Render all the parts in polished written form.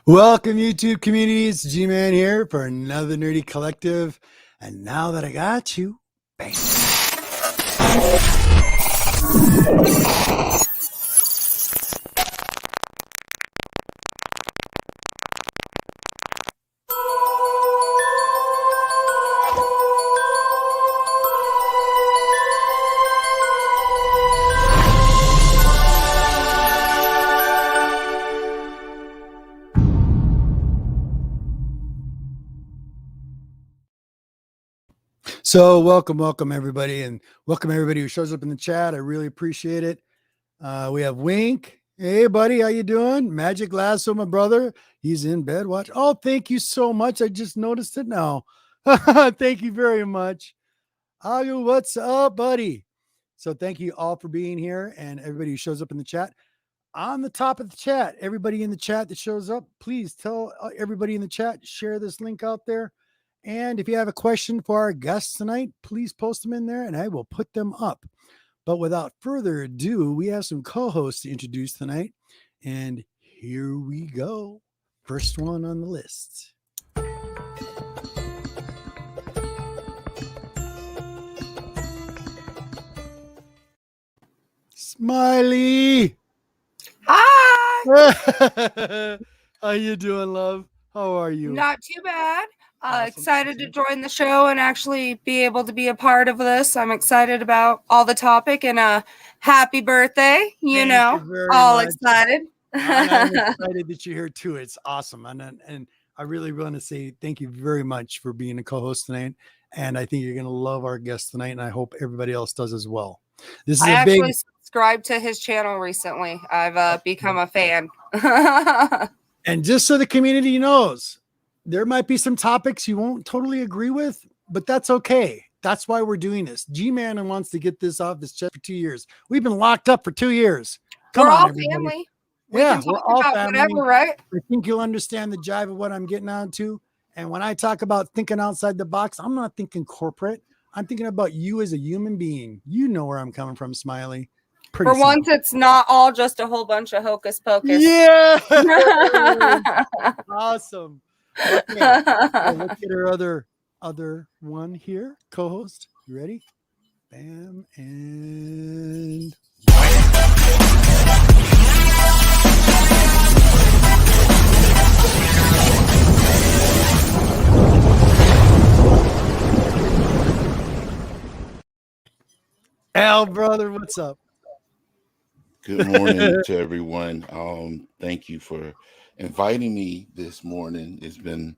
Welcome, YouTube communities. G-Man here for another Nerdy Collective. And now that I got you, bang. So welcome everybody, and welcome everybody who shows up in the chat. I really appreciate it. We have Wink. Hey buddy, how you doing? Magic Lasso, my brother, he's in bed. Watch. Oh, thank you so much. I just noticed it now. Thank you very much. Ayu, what's up, buddy? So thank you all for being here, and everybody who shows up in the chat. On the top of the chat, everybody in the chat that shows up, please tell everybody in the chat, share this link out there. And if you have a question for our guests tonight, please post them in there and I will put them up. But without further ado, we have some co-hosts to introduce tonight. And here we go. First one on the list. Smiley. Hi. How you doing, love? How are you? Not too bad. Awesome. Excited to join the show and actually be able to be a part of this. I'm excited about all the topic and happy birthday. You know, all much. Excited. I'm excited that you're here too. It's awesome. And I really want to say thank you very much for being a co-host tonight. And I think you're going to love our guest tonight. And I hope everybody else does as well. This is actually subscribed to his channel recently. I've become a fan. And just so the community knows, there might be some topics you won't totally agree with, but that's okay. That's why we're doing this. G-Man wants to get this off his chest for 2 years. We've been locked up for 2 years. We're all family. Yeah, we're all family. Whatever, right? I think you'll understand the jive of what I'm getting on to. And when I talk about thinking outside the box, I'm not thinking corporate. I'm thinking about you as a human being. You know where I'm coming from, Smiley. Pretty for simple. Once, it's not all just a whole bunch of hocus pocus. Yeah. Awesome. Okay. Let's get our other one here. Co-host. You ready? Bam and Al, brother, what's up? Good morning to everyone. Thank you for inviting me this morning. It's been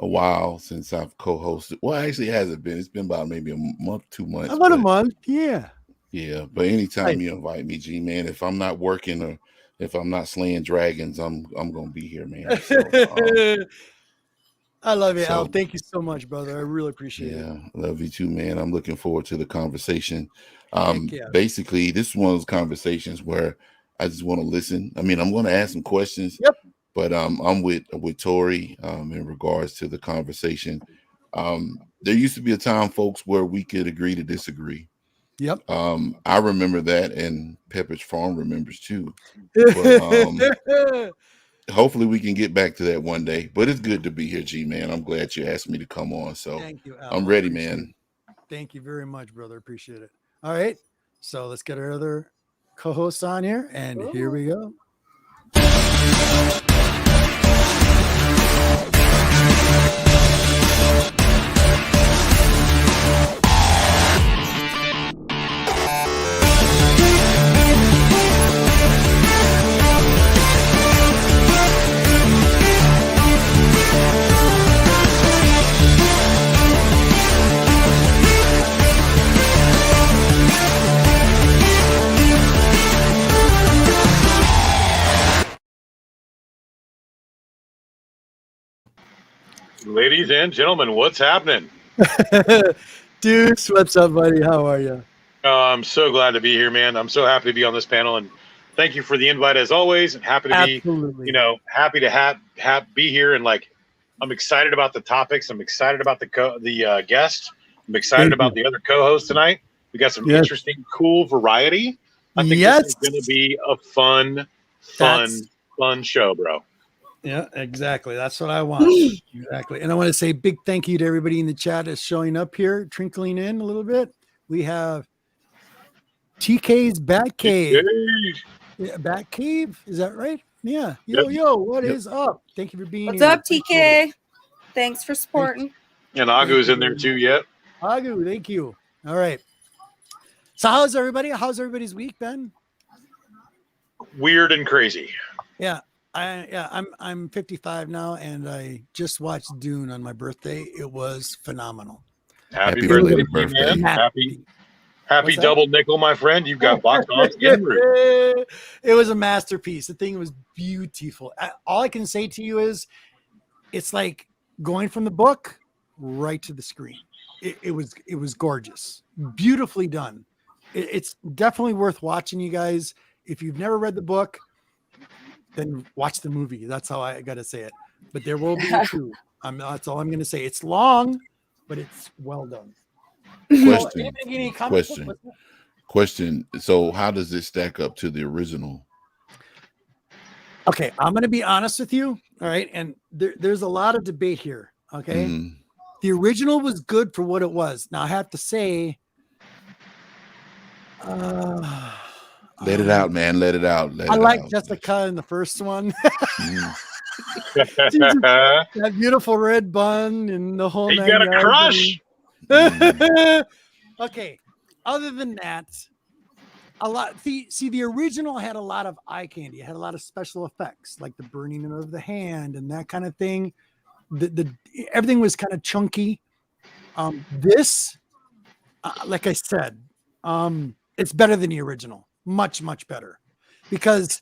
a while since I've co-hosted. Well, actually, it hasn't been. It's been about maybe a month, 2 months. About a month, yeah. Yeah, but anytime you invite me, G-Man, if I'm not working or if I'm not slaying dragons, I'm gonna be here, man. So, I love you, Al. Thank you so much, brother. I really appreciate it. Yeah, love you too, man. I'm looking forward to the conversation. Yeah. Basically, this is one of those conversations where I just want to listen. I mean, I'm going to ask some questions. Yep. But I'm with Tori in regards to the conversation. There used to be a time, folks, where we could agree to disagree. Yep. I remember that, and Pepperidge Farm remembers too. But, hopefully we can get back to that one day. But it's good to be here, G-Man. I'm glad you asked me to come on. So thank you, Al. I'm ready, man. Thank you very much, brother. Appreciate it. All right. So let's get our other co-hosts on here. And here we go. Ladies and gentlemen, what's happening? Deuce, what's up, buddy? How are you? I'm so glad to be here, man. I'm so happy to be on this panel, and thank you for the invite as always. And happy to Absolutely. be, happy to be here. And like, I'm excited about the topics. I'm excited about the guest. I'm excited about the other co-hosts tonight. We got some interesting, cool variety. I think this is going to be a fun show, bro. Yeah, exactly. That's what I want. Exactly. And I want to say big thank you to everybody in the chat that's showing up here, trickling in a little bit. We have TK's Bat Cave. Yeah, Bat Cave. Is that right? Yeah. Yo, what is up? Thank you for being here. What's up, TK? Thanks for supporting. And Agu's in there too, yet. Agu, thank you. All right. So how's everybody? How's everybody's week been? Weird and crazy. Yeah. I'm 55 now, and I just watched Dune on my birthday. It was phenomenal. Happy birthday, man! Happy double nickel, my friend. You've got box office en route. It was a masterpiece. The thing was beautiful. All I can say to you is, it's like going from the book right to the screen. It was gorgeous, beautifully done. It's definitely worth watching, you guys. If you've never read the book, then watch the movie. That's how I got to say it. But there will be two. That's all I'm going to say. It's long, but it's well done. Question. So how does it stack up to the original? Okay, I'm going to be honest with you. All right. And there's a lot of debate here. Okay. The original was good for what it was. Now I have to say, let it out, man. Let it out. I like Jessica in the first one. That beautiful red bun and the whole. You got a crush. Okay. Other than that, a lot. See, the original had a lot of eye candy. It had a lot of special effects, like the burning of the hand and that kind of thing. Everything was kind of chunky. This, like I said, it's better than the original. Much better, because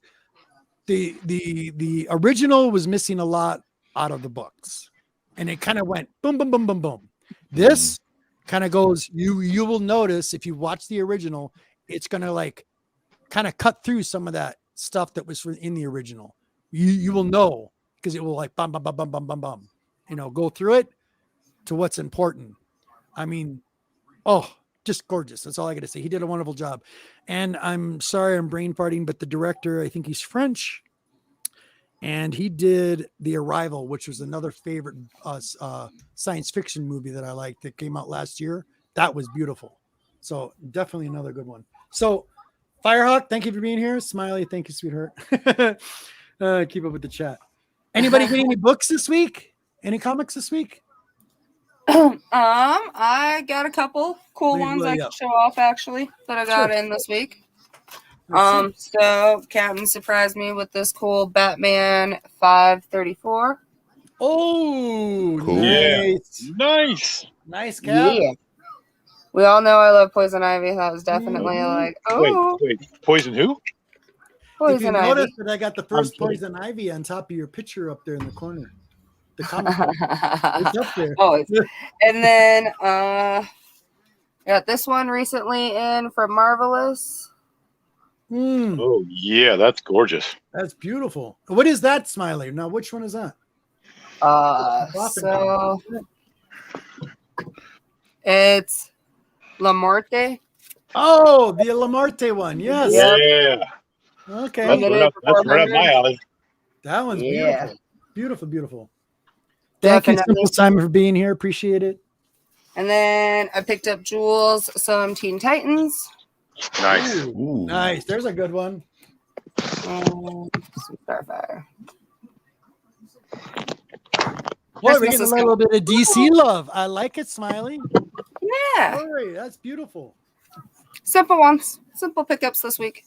the original was missing a lot out of the books, and it kind of went boom boom boom boom boom. This kind of goes. You will notice if you watch the original, it's gonna like kind of cut through some of that stuff that was in the original. You will know, because it will like bum bum bum bum bum bum bum. Go through it to what's important. I mean, just gorgeous. That's all I got to say. He did a wonderful job. And I'm sorry I'm brain farting, but the director, I think he's French, and he did The Arrival, which was another favorite science fiction movie that I liked that came out last year. That was beautiful. So definitely another good one. So Firehawk, thank you for being here. Smiley, thank you, sweetheart. Keep up with the chat. Anybody getting any books this week? Any comics this week? I got a couple cool ones I can show off actually that I got in this week. So Captain surprised me with this cool Batman 534. Oh, cool. Nice, Cap. Yeah. We all know I love Poison Ivy. That was definitely like, wait, Poison who? Poison Ivy. Notice that I got the first Poison Ivy on top of your picture up there in the corner. The comic book. It's up there. Always. And then got this one recently in from Marvelous. Oh yeah, that's gorgeous. That's beautiful. What is that, Smiley? Now, which one is that? So it's La Muerte. Oh, the Lamarte one. Yes. Yeah. Okay. That's right up my alley. That one's Yeah. beautiful. Beautiful, beautiful. Thank you, Definitely. Simple Simon, for being here. Appreciate it. And then I picked up Jules some Teen Titans. Nice. Ooh. Nice. There's a good one. And some Starfire. Boy, we're Christmas getting is a little bit of DC love. I like it, Smiley. Yeah. Boy, that's beautiful. Simple ones. Simple pickups this week.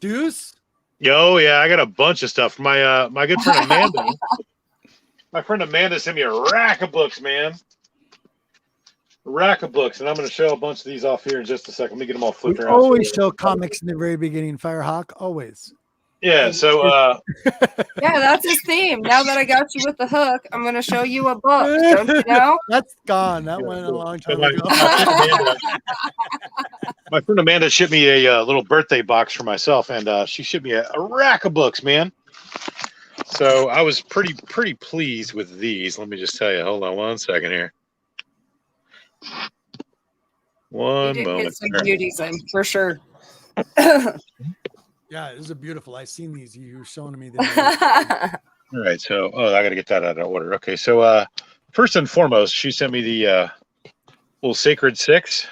Deuce. Yo, yeah, I got a bunch of stuff. My good friend Amanda. My friend Amanda sent me a rack of books, man. A rack of books, and I'm going to show a bunch of these off here in just a second. Let me get them all We flipped around. always show comics in the very beginning, Firehawk. Always. Yeah, so Yeah, that's his theme. Now that I got you with the hook, I'm going to show you a book. Don't you know? That's gone. That went a long time my, ago. my friend Amanda shipped me a little birthday box for myself, and she shipped me a rack of books, man. So I was pretty pleased with these. Let me just tell you. Hold on one second here. You One did moment. get some beauties in, for sure. Yeah, this is a beautiful. I've seen these. You were showing me. All right, so I got to get that out of order. Okay, so first and foremost, she sent me the little Sacred Six,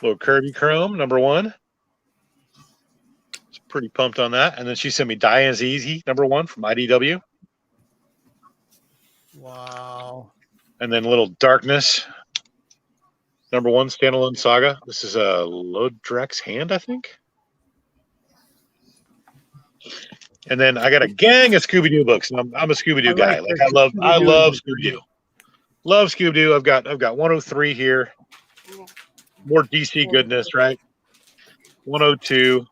little Kirby Chrome #1. It's pretty pumped on that. And then she sent me Diane's Easy #1 from IDW. Wow. And then little Darkness #1 standalone saga. This is a Lodrek's Hand, I think. And then I got a gang of Scooby-Doo books. And I'm a Scooby-Doo guy. Like I love Scooby-Doo. Love Scooby-Doo. I've got 103 here. More DC goodness, right? 102,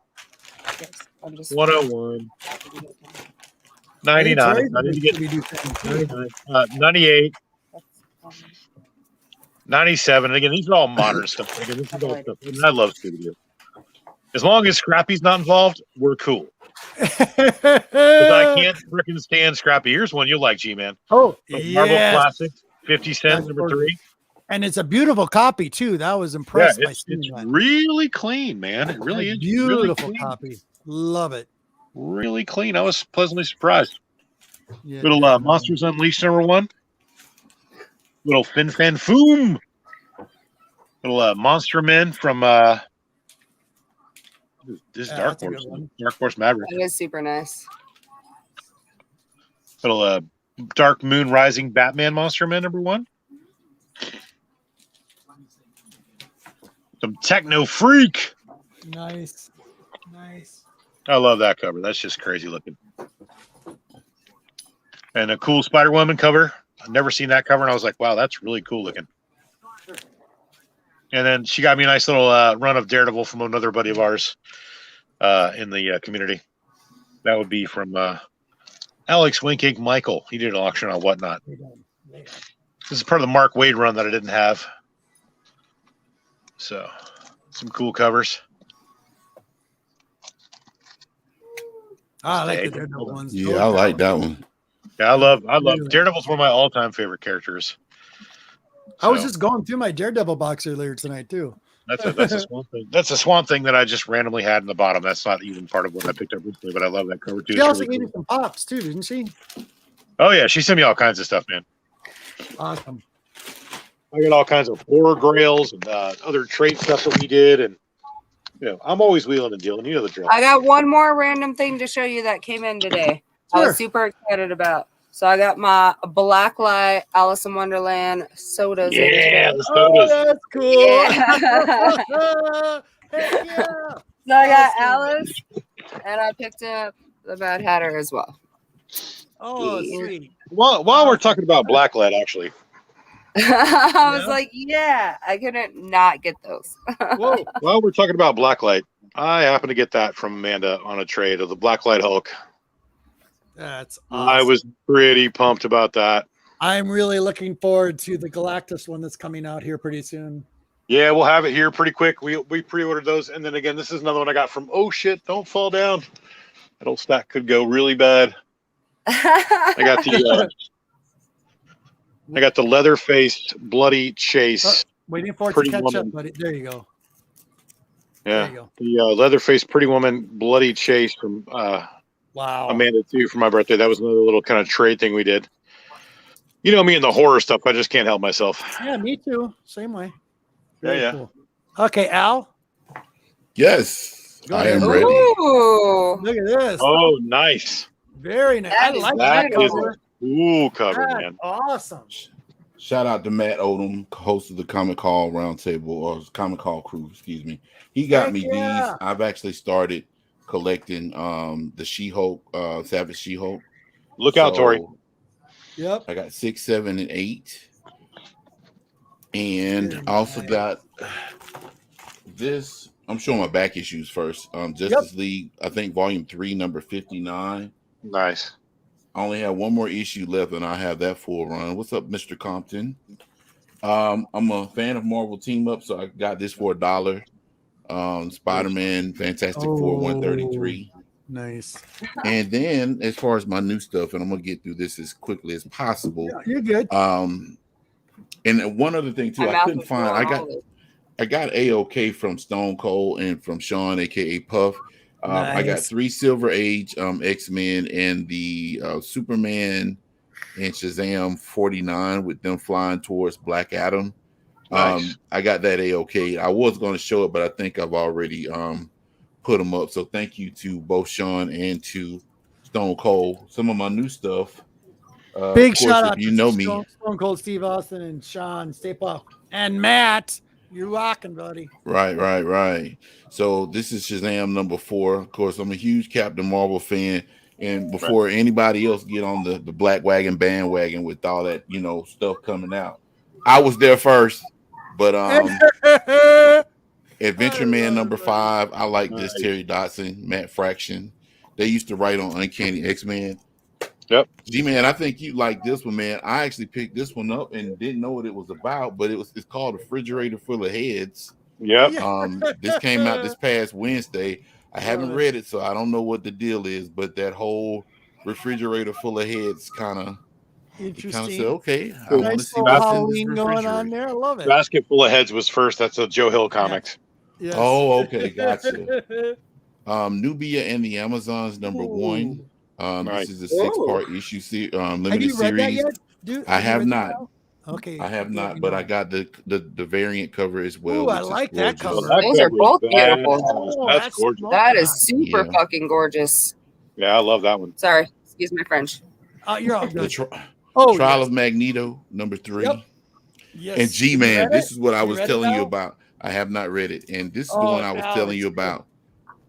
101, 99, 98, 97. And again, these are all modern stuff. Again, this is all stuff. And I love Scooby-Doo. As long as Scrappy's not involved, we're cool. Because I can't freaking stand Scrappy. Here's one you'll like, G-Man. Oh, Marvel Classics, 50 cents, #3. And it's a beautiful copy, too. That was impressed by seeing it's that. really clean, man. It really is. Beautiful really copy. Love it. Really clean. I was pleasantly surprised. Yeah, Little Monsters Unleashed #1. Little Fin Fan Foom. Little Monster Men from this Yeah, Dark that's a Horse. good one. Dark Horse Maverick. That is super nice. Little Dark Moon Rising Batman Monster Men #1. Some Techno Freak. Nice. Nice. I love that cover. That's just crazy looking. And a cool Spider-Woman cover. I've never seen that cover, and I was like, wow, that's really cool looking. And then she got me a nice little run of Daredevil from another buddy of ours in the community. That would be from Alex Winkig Michael. He did an auction on Whatnot. This is part of the Mark Waid run that I didn't have. So, some cool covers. I like the Daredevil ones. Yeah, I like that one. Yeah, I love Daredevil's one of my all-time favorite characters. I was just going through my Daredevil box earlier tonight, too. That's a Swamp Thing. That's a Swamp Thing that I just randomly had in the bottom. That's not even part of what I picked up recently, but I love that cover too. She also gave you some pops too, didn't she? Oh yeah, she sent me all kinds of stuff, man. Awesome. I got all kinds of horror grails and other trait stuff that we did, and I'm always wheeling and dealing. You know the drill. I got one more random thing to show you that came in today. I was super excited about. So I got my Blacklight Alice in Wonderland sodas. Yeah, the sodas. Oh, that's cool. Yeah. Heck yeah. So I got Alice, and I picked up the Mad Hatter as well. Oh, sweet. While we're talking about Blacklight, actually. I was like, yeah, I couldn't not get those. Whoa. While we're talking about Blacklight, I happened to get that from Amanda on a trade of the Blacklight Hulk. That's awesome. I was pretty pumped about that. I'm really looking forward to the Galactus one that's coming out here pretty soon. Yeah, we'll have it here pretty quick. We pre-ordered those, and then again, this is another one I got from. Oh shit! Don't fall down. That old stack could go really bad. I got the Leatherface Bloody Chase. Waiting for it to Pretty catch Woman. up, buddy. There you go. Yeah, There you go. the Leatherface Pretty Woman Bloody Chase from Wow. Amanda too for my birthday. That was another little kind of trade thing we did. You know me and the horror stuff. I just can't help myself. Yeah, me too. Same way. Yeah. Cool. Okay, Al. Yes, Go I ahead. am ready. Ooh. Look at this. Oh, nice. Very nice. That I is like That that is cover. a cool cover, That's man. awesome. Shout out to Matt Odom, host of the Comic Call Roundtable or Comic Call Crew. Excuse me. He got Heck me yeah. these. I've actually started collecting the She-Hulk, Savage She-Hulk. Look out, Tori. Yep. I got 6, 7, and 8. And Very I also nice. got this. I'm showing my back issues first. Justice League, I think volume 3, number 59. Nice. I only have one more issue left, and I have that full run. What's up, Mr. Compton? I'm a fan of Marvel Team Up, so I got this for $1. Spider-Man, Fantastic Four, 133. Nice. And then, as far as my new stuff, and I'm gonna get through this as quickly as possible. Yeah, you're good. And one other thing too, My I mouth couldn't was find. blowing I got AOK from Stone Cold and from Sean, aka Puff. I got Nice. 3 Silver Age X-Men and the Superman and Shazam 49 with them flying towards Black Adam. Nice. I got that AOK. I was going to show it, but I think I've already put them up. So thank you to both Sean and to Stone Cold. Some of my new stuff. Big of course, shout if out you to know me. Stone Cold Steve Austin and Sean Staple and Matt. You're rocking, buddy. Right. So this is Shazam number 4. Of course, I'm a huge Captain Marvel fan. And before anybody else get on the Black Wagon bandwagon with all that, stuff coming out, I was there first. But Adventure Man number 5, I like this. Terry Dodson, Matt Fraction. They used to write on Uncanny X-Men. Yep. G-Man, I think you like this one, man. I actually picked this one up and didn't know what it was about, but it's called A Refrigerator Full of Heads. Yep. This came out this past Wednesday. I haven't read it, so I don't know what the deal is, but that whole refrigerator full of heads kind of Interesting. said, okay, I want to Nice see little what's in Halloween this going on refrigerator. there. I love it. Basket Full of Heads was first. That's a Joe Hill comics. Yes. Oh, okay, gotcha. Nubia and the Amazons number 1. Nice. This is a 6-part issue Have limited you read that series. yet, dude? I have you read not. that now? Okay. I have Good, not, you but know. I got the variant cover as well. Ooh, I which is like that gorgeous. cover. Those are both beautiful. Oh, That's gorgeous. That is super Yeah. fucking gorgeous. Yeah, I love that one. Sorry, excuse my French. You're all The good. Trial yes. of Magneto number 3. Yep. Yes. And G-Man, read this it? is what I You was read it, telling you Al? about. I have not read it. And this is the Oh, one I was Al, telling it's you good. about.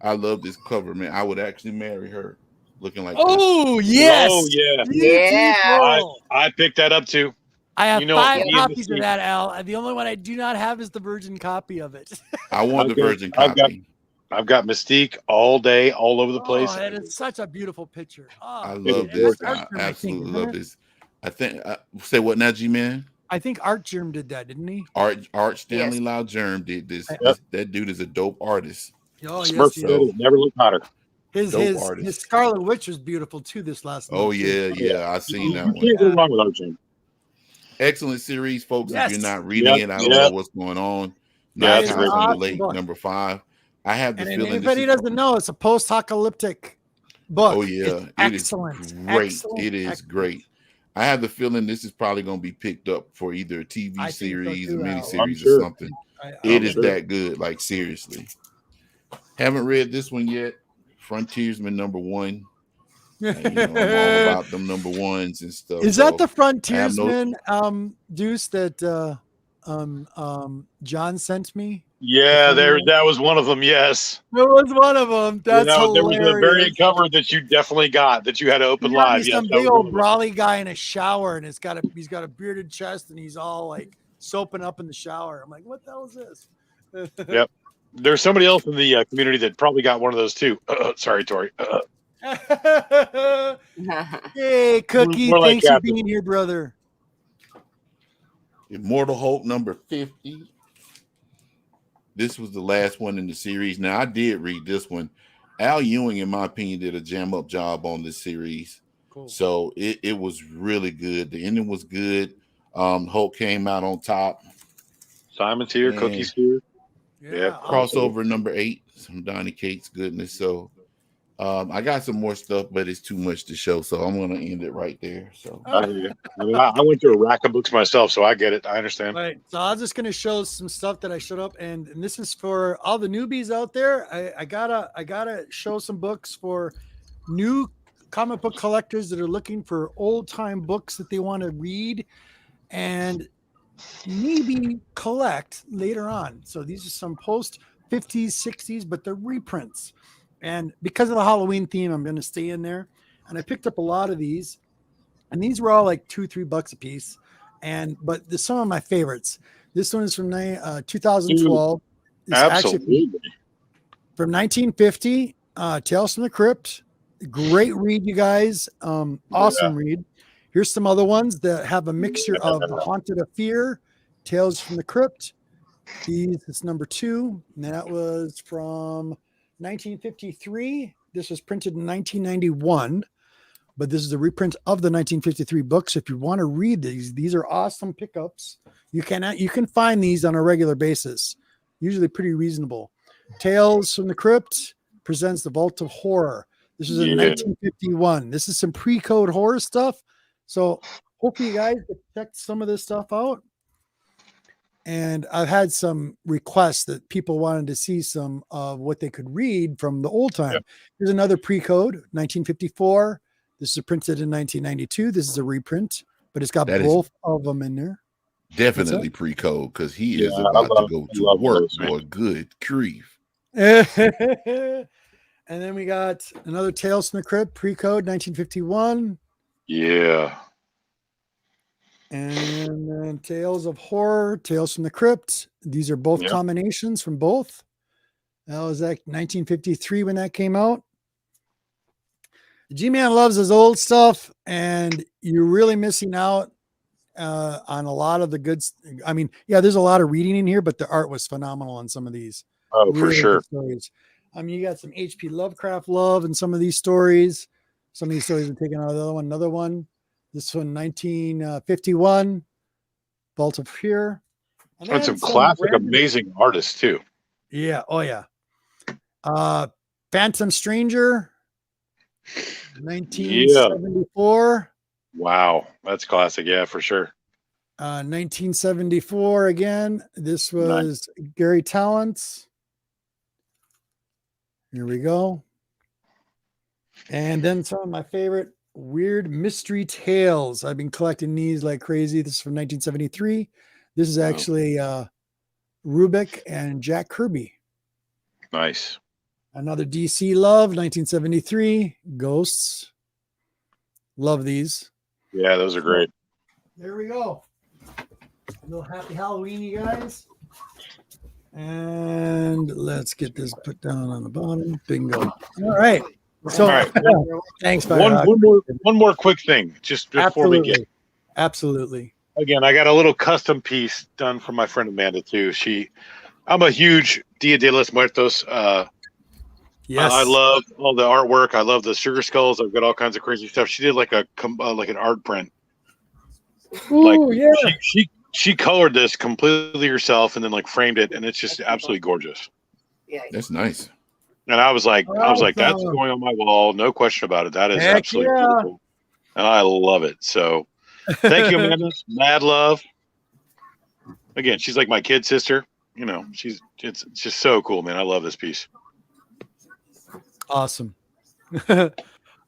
I love this cover, man. I would actually marry her looking like Oh, yes. Oh, yeah. Beautiful. I picked that up too. I have You know, 5 me and copies of Mystique- that, Al. The only one I do not have is the virgin copy of it. this. I want the virgin I've got- copy. I've got Mystique all day, all over the place. Oh, it is such a beautiful picture. Oh, I It's love and this. that's I Art Germ, absolutely think, love isn't it? this. I think, say what now, G-Man? I think Art Germ did that, didn't he? Art Stanley Yes. Lau Germ did this. Yep. That dude is a dope artist. Oh, Smurf yes, said it never looked hotter. His artist. Scarlet Witch was beautiful too this last Oh, month. too. yeah. I seen that You one. can't go wrong with Art Germ. Excellent series, folks. Yes. If you're not reading Yep, it, I don't yep. know what's going on. Yeah, Night it's House an on the awesome Lake, book. number 5. I have the And feeling anybody this is, doesn't know, it's a post-apocalyptic book. oh yeah, It's it excellent. is great. Excellent. It is Excellent. great. I have the feeling this is probably going to be picked up for either a TV I think so series, a too, Al. I'm miniseries, sure. or something. I'm It is sure. that good, like seriously. Haven't read this one yet. Frontiersman number 1. I'm all about them number 1s and stuff. Is that so the Frontiersman Deuce that John sent me? Yeah, that was one of them. Yes. That was one of them. That's there was hilarious. a variant cover that you definitely got that you had to open He got me live. Yes, some that big was one old of them. brawly guy in a shower, and he's got a bearded chest, and he's all like soaping up in the shower. I'm like, what the hell is this? Yep. There's somebody else in the community that probably got one of those too. Sorry, Tori. Hey, Cookie, More like thanks for Captain. being here, brother. Immortal Hulk number 50. This was the last one in the series. Now, I did read this one. Al Ewing, in my opinion, did a jam-up job on this series. Cool. So it was really good. The ending was good. Hulk came out on top. Simon's here. And Cookie's here. Yeah. crossover number 8. Some Donny Cates goodness. So I got some more stuff, but it's too much to show. So I'm going to end it right there. So I went through a rack of books myself, so I get it. I understand. All right, so I'm just going to show some stuff that I showed up, and this is for all the newbies out there. I gotta show some books for new comic book collectors that are looking for old time books that they want to read and maybe collect later on. So these are some post 50s, 60s, but they're reprints. And because of the Halloween theme, I'm going to stay in there. And I picked up a lot of these, and these were all like $2-3 a piece. But there's some of my favorites. This one is from 2012. It's Absolutely. From 1950, Tales from the Crypt. Great read, you guys. Awesome read. Here's some other ones that have a mixture of Haunted of Fear, Tales from the Crypt. This is number 2. And that was from 1953. This was printed in 1991. But this is a reprint of the 1953 books. If you want to read these are awesome pickups. You can find these on a regular basis, usually pretty reasonable. Tales from the Crypt presents the Vault of Horror. This is in 1951. This is some pre-code horror stuff. So hopefully you guys check some of this stuff out. And I've had some requests that people wanted to see some of what they could read from the old time. Yep. Here's another pre-code, 1954. This is printed in 1992. This is a reprint, but it's got both of them in there. Definitely pre-code, because he is about to go to work for a good grief. And then we got another Tales from the Crypt, pre-code, 1951. Yeah. And then Tales of Horror, Tales from the Crypt. These are both combinations from both. That was like 1953 when that came out. G-Man loves his old stuff, and you're really missing out on a lot of the good. I mean, yeah, there's a lot of reading in here, but the art was phenomenal on some of these. Oh, really for sure. Stories. I mean, you got some H.P. Lovecraft love in some of these stories. Some of these stories are taken out of the other one. Another one. This one, 1951, Vault of Fear. And some classic, amazing artists, too. Yeah. Oh, yeah. Phantom Stranger, 1974. Wow. That's classic. Yeah, for sure. 1974 again. This was Gary Tallent's. Here we go. And then some of my favorite weird mystery tales. I've been collecting these like crazy. This is from 1973. This is actually Rubik and Jack Kirby. Nice. Another DC love, 1973. Ghosts. Love these. Yeah, those are great. There we go. A little happy Halloween, you guys. And let's get this put down on the bottom. Bingo. All right. So, all right. Thanks. One more quick thing, just before we get. Absolutely. Again, I got a little custom piece done for my friend Amanda too. I'm a huge Dia de los Muertos. Yes. I love all the artwork. I love the sugar skulls. I've got all kinds of crazy stuff. She did like an art print. Ooh, yeah. She colored this completely herself and then like framed it, and it's just absolutely gorgeous. Yeah, that's nice. And I was like, that's going on my wall, no question about it. That is absolutely beautiful, and I love it. So, thank you, Amanda. Mad love. Again, she's like my kid sister. You know, it's just so cool, man. I love this piece. Awesome.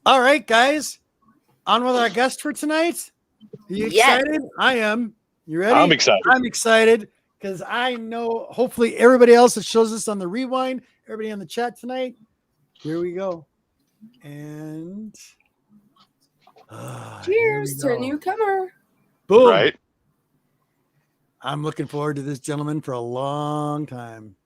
All right, guys, on with our guest for tonight. Are you excited? I am. You ready? I'm excited. I'm excited because I know hopefully everybody else that shows us on the rewind, everybody on the chat tonight. Here we go. And cheers to a newcomer. Boom. Right. I'm looking forward to this gentleman for a long time.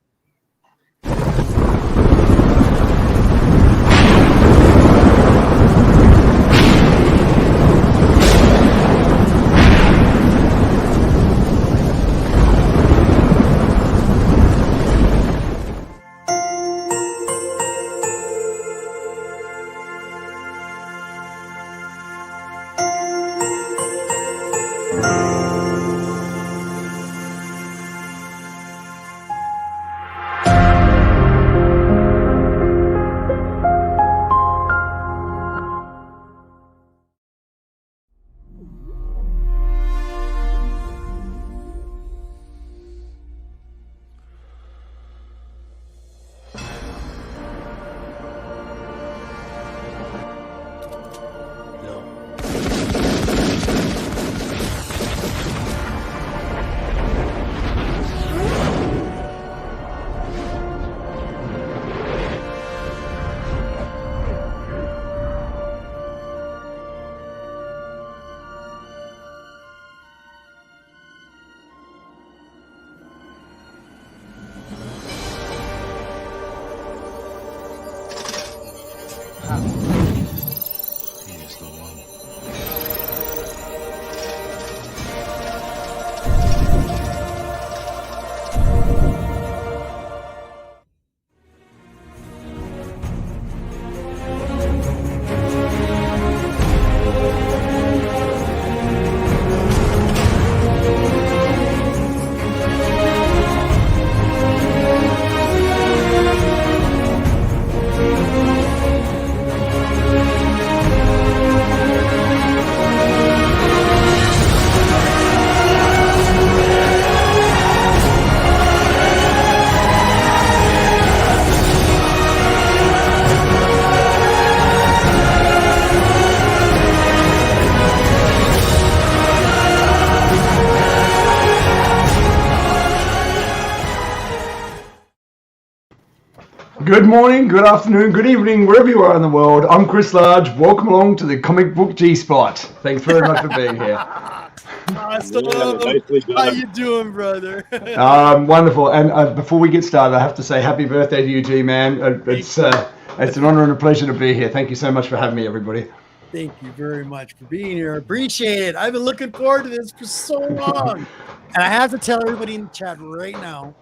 Good morning, good afternoon, good evening, wherever you are in the world. I'm Chris Large. Welcome along to the Comic Book G-Spot. Thanks very much for being here. Awesome. Nicely How done. you doing, brother? Wonderful. And before we get started, I have to say happy birthday to you, G-Man. It's an honor and a pleasure to be here. Thank you so much for having me, everybody. Thank you very much for being here. I appreciate it. I've been looking forward to this for so long. And I have to tell everybody in the chat right now,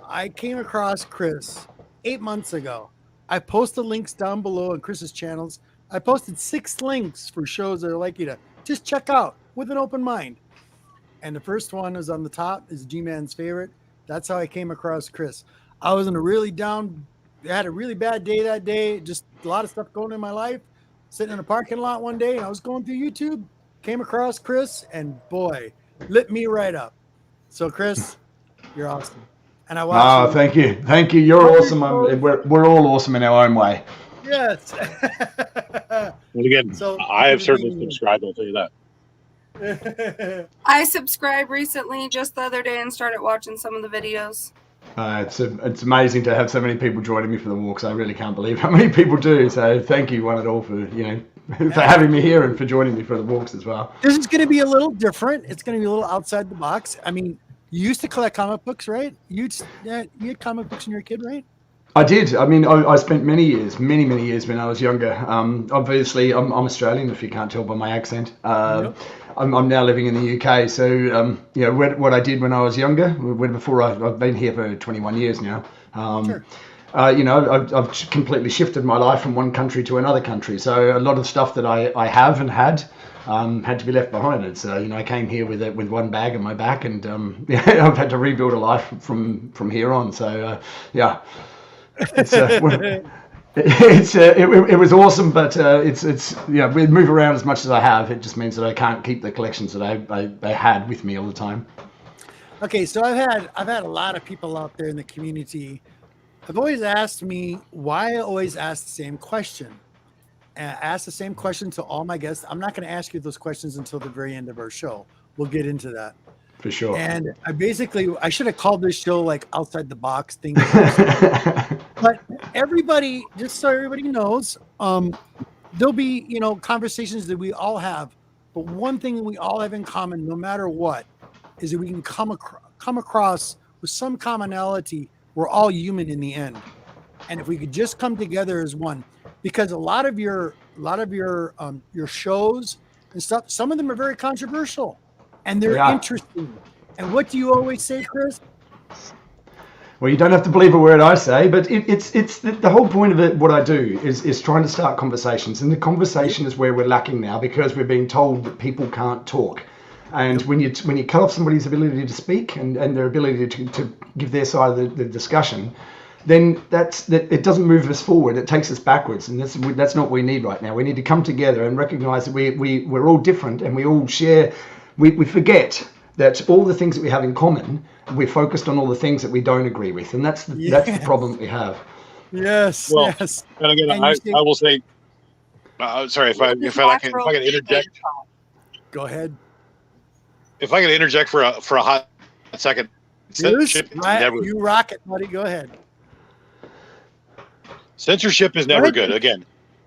I came across Chris 8 months ago. I posted links down below on Chris's channels. I posted 6 links for shows that are like you to just check out with an open mind. And the first one is on the top is G-Man's favorite. That's how I came across Chris. I was in a really I had a really bad day that day. Just a lot of stuff going in my life. Sitting in a parking lot one day and I was going through YouTube, came across Chris, and boy, lit me right up. So Chris, you're awesome. And I watched Thank you. Thank you. You're awesome. We're all awesome in our own way. Yes. And again, So I have certainly subscribed, I'll tell you that. I subscribed recently just the other day and started watching some of the videos. It's amazing to have so many people joining me for the walks. I really can't believe how many people do. So thank you one and all for for having me here and for joining me for the walks as well. This is going to be a little different. It's going to be a little outside the box. I mean, you used to collect comic books, right? You had comic books when you were a kid, right? I did. I mean, I spent many years when I was younger. Obviously, I'm Australian, if you can't tell by my accent. Yep. I'm now living in the UK. So, what I did when I was younger, before I've been here for 21 years now. Sure. I've completely shifted my life from one country to another country. So a lot of stuff that I have and had to be left behind. It's I came here with one bag on my back, and I've had to rebuild a life from here on. So it was awesome, but we move around as much as I have. It just means that I can't keep the collections that I had with me all the time. Okay, so I've had a lot of people out there in the community have always asked me why I always ask the same question. And I ask the same question to all my guests. I'm not going to ask you those questions until the very end of our show. We'll get into that. For sure. And I should have called this show like outside the box thing. But everybody, just so everybody knows, there'll be, conversations that we all have. But one thing that we all have in common, no matter what, is that we can come across with some commonality. We're all human in the end. And if we could just come together as one, because a lot of your shows and stuff, some of them are very controversial and they're interesting. And what do you always say, Chris? Well, you don't have to believe a word I say, but it's the whole point of it. What I do is trying to start conversations, and the conversation is where we're lacking now because we're being told that people can't talk. And when you cut off somebody's ability to speak and their ability to give their side of the discussion, then it doesn't move us forward. It takes us backwards, and that's not what we need right now. We need to come together and recognize that we're all different, and we all share. We forget that all the things that we have in common, we're focused on all the things that we don't agree with, and that's the problem that we have. Yes. Well, yes. And again, I will say, sorry if I can interject. Go ahead. If I could interject for a hot second. Censorship is never, you rock it, buddy. Go ahead. Censorship is never good. Again,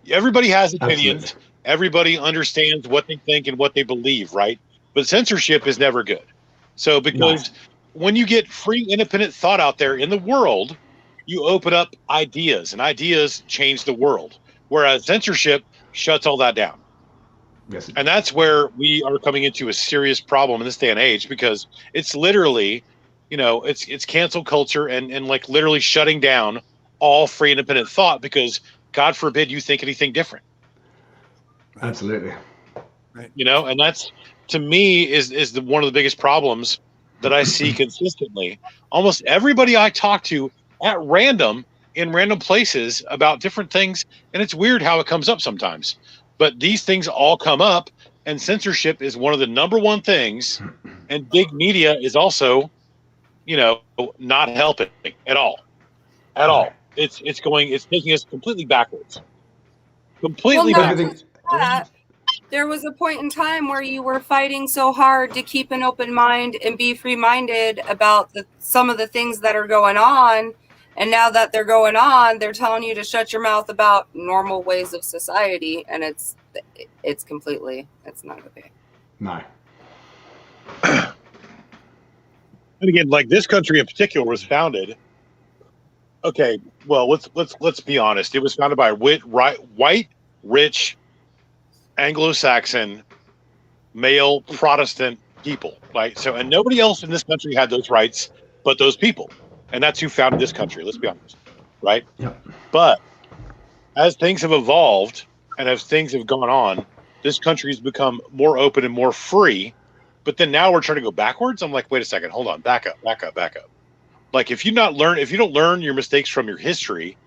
everybody has opinions. Absolutely. Everybody understands what they think and what they believe, right? But censorship is never good. So because when you get free, independent thought out there in the world, you open up ideas, and ideas change the world. Whereas censorship shuts all that down. Yes. And that's where we are coming into a serious problem in this day and age, because it's literally, it's cancel culture and like literally shutting down all free independent thought, because God forbid you think anything different. Absolutely. Right. And that's, to me, is one of the biggest problems that I see consistently. Almost everybody I talk to at random in random places about different things, and it's weird how it comes up sometimes. But these things all come up, and censorship is one of the number one things, and big media is also, not helping at all. At all. It's taking us completely backwards. Completely backwards. There was a point in time where you were fighting so hard to keep an open mind and be free-minded about some of the things that are going on, And now that they're going on, they're telling you to shut your mouth about normal ways of society, and it's not okay. No. And again, like this country in particular was founded. Okay, well, let's be honest. It was founded by white, rich, Anglo-Saxon, male Protestant people, right? So, and nobody else in this country had those rights but those people, and that's who founded this country. Let's be honest, right? Yep. But as things have evolved and as things have gone on, this country has become more open and more free. But then now we're trying to go backwards. I'm like, wait a second, hold on, back up. Like if you don't learn your mistakes from your history,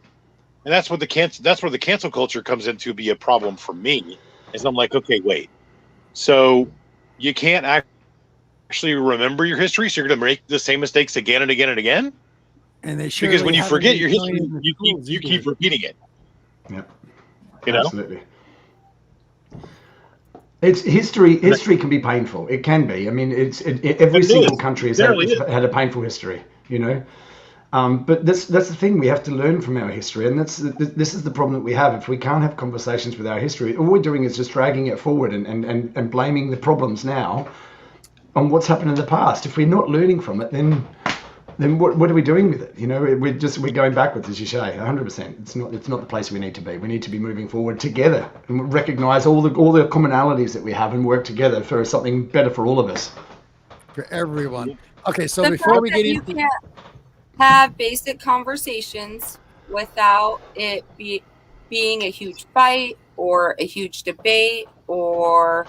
and that's where the cancel culture comes in to be a problem for me. Is I'm like, okay, wait, so you can't actually remember your history, so you're going to make the same mistakes again and again and again. And they because when you forget your history, you keep repeating it. Yep. You know? Absolutely. It's history. History can be painful. It can be. I mean, every single country has had a painful history. You know, but that's the thing. We have to learn from our history, and this is the problem that we have. If we can't have conversations with our history, all we're doing is just dragging it forward and blaming the problems now on what's happened in the past. If we're not learning from it, then what are we doing with it? You know, we're going backwards, as you say, 100%. It's not the place we need to be. We need to be moving forward together and recognize all the commonalities that we have and work together for something better for all of us. For everyone. Okay, so before we get into, you can't have basic conversations without it being a huge fight or a huge debate or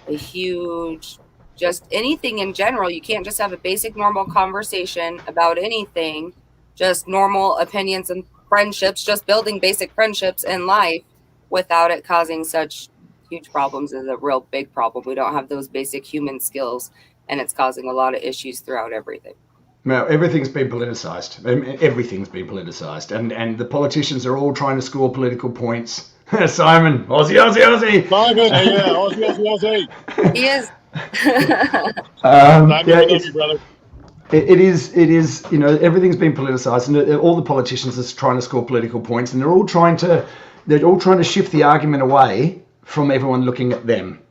a huge just anything in general. You can't just have a basic normal conversation about anything, just normal opinions and friendships, just building basic friendships in life without it causing such huge problems is a real big problem. We don't have those basic human skills, and it's causing a lot of issues throughout everything. Now, everything's been politicized. Everything's been politicized. And the politicians are all trying to score political points. Simon, Aussie. Simon, yeah, Aussie. He is. It is, you know, everything's been politicized, and all the politicians are trying to score political points, and they're all trying to shift the argument away from everyone looking at them.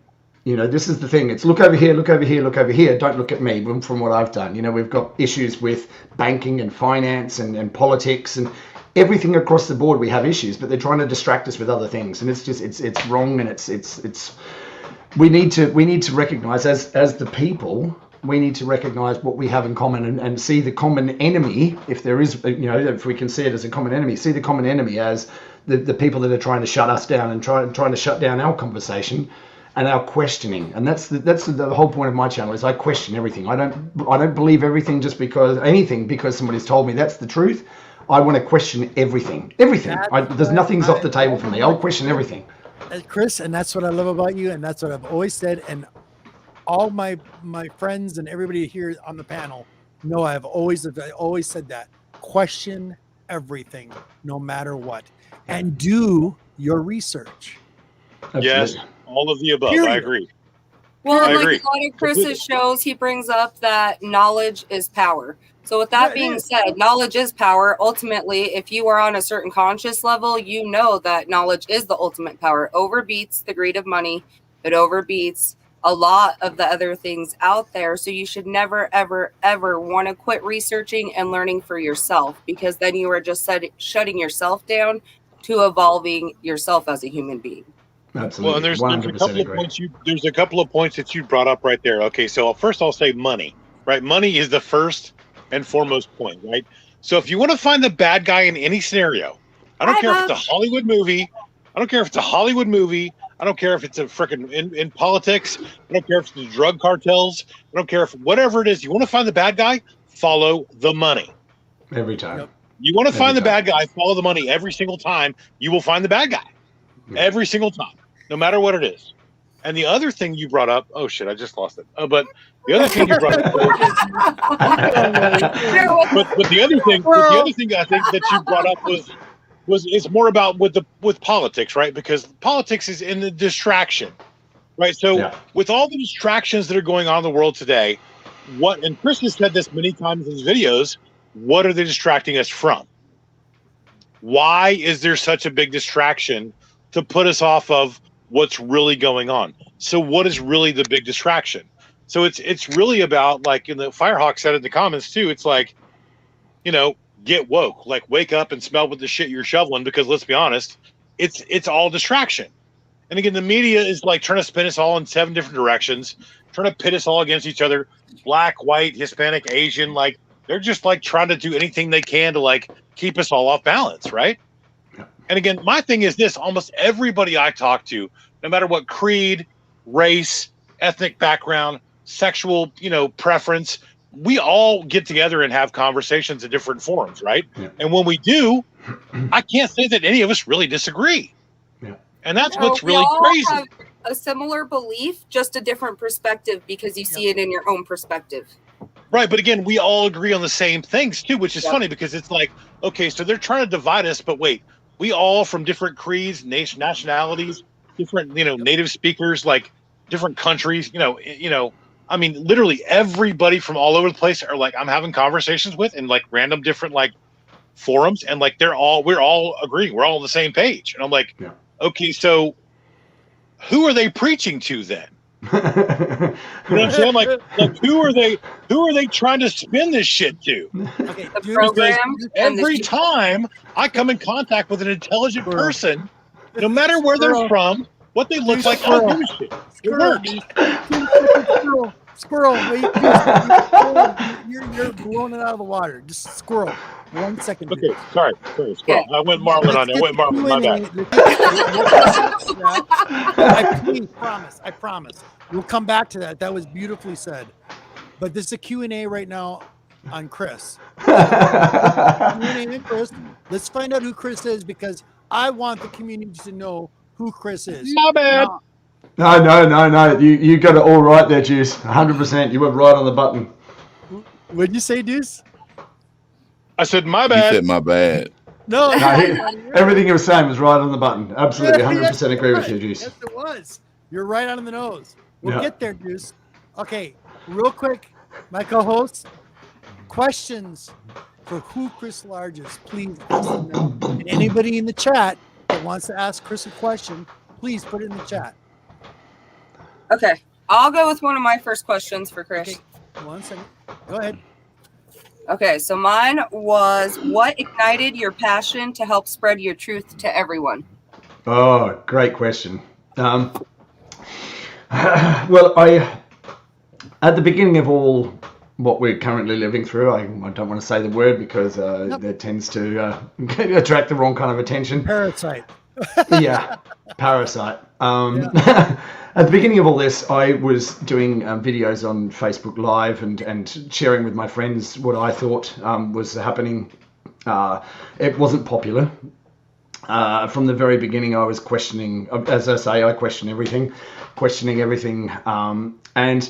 You know, this is the thing. It's look over here, look over here, look over here. Don't look at me from what I've done. You know, we've got issues with banking and finance and politics and everything across the board. We have issues, but they're trying to distract us with other things, and it's just it's wrong, and it's we need to recognize as the people. We need to recognize what we have in common and see the common enemy, if there is, you know, if we can see it as a common enemy, see the common enemy as the people that are trying to shut us down and trying to shut down our conversation and our questioning. And that's the whole point of my channel is I question everything. I don't believe everything just because somebody's told me that's the truth. I want to question everything. There's nothing's off the table for me. I'll question everything. Chris, and that's what I love about you, and that's what I've always said, and all my friends and everybody here on the panel know I always said that. Question everything, no matter what, and do your research. Absolutely. Yes, all of the above. Period. I agree. Well, I like agree. a lot of Chris's shows, he brings up that knowledge is power. So with that being said, knowledge is power. Ultimately, if you are on a certain conscious level, you know that knowledge is the ultimate power. It overbeats the greed of money. It overbeats a lot of the other things out there. So you should never, ever, ever want to quit researching and learning for yourself, because then you are just shutting yourself down to evolving yourself as a human being. Absolutely. Well, and there's a couple of points that you brought up right there. Okay, so first I'll say money, right? Money is the first and foremost point, right? So if you want to find the bad guy in any scenario, I don't care if it's a Hollywood movie. I don't care if it's a Hollywood movie. I don't care if it's a freaking in politics. I don't care if it's the drug cartels. I don't care if whatever it is. You want to find the bad guy? Follow the money. Every time. Yep. You want to find the bad guy? Follow the money every single time. You will find the bad guy every single time, no matter what it is. And the other thing you brought up, oh shit, I just lost it. But the other thing you brought up, but the other thing I think that you brought up was it's more about with politics, right? Because politics is in the distraction, right? So with all the distractions that are going on in the world today, and Chris has said this many times in his videos, what are they distracting us from? why is there such a big distraction to put us off of what's really going on? So what is really the big distraction? So it's really about, like, in the Firehawk said in the comments too, it's like, get woke, like wake up and smell what the shit you're shoveling, because let's be honest, it's all distraction. And again, the media is like trying to spin us all in 7 different directions, trying to pit us all against each other, black, white, Hispanic, Asian, like they're just like trying to do anything they can to like keep us all off balance, right? And again, my thing is this: almost everybody I talk to, no matter what creed, race, ethnic background, sexual, preference, we all get together and have conversations in different forums, right? Yeah. And when we do, I can't say that any of us really disagree. Yeah. And that's what's really crazy. Have a similar belief, just a different perspective, because you see it in your own perspective. Right, but again, we all agree on the same things too, which is funny, because it's like, okay, so they're trying to divide us, but wait, we all from different creeds, nationalities, different, native speakers, like different countries, I mean, literally everybody from all over the place are like, I'm having conversations with in like random different like forums, and like we're all agreeing, we're all on the same page. And I'm like, okay, so who are they preaching to then? You know what I'm saying? Like who are they trying to spin this shit to? Okay, the program. Every time I come in contact with an intelligent person, no matter where they're from, what they look like, I don't give a shit. It works. Squirrel, wait, you're blowing it out of the water. Just squirrel. 1 second. Okay, sorry, squirrel. I went Marlin on it. My bad. I promise. We'll come back to that. That was beautifully said. But this is a Q&A right now on Chris. Q&A on Chris. Let's find out who Chris is, because I want the community to know who Chris is. My bad. No. You got it all right there, Juice. 100%. You were right on the button. What'd you say, Deuce? I said my bad. You said my bad. No, everything you were saying was right on the button. Absolutely, 100% agree with you, Juice. Yes, it was. You're right on the nose. We'll get there, Juice. Okay, real quick, my co-hosts, questions for who Chris Large is, please. And anybody in the chat that wants to ask Chris a question, please put it in the chat. Okay, I'll go with one of my first questions for Chris. Okay, 1 second. Go ahead. Okay, so mine was, what ignited your passion to help spread your truth to everyone? Oh, great question. Well, at the beginning of all what we're currently living through, I don't want to say the word because that tends to attract the wrong kind of attention. Parasite. Yeah, parasite. At the beginning of all this, I was doing videos on Facebook Live and sharing with my friends what I thought was happening. It wasn't popular. From the very beginning, I was questioning, as I say, I questioning everything. And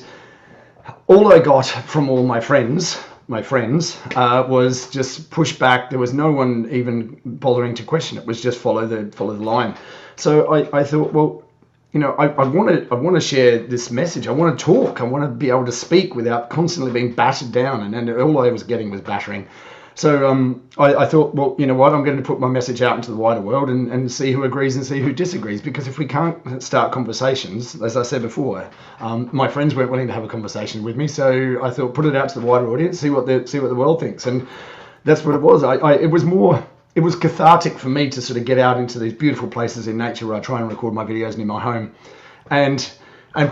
all I got from all my friends was just pushback. There was no one even bothering to question it. It was just follow the line. So I thought, well, I want to share this message. I want to talk. I want to be able to speak without constantly being battered down. And all I was getting was battering. So I thought, well, you know what? I'm going to put my message out into the wider world and see who agrees and see who disagrees. Because if we can't start conversations, as I said before, my friends weren't willing to have a conversation with me. So I thought, put it out to the wider audience, see what the world thinks. And that's what it was. It was cathartic for me to sort of get out into these beautiful places in nature where I try and record my videos near my home and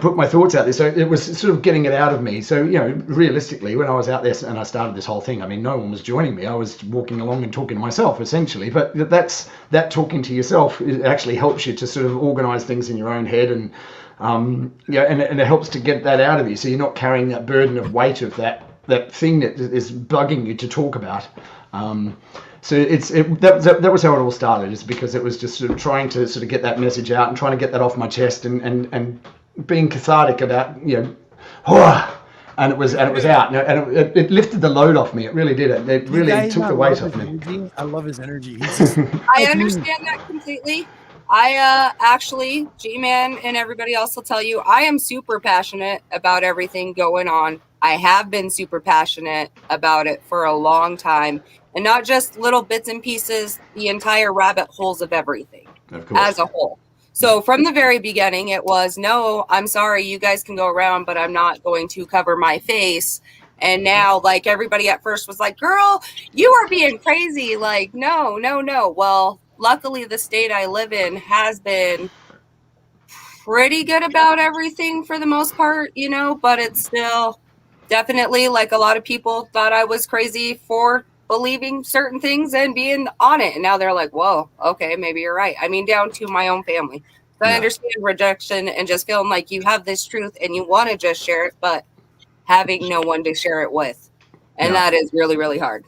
put my thoughts out there. So it was sort of getting it out of me. So, realistically, when I was out there and I started this whole thing, I mean, no one was joining me. I was walking along and talking to myself, essentially. But that talking to yourself, it actually helps you to sort of organize things in your own head. And, and it helps to get that out of you. So you're not carrying that burden of weight of that thing that is bugging you to talk about. So that was how it all started, is because it was just sort of trying to sort of get that message out and trying to get that off my chest and being cathartic about, and it was out, and it lifted the load off me. It really did. It really took the weight off me. I love his energy. I understand that completely. I actually, G-Man and everybody else will tell you, I am super passionate about everything going on. I have been super passionate about it for a long time, and not just little bits and pieces, the entire rabbit holes of everything Of course. as a whole. So from the very beginning, it was, no, I'm sorry, you guys can go around, but I'm not going to cover my face. And now, like, everybody at first was like, girl, you are being crazy. Like, no, no, no. Well, luckily, the state I live in has been pretty good about everything for the most part, you know, but it's still definitely, like, a lot of people thought I was crazy for believing certain things and being on it. And now they're like, whoa, okay, maybe you're right. I mean, down to my own family. So I Yeah. understand rejection and just feeling like you have this truth and you want to just share it, but having no one to share it with. And Yeah. that is really, really hard.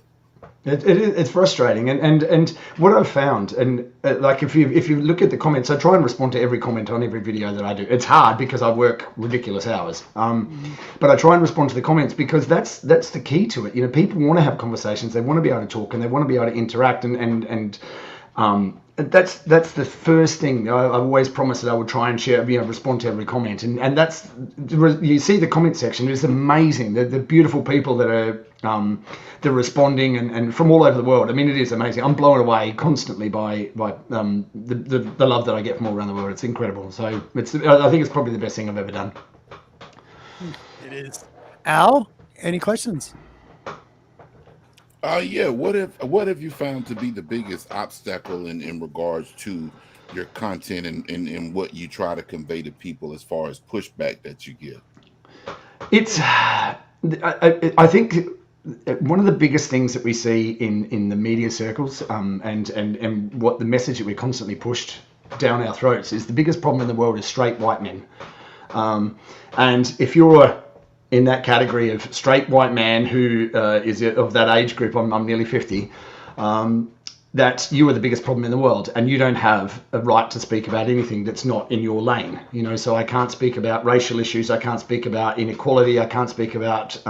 It's frustrating, and what I've found, and like if you look at the comments, I try and respond to every comment on every video that I do. It's hard because I work ridiculous hours, but I try and respond to the comments because that's the key to it. You know, people want to have conversations, they want to be able to talk, and they want to be able to interact, and that's the first thing. I've always promised that I would try and share, respond to every comment, and that's, you see the comment section. It's amazing. The beautiful people that are they're responding and from all over the world. I mean, it is amazing. I'm blown away constantly by the love that I get from all around the world. It's incredible. So I think it's probably the best thing I've ever done. It is. Al, any questions? Yeah. What have you found to be the biggest obstacle in regards to your content and what you try to convey to people as far as pushback that you get? It's I think one of the biggest things that we see in the media circles, and what the message that we're constantly pushed down our throats is, the biggest problem in the world is straight white men. And if you're in that category of straight white man who is of that age group, I'm nearly 50, that you are the biggest problem in the world, and you don't have a right to speak about anything that's not in your lane. You know, so I can't speak about racial issues, I can't speak about inequality, I can't speak about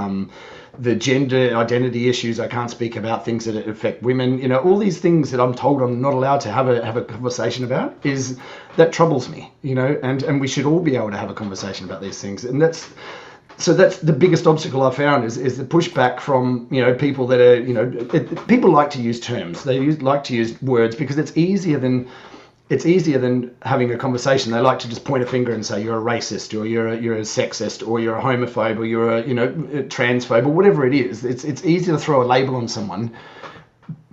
the gender identity issues, I can't speak about things that affect women. You know, all these things that I'm told I'm not allowed to have a conversation about, that troubles me. You know, and we should all be able to have a conversation about these things, and that's the biggest obstacle I've found is the pushback from, you know, people that are, you know, people like to use terms. They like to use words because it's easier than having a conversation. They like to just point a finger and say you're a racist, or you're a sexist, or you're a homophobe, or you're a transphobe, or whatever it is. It's easier to throw a label on someone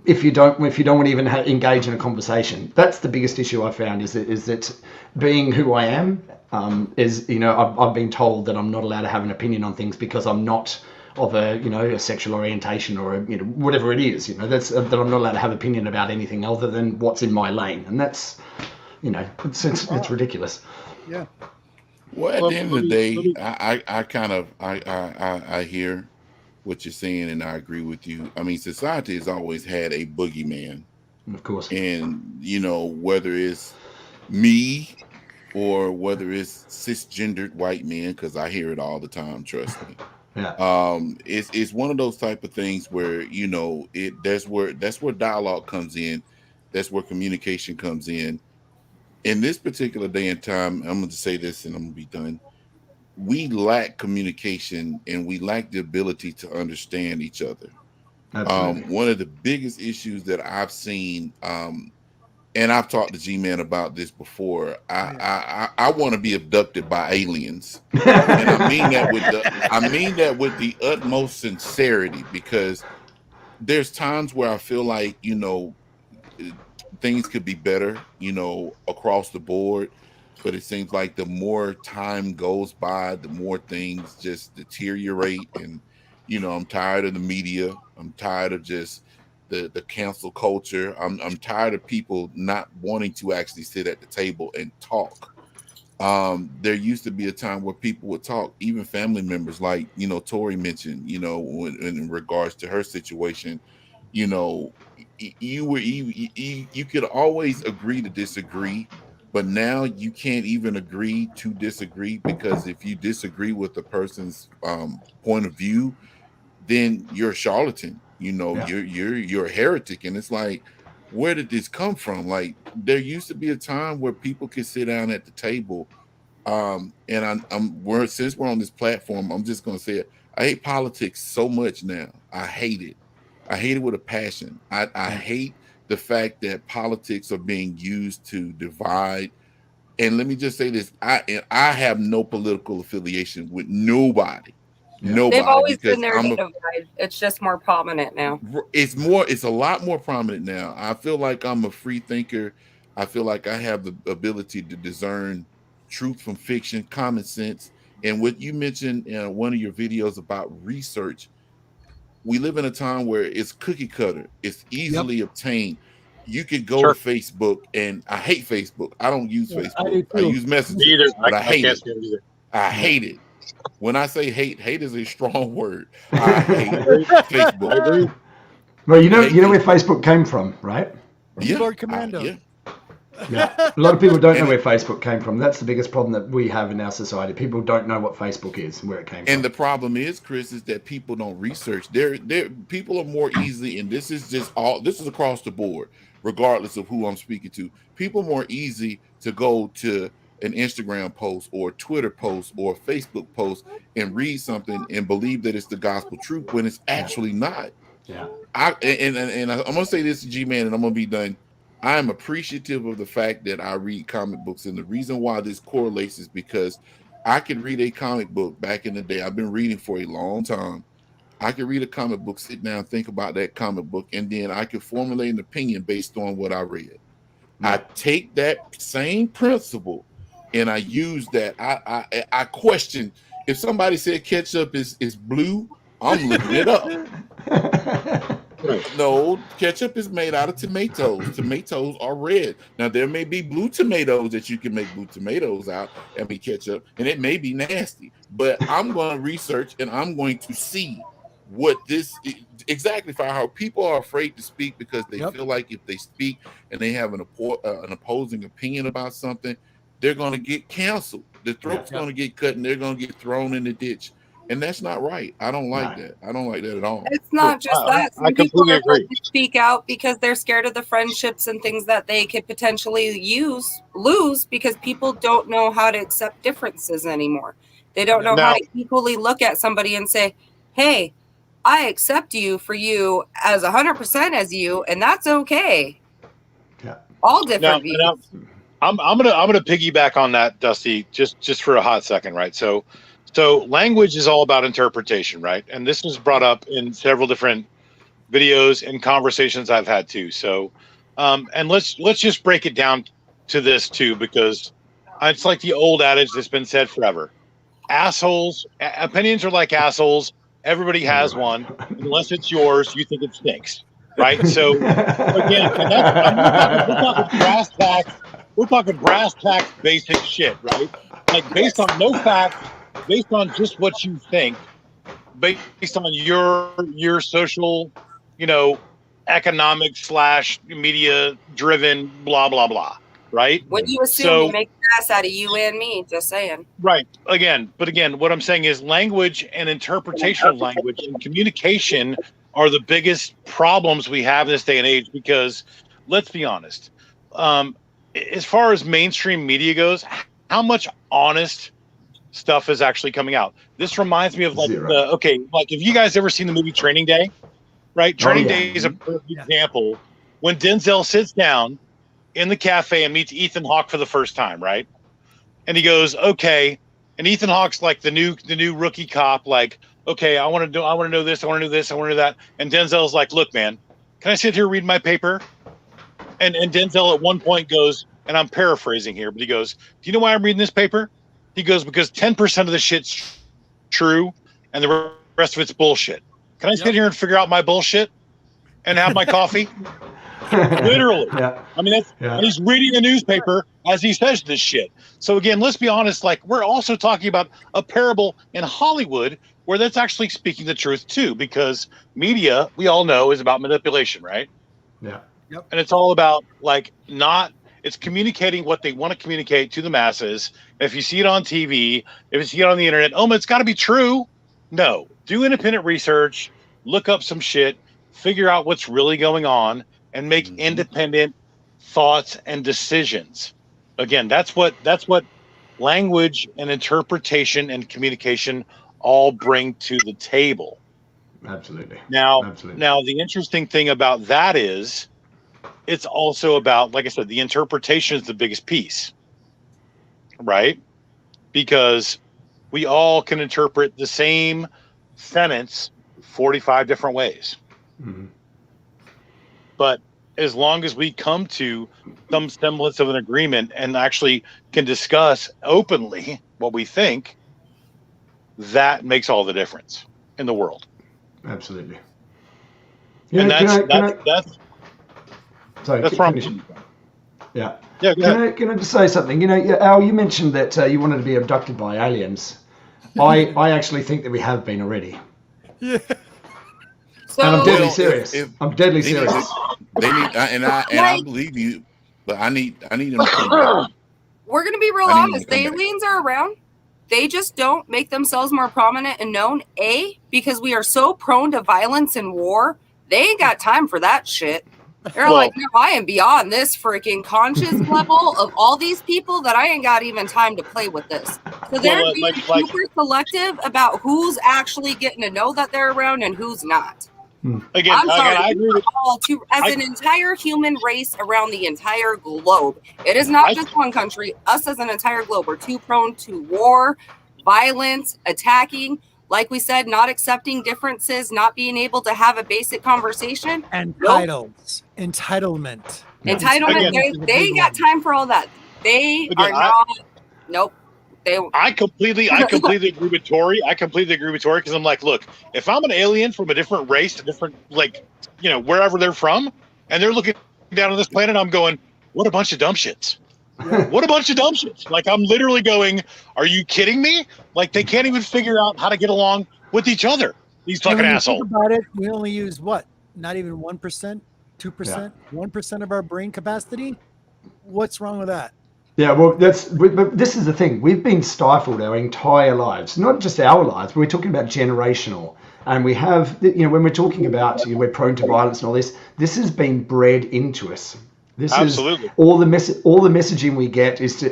if you don't want to even engage in a conversation. That's the biggest issue I found, is that being who I am, is, you know, I've been told that I'm not allowed to have an opinion on things because I'm not of a sexual orientation, or whatever it is. You know, that's that I'm not allowed to have opinion about anything other than what's in my lane, and that's, it's ridiculous. Yeah. Well, at the end of the day, I hear what you're saying, and I agree with you. I mean, society has always had a boogeyman, Of course. and whether it's me or whether it's cisgendered white men, because I hear it all the time. Trust me. Yeah. It's one of those type of things where that's where dialogue comes in, that's where communication comes in. In this particular day and time, I'm going to say this, and I'm going to be done. We lack communication, and we lack the ability to understand each other. Absolutely. One of the biggest issues that I've seen, and I've talked to G-Man about this before. I want to be abducted by aliens, and I mean that with the utmost sincerity, because there's times where I feel like things could be better, across the board. But it seems like the more time goes by, the more things just deteriorate. And, I'm tired of the media. I'm tired of just the cancel culture. I'm tired of people not wanting to actually sit at the table and talk. There used to be a time where people would talk, even family members, like, Tori mentioned, in regards to her situation. you know you could always agree to disagree, but now you can't even agree to disagree, because if you disagree with the person's point of view, then you're a charlatan. Yeah. You're a heretic. And it's like, where did this come from? Like, there used to be a time where people could sit down at the table. And since we're on this platform, I'm just gonna say it. I hate politics so much now. I hate it. I hate it with a passion. I hate the fact that politics are being used to divide. And let me just say this: I have no political affiliation with nobody. They've always been Because there to divide. It's just more prominent now. It's a lot more prominent now. I feel like I'm a free thinker. I feel like I have the ability to discern truth from fiction, common sense. And what you mentioned in one of your videos about research, we live in a time where it's cookie cutter, it's easily obtained. You could go to Facebook, and I hate Facebook. I don't use Facebook. I use Messenger, but I hate it. I hate it. When I say hate is a strong word. I hate Facebook. I agree. Well, you know where Facebook came from, right? Yeah. Lord Commando. Yeah. A lot of people don't know where Facebook came from. That's the biggest problem that we have in our society. People don't know what Facebook is and where it came from. And the problem is, Chris, is that people don't research. People are more easily, and this is across the board, regardless of who I'm speaking to. People are more easy to go to an Instagram post or Twitter post or Facebook post and read something and believe that it's the gospel truth when it's actually not. Yeah. I'm gonna say this to G-Man, and I'm gonna be done. I am appreciative of the fact that I read comic books, and the reason why this correlates is because I could read a comic book back in the day. I've been reading for a long time. I could read a comic book, sit down, think about that comic book, and then I could formulate an opinion based on what I read. I take that same principle and I use that. I question if somebody said ketchup is blue, I'm looking it up. No, ketchup is made out of tomatoes. Tomatoes are red. Now, there may be blue tomatoes that you can make blue tomatoes out and be ketchup, and it may be nasty. But I'm going to research and I'm going to see what this exactly for how people are afraid to speak because they feel like if they speak and they have an opposing opinion about something, they're going to get canceled. The throat's going to get cut and they're going to get thrown in the ditch. And that's not right. I don't like that. I don't like that at all. It's not just that. Some I completely people agree. speak out because they're scared of the friendships and things that they could potentially lose because people don't know how to accept differences anymore. They don't know how to equally look at somebody and say, hey, I accept you for you as 100% as you, and that's okay. Yeah. All different views. I'm gonna piggyback on that, Dusty, just for a hot second, right? So language is all about interpretation, right? And this was brought up in several different videos and conversations I've had too. So, and let's just break it down to this too, because it's like the old adage that's been said forever. Assholes, opinions are like assholes. Everybody has one. Unless it's yours, you think it stinks, right? So again, we're talking brass tacks, basic shit, right? Like based on no facts. Based on just what you think, based on your social, economic / media driven, blah, blah, blah. Right. When you assume you make an ass out of you and me, just saying. Right. But again, what I'm saying is language and interpretation of language and communication are the biggest problems we have in this day and age, because let's be honest, as far as mainstream media goes, how much honest stuff is actually coming out? This reminds me of like like if you guys ever seen the movie Training Day, right? Training Day is a perfect example when Denzel sits down in the cafe and meets Ethan Hawke for the first time, right? And he goes, okay, and Ethan Hawke's like the new rookie cop, like, okay, I want to know this, I want to do this, I want to do that, and Denzel's like, look, man, can I sit here and read my paper? And Denzel at one point goes, and I'm paraphrasing here, but he goes, do you know why I'm reading this paper? He goes, because 10% of the shit's true and the rest of it's bullshit. Can I sit here and figure out my bullshit and have my coffee? Literally. Yeah. I mean, and he's reading the newspaper as he says this shit. So again, let's be honest, like we're also talking about a parable in Hollywood where that's actually speaking the truth too, because media, we all know, is about manipulation, right? Yeah. Yep. And it's all about it's communicating what they want to communicate to the masses. If you see it on TV, if you see it on the internet, it's got to be true. No, do independent research, look up some shit, figure out what's really going on, and make independent thoughts and decisions. Again, that's what language and interpretation and communication all bring to the table. Absolutely. Now, Absolutely. now the interesting thing about that is it's also about, like I said, the interpretation is the biggest piece, right? Because we all can interpret the same sentence 45 different ways. Mhm. But as long as we come to some semblance of an agreement and actually can discuss openly what we think, that makes all the difference in the world. Absolutely. And That's sorry, that's finish. from. Yeah. Yeah, go ahead. Can I just say something? Al, you mentioned that you wanted to be abducted by aliens. I actually think that we have been already. Yeah. So And I'm deadly Well, serious. I'm deadly serious. I believe you, but I need them to come back. we're going to be real I need them to honest. come The back. aliens are around. They just don't make themselves more prominent and known. Because we are so prone to violence and war. They ain't got time for that shit. They're Well- like, no, I am beyond this freaking conscious level of all these people that I ain't got even time to play with this. So they're Well, being like- super selective about who's actually getting to know that they're around and who's not. Again, I'm sorry, I agree with as an entire human race around the entire globe. It is not just one country. Us as an entire globe, we're too prone to war, violence, attacking. Like we said, not accepting differences, not being able to have a basic conversation. Entitlement. Entitlement. Again, They ain't got time for all that. They are not. Nope. I completely agree with Tori. Because I'm like, look, if I'm an alien from a different race, a different, wherever they're from, and they're looking down on this planet, I'm going, what a bunch of dumb shits. What a bunch of dumb shits. Like, I'm literally going, are you kidding me? Like, they can't even figure out how to get along with each other. These fucking assholes. Think about it, we only use what? Not even 1%, 2%, 1% of our brain capacity. What's wrong with that? Yeah, well, but this is the thing. We've been stifled our entire lives, not just our lives, but we're talking about generational. And we have, when we're talking about we're prone to violence and all this has been bred into us. This Absolutely. is all the messaging we get is to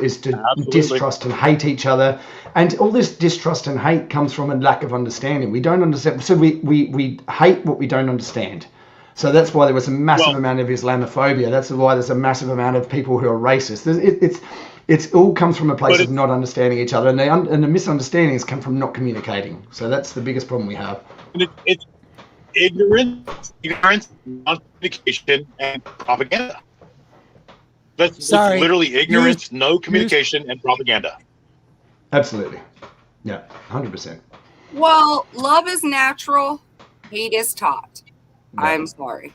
distrust and hate each other, and all this distrust and hate comes from a lack of understanding. We don't understand, so we hate what we don't understand. So that's why there was a massive amount of Islamophobia. That's why there's a massive amount of people who are racist. It's all comes from a place of not understanding each other, and the misunderstandings come from not communicating. So that's the biggest problem we have. It's ignorance, non-communication, and propaganda. That's literally ignorance, no communication, and propaganda. Absolutely. Yeah, 100%. Well, love is natural, hate is taught. Yeah. I'm sorry.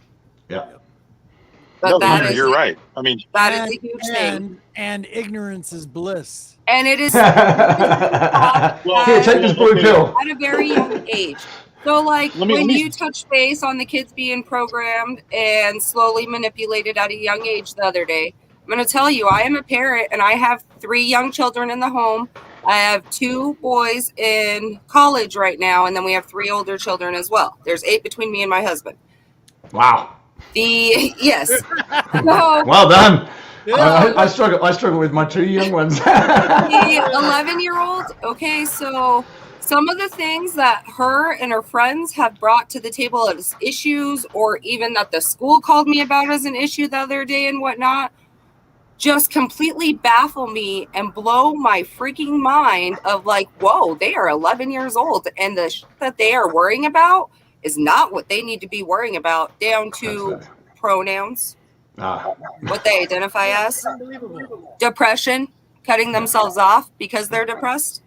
Yeah. But you're right. I mean, that is a huge thing. And ignorance is bliss. And it is Here, take this blue pill. at a very young age. So, like, when you touch base on the kids being programmed and slowly manipulated at a young age the other day, I'm going to tell you, I am a parent and I have 3 young children in the home. I have 2 boys in college right now, and then we have 3 older children as well. There's 8 between me and my husband. Wow. Yes. So, well done. I struggle with my 2 young ones. the 11-year-old. Okay, so some of the things that her and her friends have brought to the table as issues, or even that the school called me about as an issue the other day and whatnot, just completely baffle me and blow my freaking mind of like, whoa, they are 11 years old and the shit that they are worrying about is not what they need to be worrying about, down to pronouns, what they identify as, depression, cutting themselves off because they're depressed.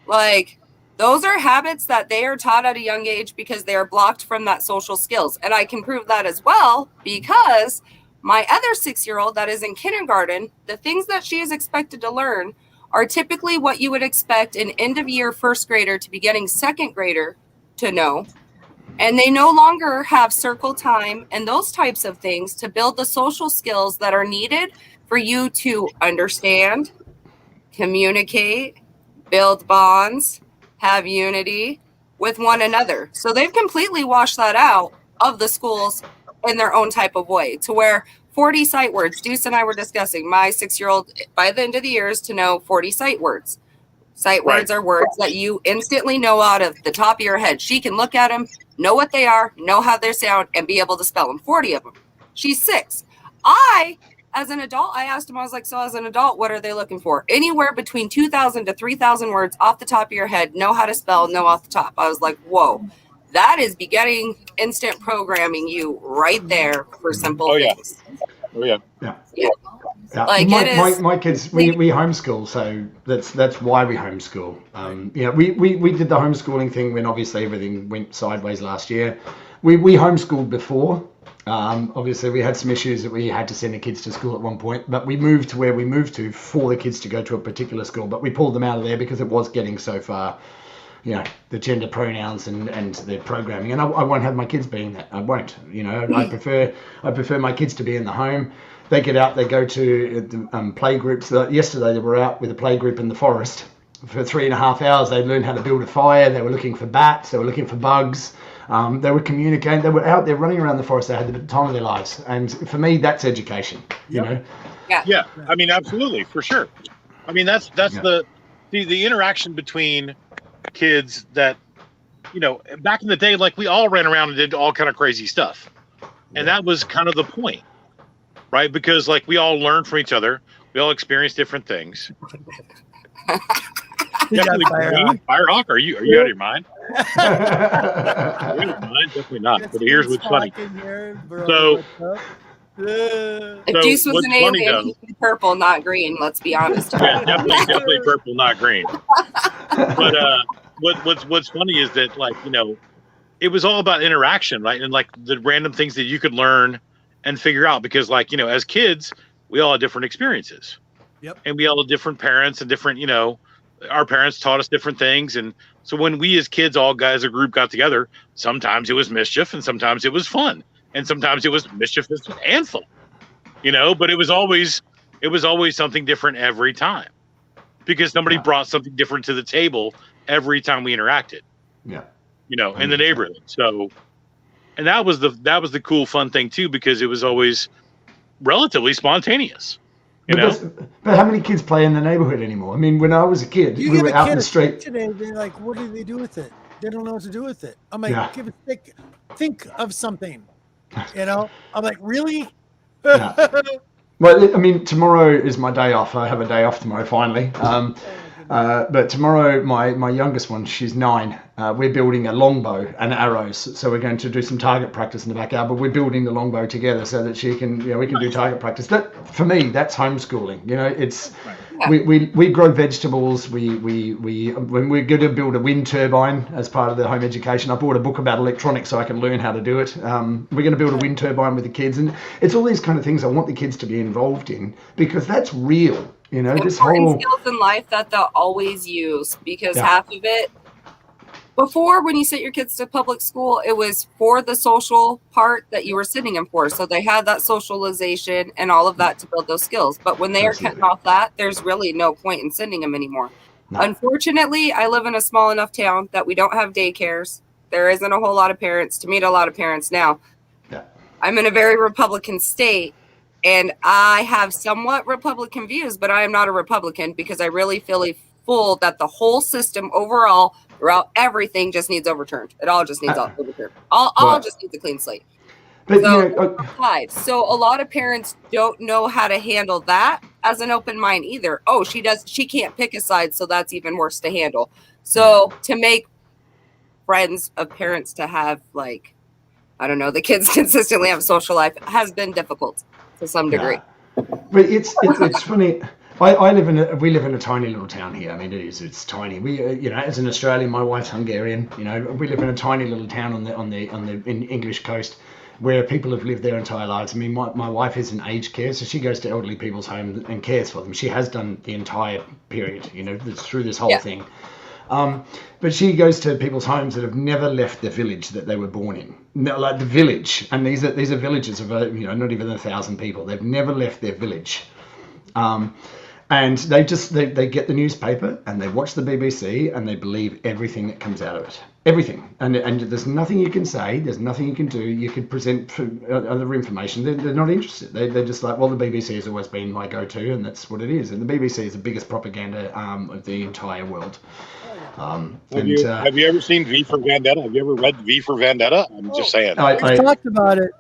Like, those are habits that they are taught at a young age because they are blocked from that social skills. And I can prove that as well because my other 6-year-old that is in kindergarten, the things that she is expected to learn are typically what you would expect an end-of-year first grader to beginning second grader to know. And they no longer have circle time and those types of things to build the social skills that are needed for you to understand, communicate, build bonds, have unity with one another. So they've completely washed that out of the schools in their own type of way, to where 40 sight words. Deuce and I were discussing, my 6-year-old by the end of the year is to know 40 sight words. Sight words are words that you instantly know out of the top of your head. She can look at them, know what they are, know how they sound, and be able to spell them. 40 of them. She's 6. As an adult, I asked him, I was like, so as an adult, what are they looking for? Anywhere between 2,000 to 3,000 words off the top of your head, know how to spell, know off the top. I was like, whoa, that is beginning instant programming you right there for simple things. Oh, yeah. Yeah. Like my kids, we homeschool, so that's why we homeschool. We did the homeschooling thing when obviously everything went sideways last year. We homeschooled before. Obviously, we had some issues that we had to send the kids to school at one point, but we moved to where we moved to for the kids to go to a particular school. But we pulled them out of there because it was getting so far, the gender pronouns and the programming. And I won't have my kids being that. I won't. I prefer my kids to be in the home. They get out. They go to play groups. Yesterday, they were out with a play group in the forest for 3.5 hours. They learned how to build a fire. They were looking for bats. They were looking for bugs. They were communicating. They were out there running around the forest. They had the time of their lives. And for me, that's education. Yep. Yeah. I mean, absolutely, for sure. I mean, that's the interaction between kids that, back in the day, like we all ran around and did all kind of crazy stuff, and that was kind of the point, right? Because like we all learned from each other. We all experienced different things. Firehawk, are you out of your mind? Definitely not. But here's what's funny. If Deuce was an alien, he'd be purple, not green. Let's be honest. Yeah, definitely purple, not green. But what's funny is that it was all about interaction, right? And like the random things that you could learn and figure out, because as kids, we all had different experiences. Yep. And we all had different parents and different, our parents taught us different things. And so when we as kids, all guys, a group got together, sometimes it was mischief and sometimes it was fun. And sometimes it was mischievous and fun, but it was always something different every time, because somebody brought something different to the table every time we interacted. Yeah. In the neighborhood. So, and that was the cool, fun thing too, because it was always relatively spontaneous. But how many kids play in the neighborhood anymore? I mean, when I was a kid, we were out in the street today. They're like, "What do they do with it? They don't know what to do with it." I'm like, "Give a stick. Think of something." I'm like, "Really?" Well, I mean, tomorrow is my day off. I have a day off tomorrow, finally. But tomorrow, my youngest one, she's 9. We're building a longbow and arrows. So we're going to do some target practice in the backyard, but we're building the longbow together so that she can, we can do target practice. That, for me, that's homeschooling. It's, we grow vegetables. When we're going to build a wind turbine as part of the home education, I bought a book about electronics so I can learn how to do it. We're going to build a wind turbine with the kids. And it's all these kind of things I want the kids to be involved in, because that's real. This whole skills in life that they'll always use, because half of it before, when you sent your kids to public school, it was for the social part that you were sending them for. So they had that socialization and all of that to build those skills. But when they are cutting off that, there's really no point in sending them anymore. No. Unfortunately, I live in a small enough town that we don't have daycares. There isn't a whole lot of parents to meet a lot of parents now. Yeah. I'm in a very Republican state. And I have somewhat Republican views, but I am not a Republican, because I really feel full that the whole system overall, throughout everything, just needs overturned. It all just needs overturned. All just needs a clean slate. But so a lot of parents don't know how to handle that as an open mind either. Oh, she can't pick a side, so that's even worse to handle. So to make friends of parents to have, like, I don't know, the kids consistently have a social life has been difficult to some degree. But it's funny. We live in a tiny little town here. I mean, it's tiny. We as an Australian, my wife's Hungarian. We live in a tiny little town on the English coast, where people have lived their entire lives. I mean, my wife is in aged care, so she goes to elderly people's homes and cares for them. She has done the entire period, through this whole thing. But she goes to people's homes that have never left the village that they were born in. Like the village, and these are villages of not even 1,000 people. They've never left their village, And they get the newspaper and they watch the BBC and they believe everything that comes out of it. Everything. And there's nothing you can say. There's nothing you can do. You could present other information. They're not interested. They're just like, well, the BBC has always been my go-to, and that's what it is. And the BBC is the biggest propaganda of the entire world. Have you ever seen V for Vendetta? Have you ever read V for Vendetta? I'm just saying. We've talked about it.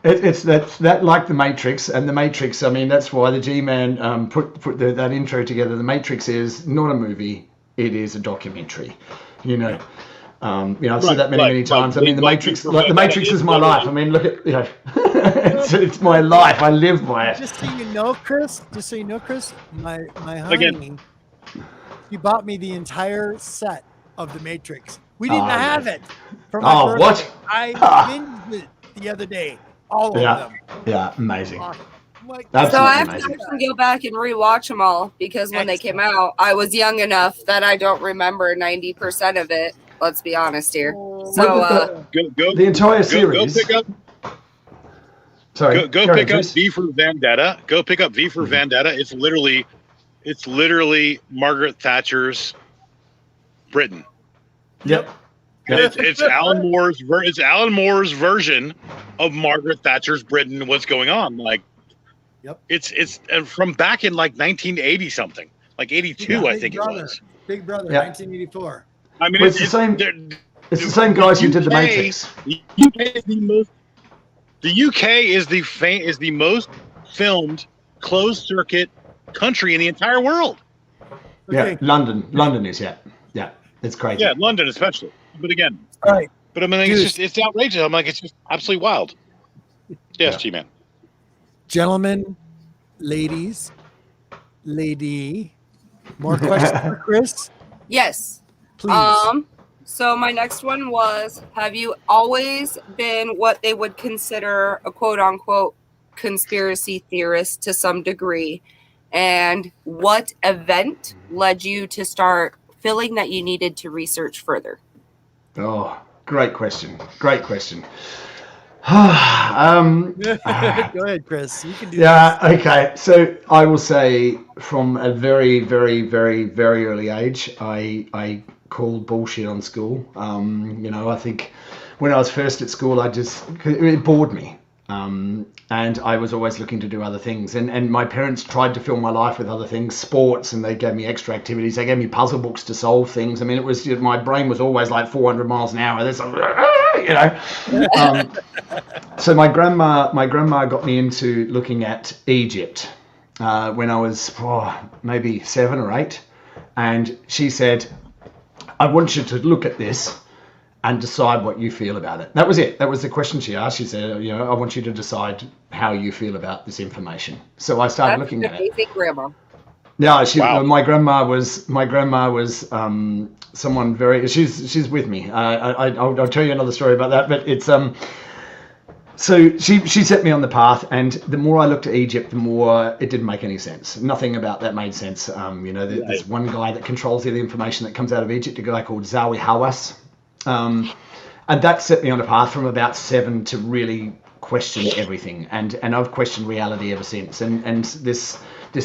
It's that like the Matrix, and the Matrix. I mean, that's why the G-Man put that intro together. The Matrix is not a movie; it is a documentary. I've said that many times. I mean, the Matrix is my life. I mean, look at it's my life. I live by it. Just so you know, Chris. My honey, she bought me the entire set of the Matrix. We didn't have it for my birthday. What? I binged it the other day. All of them. Yeah, amazing. So I have to actually go back and rewatch them all because when they came out, I was young enough that I don't remember 90% of it. Let's be honest here. So the entire series. Go pick up. Sorry. Go pick up V for Vendetta. Go pick up V for Vendetta. It's literally Margaret Thatcher's Britain. Yep. It's Alan Moore's version of Margaret Thatcher's Britain. What's going on? Like, it's from back in like 1980 something, like 82, I think it was. Big Brother, 1984. I mean, it's the same. It's the same guys who did the Matrix. The UK is the most. The UK is the most filmed closed circuit country in the entire world. Okay. Yeah, London is it's crazy. Yeah, London especially. But again, right. But I mean, it's outrageous. I'm like, it's just absolutely wild. Yes, G-Man. Gentlemen, ladies, more questions for Chris? Yes. Please. So my next one was, have you always been what they would consider a quote unquote conspiracy theorist to some degree? And what event led you to start feeling that you needed to research further? Oh, great question. Go ahead, Chris. You can do this. Okay. So I will say from a very, very, very, very early age, I called bullshit on school. I think when I was first at school, it bored me. And I was always looking to do other things. And my parents tried to fill my life with other things, sports, and they gave me extra activities. They gave me puzzle books to solve things. I mean, my brain was always like 400 miles an hour. So my grandma got me into looking at Egypt when I was maybe 7 or 8. And she said, I want you to look at this and decide what you feel about it. That was it. That was the question she asked. She said, I want you to decide how you feel about this information. So I started looking at it. Grandma. Yeah, my grandma was someone very. She's with me. I'll tell you another story about that. But it's So she set me on the path, and the more I looked at Egypt, the more it didn't make any sense. Nothing about that made sense. There's one guy that controls the information that comes out of Egypt, a guy called Zawi Hawass. And that set me on a path from about 7 to really question everything. And I've questioned reality ever since. And this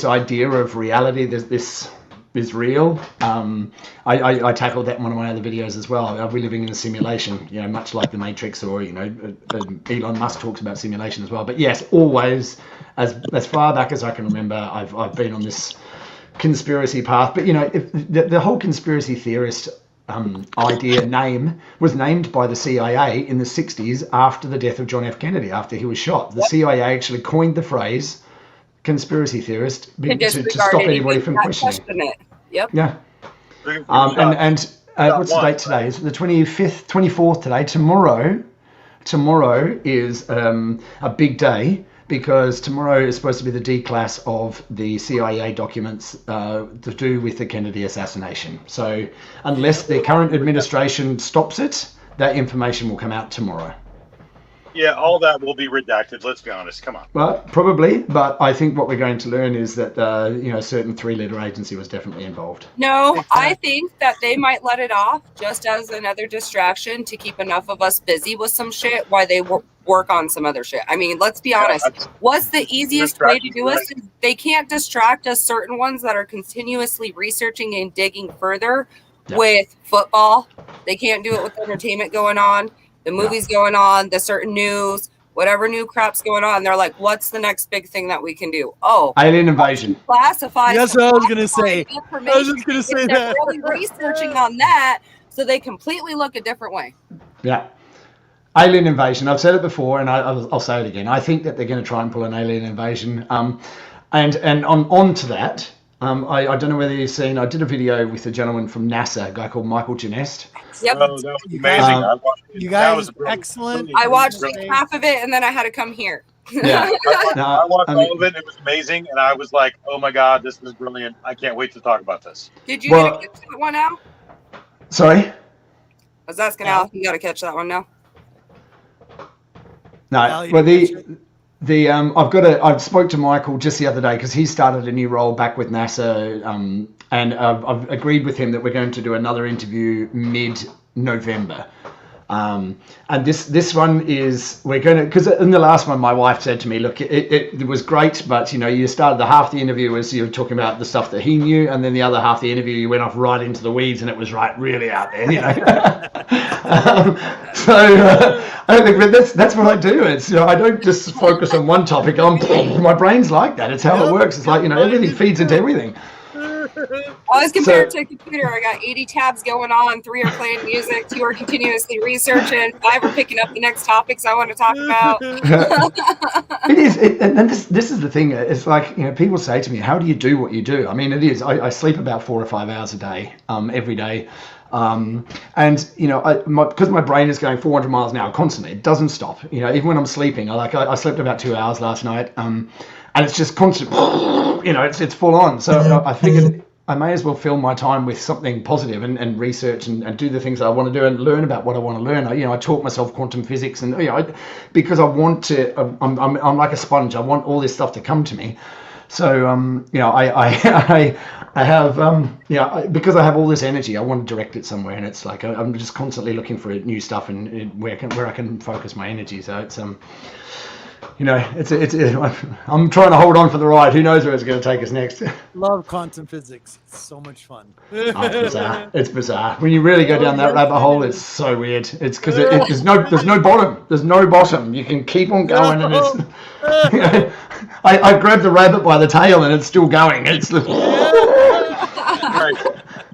idea of reality, this is real. I tackled that in one of my other videos as well. Are we living in a simulation? Much like the Matrix, or Elon Musk talks about simulation as well. But yes, always, as far back as I can remember, I've been on this conspiracy path. But if the whole conspiracy theorist idea name was named by the CIA in the 60s after the death of John F. Kennedy, after he was shot. The CIA actually coined the phrase conspiracy theorist to stop anybody from questioning it. Yep. Yeah. What's the date today? Is it the 25th, 24th today? Tomorrow is a big day, because tomorrow is supposed to be the declass of the CIA documents to do with the Kennedy assassination. So unless the current administration stops it, that information will come out tomorrow. Yeah, all that will be redacted. Let's be honest. Come on. Well, probably, but I think what we're going to learn is that a certain 3-letter agency was definitely involved. No, I think that they might let it off just as another distraction to keep enough of us busy with some shit while they work on some other shit. I mean, let's be honest. What's the easiest way to do this? They can't distract us, certain ones that are continuously researching and digging further with football. They can't do it with entertainment going on, the movies going on, the certain news, whatever new crap's going on. They're like, what's the next big thing that we can do? Oh, alien invasion. Classified. That's what I was going to say. I was just going to say they're that. really researching on that, so they completely look a different way. Yeah. Alien invasion. I've said it before, and I'll say it again. I think that they're going to try and pull an alien invasion. And on to that, I don't know whether you've seen, I did a video with a gentleman from NASA, a guy called Michael Janest. Yep. Oh, that was amazing. You guys, excellent. I watched half of it, and then I had to come here. Yeah. I watched all of it. It was amazing, and I was like, "Oh my god, this is brilliant! I can't wait to talk about this." Did you get to catch that one now? Sorry? I was asking Al. You got to catch that one now. No. Well, I spoke to Michael just the other day because he started a new role back with NASA, and I've agreed with him that we're going to do another interview mid-November. And this one is, we're going to, because in the last one, my wife said to me, look, it was great, but you started the half the interview was you were talking about the stuff that he knew, and then the other half the interview you went off right into the weeds, and it was really out there, I think that's what I do. It's I don't just focus on one topic. My brain's like that. It's how it works. It's like everything feeds into everything. I was compared to a computer. I got 80 tabs going on. 3 are playing music. 2 are continuously researching. 5 are picking up the next topics I want to talk about. It is, and this is the thing. It's like people say to me, "How do you do what you do?" I mean, it is. I sleep about 4 or 5 hours a day, every day. And because my brain is going 400 miles an hour constantly, it doesn't stop. Even when I'm sleeping, I slept about 2 hours last night, and it's just constant. It's full on. So I figured I may as well fill my time with something positive and research and do the things that I want to do and learn about what I want to learn. I taught myself quantum physics, and because I want to. I'm like a sponge. I want all this stuff to come to me. So I have because I have all this energy, I want to direct it somewhere, and it's like I'm just constantly looking for new stuff and where I can focus my energy. So it's I'm trying to hold on for the ride. Who knows where it's going to take us next? Love quantum physics. It's so much fun. It's bizarre. It's bizarre. When you really go down that rabbit hole, it's so weird. It's because there's no bottom. There's no bottom. You can keep on going, and it's. I grabbed the rabbit by the tail, and it's still going. It's. All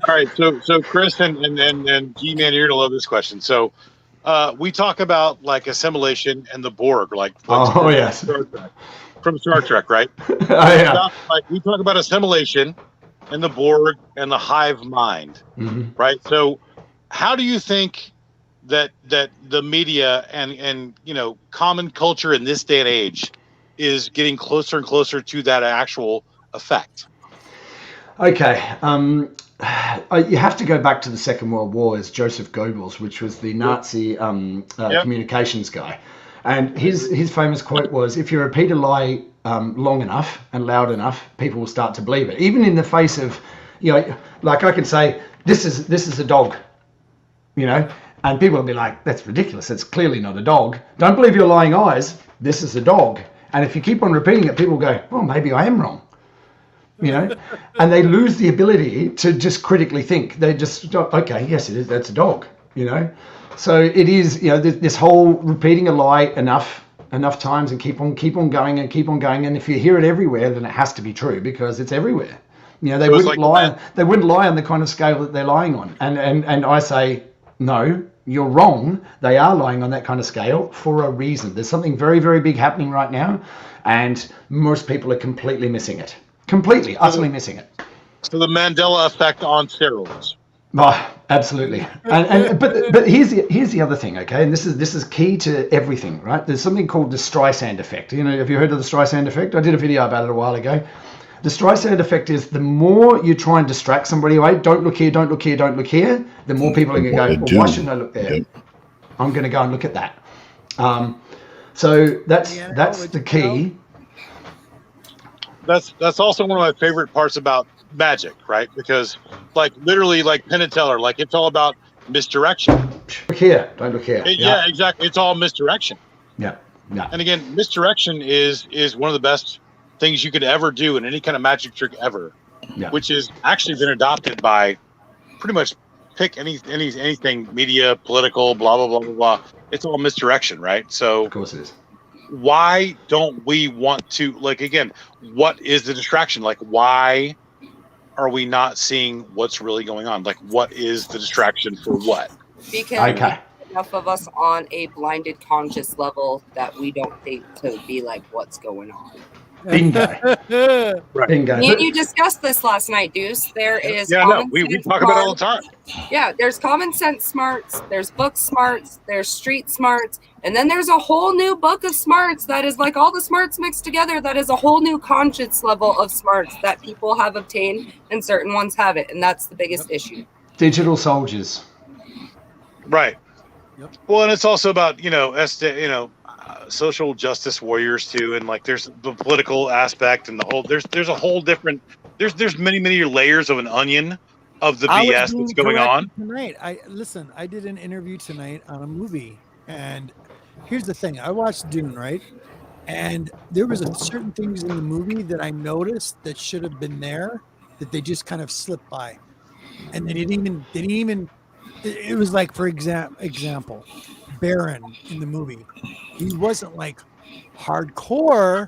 right. So Chris and G-Man, you're gonna love this question. So. We talk about like assimilation and the Borg, yes, from Star Trek, right? We talk about assimilation and the Borg and the hive mind, right? So, how do you think that the media and common culture in this day and age is getting closer and closer to that actual effect? Okay. You have to go back to the Second World War as Joseph Goebbels, which was the Nazi communications guy. And his famous quote was, if you repeat a lie long enough and loud enough, people will start to believe it. Even in the face of, like I can say, this is a dog, and people will be like, that's ridiculous. It's clearly not a dog. Don't believe your lying eyes. This is a dog. And if you keep on repeating it, people go, well, maybe I am wrong. And they lose the ability to just critically think. They just, okay, yes, it is. That's a dog, So it is, this whole repeating a lie enough times and keep on going. And if you hear it everywhere, then it has to be true because it's everywhere. They wouldn't lie. They wouldn't lie on the kind of scale that they're lying on. And I say, no, you're wrong. They are lying on that kind of scale for a reason. There's something very, very big happening right now, and most people are completely missing it. Completely, utterly missing it. So the Mandela effect on steroids. Oh, absolutely. But here's the other thing, okay? And this is key to everything, right? There's something called the Streisand effect. Have you heard of the Streisand effect? I did a video about it a while ago. The Streisand effect is the more you try and distract somebody away, don't look here, don't look here, don't look here, the more people are going to go, well, why shouldn't I look there? I'm going to go and look at that. So that's Piano, the key. That's also one of my favorite parts about magic, right? Because like literally like Penn and Teller, like it's all about misdirection. Look here, don't look here. Yeah, exactly. It's all misdirection. Yeah. And again, misdirection is one of the best things you could ever do in any kind of magic trick ever, which is actually been adopted by pretty much pick anything media, political, blah blah blah blah blah. It's all misdirection, right? So of course it is. Why don't we want to, like, again, what is the distraction? Like, why are we not seeing what's really going on? Like, what is the distraction for what? Because enough of us on a blinded conscious level that we don't think to be like, what's going on. Bingo. Bingo. Me and you discussed this last night, Deuce. There is we talk about it all the time. Yeah, there's common sense smarts, there's book smarts, there's street smarts, and then there's a whole new book of smarts that is like all the smarts mixed together. That is a whole new conscious level of smarts that people have obtained, and certain ones haven't, and that's the biggest issue. Digital soldiers. Right. Yep. Well, and it's also about social justice warriors too, and like there's the political aspect and the whole there's a whole different there's many layers of an onion of the BS that's going on tonight. I did an interview tonight on a movie, and here's the thing: I watched Dune, right? And there was certain things in the movie that I noticed that should have been there that they just kind of slipped by, and they didn't even. It was like, for example, Baron in the movie. He wasn't like hardcore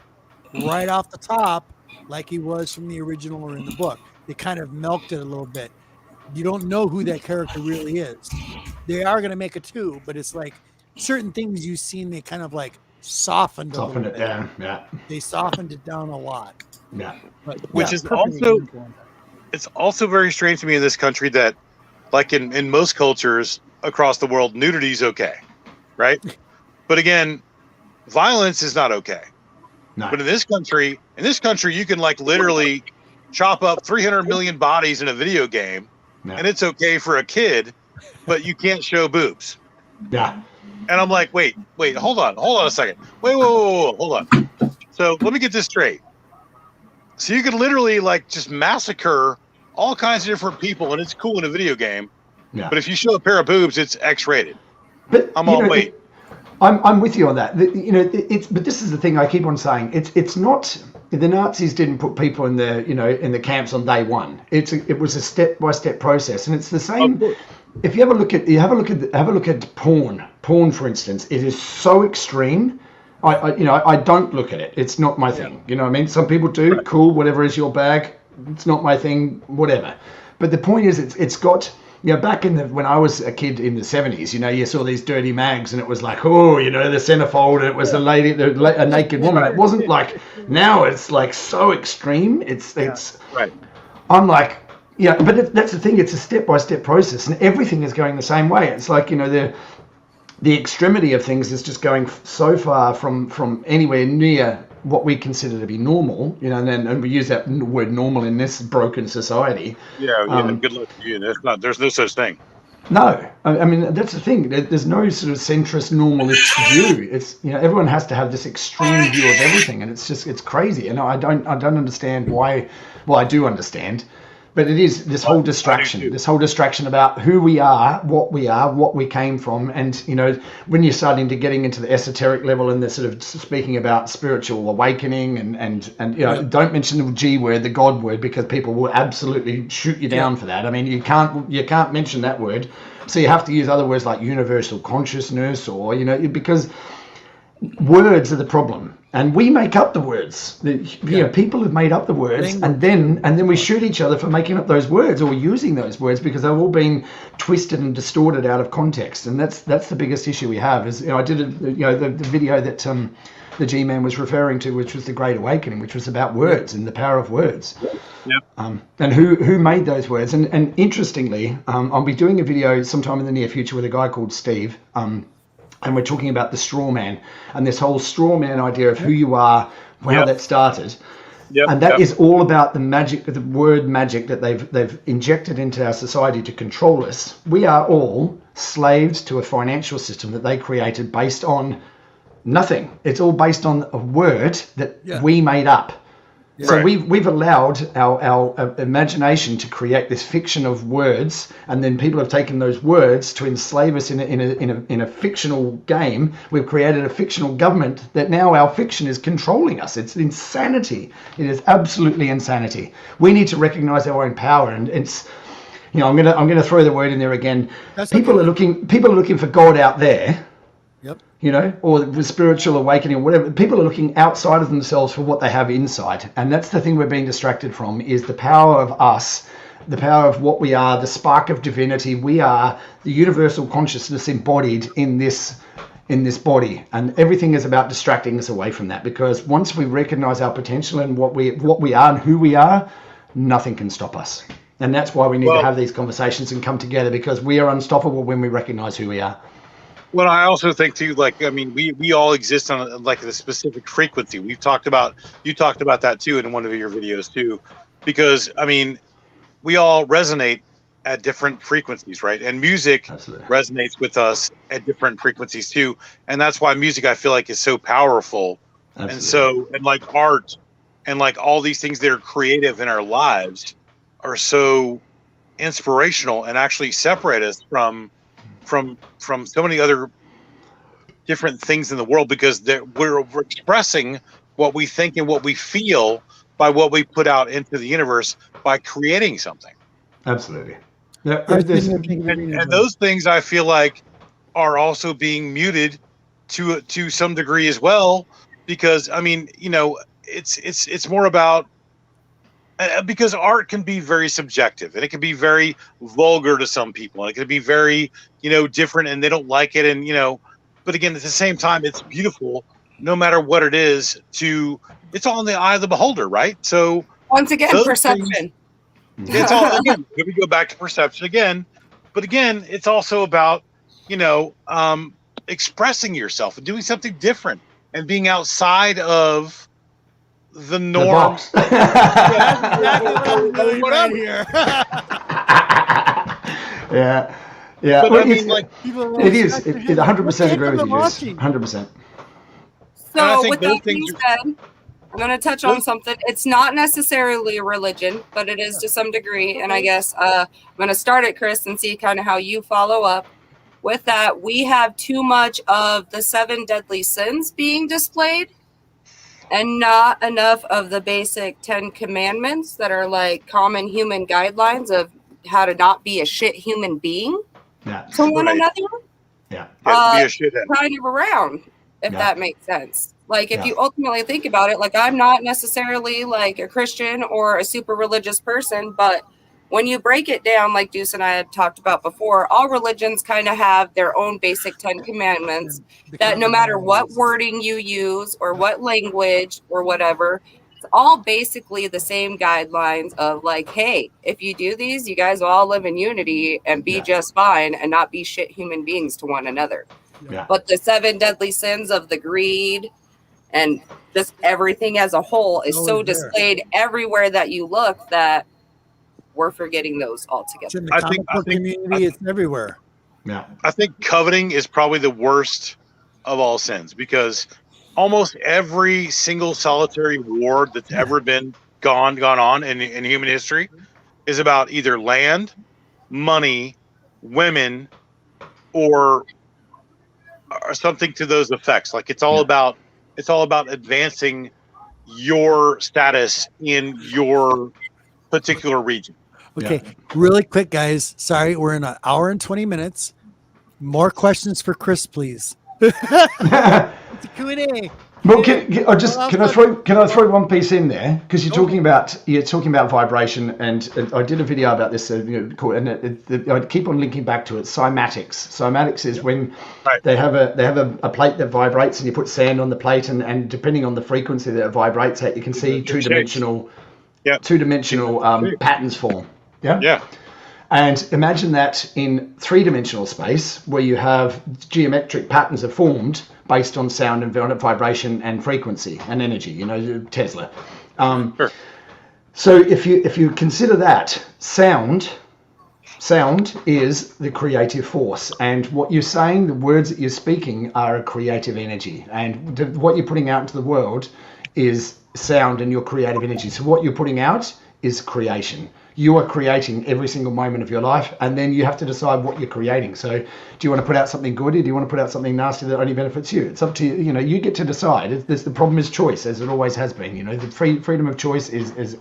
right off the top like he was from the original or in the book. They kind of milked it a little bit. You don't know who that character really is. They are going to make a 2, but it's like certain things you've seen, they kind of like softened it down. Yeah. They softened it down a lot. Yeah. But, which is also, it's also very strange to me in this country that, like in most cultures across the world, nudity is okay, right? But again, violence is not okay. No. But in this country, you can like literally chop up 300 million bodies in a video game, and it's okay for a kid, but you can't show boobs. Yeah. And I'm like, wait, hold on a second. Wait, hold on. So let me get this straight. So you could literally like just massacre all kinds of different people, and it's cool in a video game. Yeah. But if you show a pair of boobs, it's X-rated. But I'm with you on that. But this is the thing I keep on saying. It's not the Nazis didn't put people in the camps on day one. It was a step-by-step process, and it's the same. If you have a look at porn, for instance, it is so extreme. I don't look at it. It's not my thing. You know what I mean? Some people do. Right. Cool, whatever is your bag. It's not my thing, whatever. But the point is, it's got, back when I was a kid in the 70s, you saw these dirty mags and it was like, the centerfold, and it was a naked woman. It wasn't like, now it's like so extreme. It's right. I'm like, but that's the thing. It's a step-by-step process, and everything is going the same way. It's like, the extremity of things is just going so far from anywhere near what we consider to be normal, and we use that word normal in this broken society. Yeah, good luck to you. There's no such thing. No, I mean, that's the thing. There's no sort of centrist normalist view. It's, everyone has to have this extreme view of everything, and it's crazy. And I don't understand why. Well, I do understand. But it is this whole distraction about who we are, what we came from. And, when you're starting to getting into the esoteric level and the sort of speaking about spiritual awakening and don't mention the G word, the God word, because people will absolutely shoot you down for that. I mean, you can't mention that word. So you have to use other words like universal consciousness or, because words are the problem. And we make up the words. People have made up the words, and then we shoot each other for making up those words or using those words because they've all been twisted and distorted out of context. And that's the biggest issue we have. Is I did the video that the G-Man was referring to, which was the Great Awakening, which was about words and the power of words. Yep. And who made those words? And interestingly, I'll be doing a video sometime in the near future with a guy called Steve. And we're talking about the straw man and this whole straw man idea of who you are, how that started. Yep. And that is all about the magic, the word magic that they've injected into our society to control us. We are all slaves to a financial system that they created based on Nothing. It's all based on a word that we made up. Yeah. So Right. we've allowed our imagination to create this fiction of words, and then people have taken those words to enslave us in a fictional game. We've created a fictional government that now our fiction is controlling us. It's insanity. It is absolutely insanity. We need to recognize our own power, and it's, I'm gonna throw the word in there again. That's People okay. are looking for God out there. Yep. Or the spiritual awakening, or whatever. People are looking outside of themselves for what they have inside. And that's the thing we're being distracted from, is the power of us, the power of what we are, the spark of divinity. We are the universal consciousness embodied in this body. And everything is about distracting us away from that, because once we recognize our potential and what we are and who we are, nothing can stop us. And that's why we need to have these conversations and come together, because we are unstoppable when we recognize who we are. Well, I also think too, we all exist on a specific frequency. You talked about that too in one of your videos too, because we all resonate at different frequencies, right? And music resonates with us at different frequencies too. And that's why music, I feel like, is so powerful. Absolutely. And like art and like all these things that are creative in our lives are so inspirational and actually separate us from so many other different things in the world, because we're expressing what we think and what we feel by what we put out into the universe by creating something. Absolutely. And those things, I feel like, are also being muted to some degree as well, because it's more about, because art can be very subjective, and it can be very vulgar to some people, and it can be very, different, and they don't like it. And, but again, at the same time, it's beautiful no matter what it is. It's all in the eye of the beholder, right? So once again, perception. It's all, again, we go back to perception again, but again, it's also about, expressing yourself and doing something different and being outside of the norm. That's exactly what I'm doing right here. Yeah. But it is. It 100% agree with you, Jess. 100%. So with that being said, I'm going to touch on something. It's not necessarily a religion, but it is to some degree. And I guess I'm going to start it, Chris, and see kind of how you follow up. With that, we have too much of the 7 deadly sins being displayed, and not enough of the basic 10 commandments that are like common human guidelines of how to not be a shit human being to one another. Yeah. Be a shithead. Kind of around, if that makes sense. Like, if you ultimately think about it, like, I'm not necessarily like a Christian or a super religious person, but when you break it down, like Deuce and I had talked about before, all religions kind of have their own basic 10 commandments that no matter what wording you use or what language or whatever, it's all basically the same guidelines of like, hey, if you do these, you guys will all live in unity and be just fine and not be shit human beings to one another. Yeah. But the 7 deadly sins of the greed and just everything as a whole is so displayed everywhere that you look that we're forgetting those altogether. It's in the comic book community, it's everywhere. Yeah. I think coveting is probably the worst of all sins, because almost every single solitary war that's ever been gone on in human history is about either land, money, women, or something to those effects. Like it's all about advancing your status in your particular region. Okay, really quick, guys. Sorry, we're in an hour and 20 minutes. More questions for Chris, please. It's a Q&A. Well, can I throw one piece in there, because you're talking about vibration, and I did a video about this, and I keep on linking back to it. Cymatics. Cymatics is when they have a plate that vibrates, and you put sand on the plate, and depending on the frequency that it vibrates at, you can see two-dimensional patterns form. Yeah. And imagine that in 3-dimensional space, where you have geometric patterns are formed based on sound and vibration and frequency and energy. Tesla. Sure. So if you consider that sound Sound is the creative force, and what you're saying, the words that you're speaking, are a creative energy, and what you're putting out into the world is sound and your creative energy. So what you're putting out is creation. You are creating every single moment of your life, and then you have to decide what you're creating. So do you want to put out something good, or do you want to put out something nasty that only benefits you? It's up to you. You get to decide. The problem is choice, as it always has been. The freedom of choice is up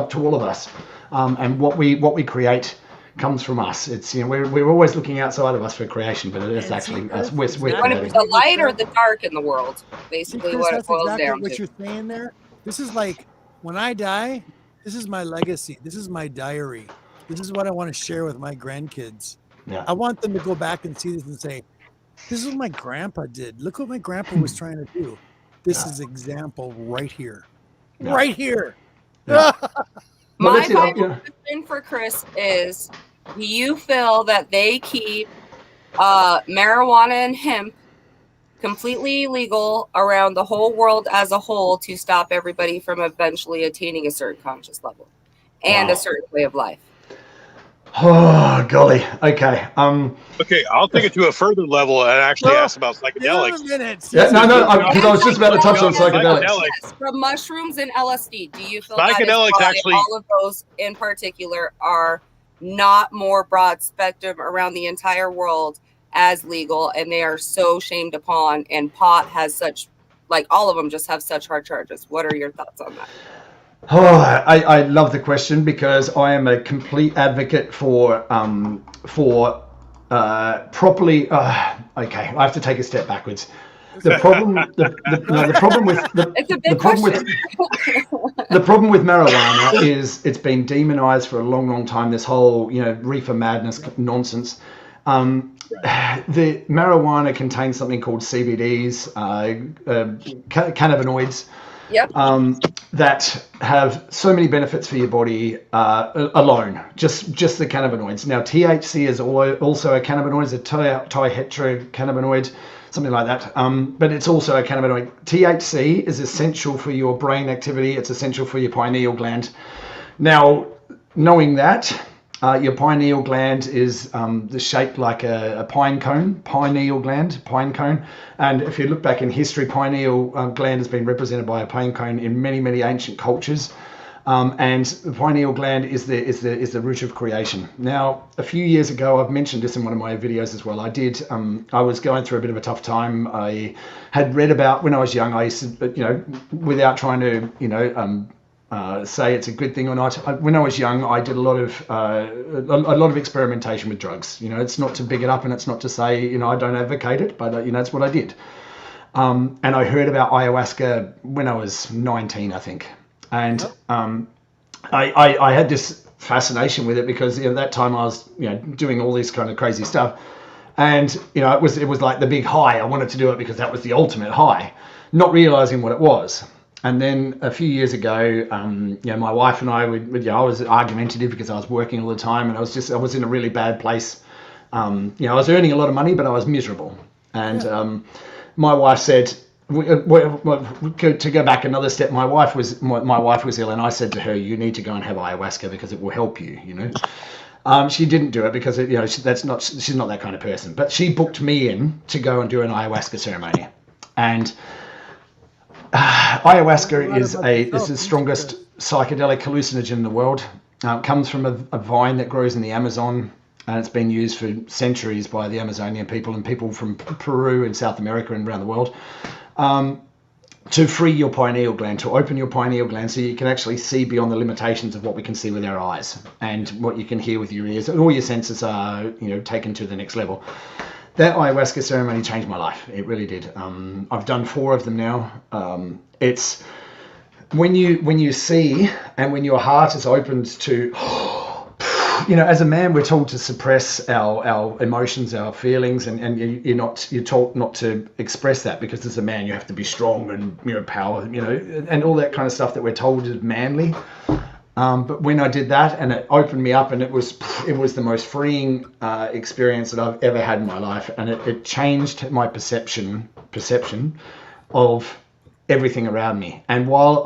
to all of us. And what we create comes from us. It's we're always looking outside of us for creation, but it's actually us. We're You want to be the light or the dark in the world? Basically, Chris, what it that's boils exactly down what to. you're saying there. This is like when I die, this is my legacy. This is my diary. This is what I want to share with my grandkids. Yeah. I want them to go back and see this and say, this is what my grandpa did. Look what my grandpa was trying to do. This is example right here. Yeah. Right here. Yeah. My final question for Chris is, do you feel that they keep marijuana and hemp completely illegal around the whole world as a whole to stop everybody from eventually attaining a certain conscious level and a certain way of life? Oh, golly. Okay. Okay, I'll take it to a further level and actually ask about psychedelics. Because I was just about to touch on psychedelics. Yes, from mushrooms and LSD. Do you feel psychedelics that actually all of those in particular are not more broad spectrum around the entire world as legal, and they are so shamed upon, and pot has such, like, all of them just have such hard charges? What are your thoughts on that? Oh, I love the question, because I am a complete advocate for properly. Okay, I have to take a step backwards. The problem with marijuana is it's been demonized for a long, long time. This whole reefer madness nonsense. The marijuana contains something called CBDs, cannabinoids. Yep. That have so many benefits for your body alone, just the cannabinoids. Now, THC is also a cannabinoid, it's a trihydrocannabinoid, something like that. But it's also a cannabinoid. THC is essential for your brain activity. It's essential for your pineal gland. Now, knowing that, your pineal gland is shaped like a pine cone, pine cone. And if you look back in history, pineal gland has been represented by a pine cone in many, many ancient cultures. And the pineal gland is the root of creation. Now, a few years ago, I've mentioned this in one of my videos as well. I was going through a bit of a tough time. I had read about, when I was young, I used to, without trying to, say it's a good thing or not. When I was young, I did a lot of experimentation with drugs. It's not to big it up, and it's not to say I don't advocate it, but it's what I did. And I heard about ayahuasca when I was 19, I think, and I had this fascination with it because at that time I was doing all this kind of crazy stuff, and it was like the big high. I wanted to do it because that was the ultimate high, not realizing what it was. And then a few years ago, my wife and I was argumentative because I was working all the time, and I was in a really bad place. I was earning a lot of money, but I was miserable. And my wife said, to go back another step, my wife was ill, and I said to her, "You need to go and have ayahuasca because it will help you." She didn't do it because she's not that kind of person. But she booked me in to go and do an ayahuasca ceremony, and ayahuasca is the strongest psychedelic hallucinogen in the world. It comes from a vine that grows in the Amazon, and it's been used for centuries by the Amazonian people and people from Peru and South America and around the world to free your pineal gland, to open your pineal gland so you can actually see beyond the limitations of what we can see with our eyes and what you can hear with your ears, and all your senses are taken to the next level. That ayahuasca ceremony changed my life. It really did. I've done 4 of them now. It's when you see, and when your heart is opened to, as a man, we're told to suppress our emotions, our feelings, and you're taught not to express that, because as a man you have to be strong and power, and all that kind of stuff that we're told is manly. But when I did that, and it opened me up, and it was the most freeing experience that I've ever had in my life, and it changed my perception of everything around me. And while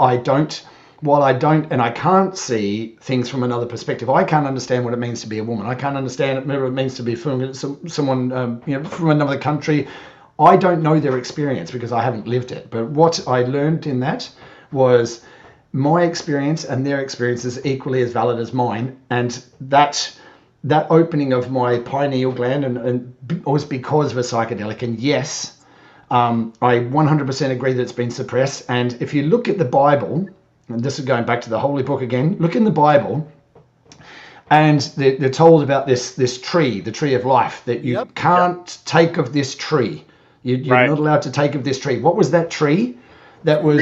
while I don't, and I can't see things from another perspective, I can't understand what it means to be a woman. I can't understand what it means to be someone from another country. I don't know their experience because I haven't lived it. But what I learned in that was my experience and their experience is equally as valid as mine. And that opening of my pineal gland and was because of a psychedelic. And yes, I 100% agree that it's been suppressed. And if you look at the Bible, and this is going back to the Holy Book again, look in the Bible, and they're told about this tree, the tree of life, that you can't take of this tree. You're not allowed to take of this tree. What was that tree? That was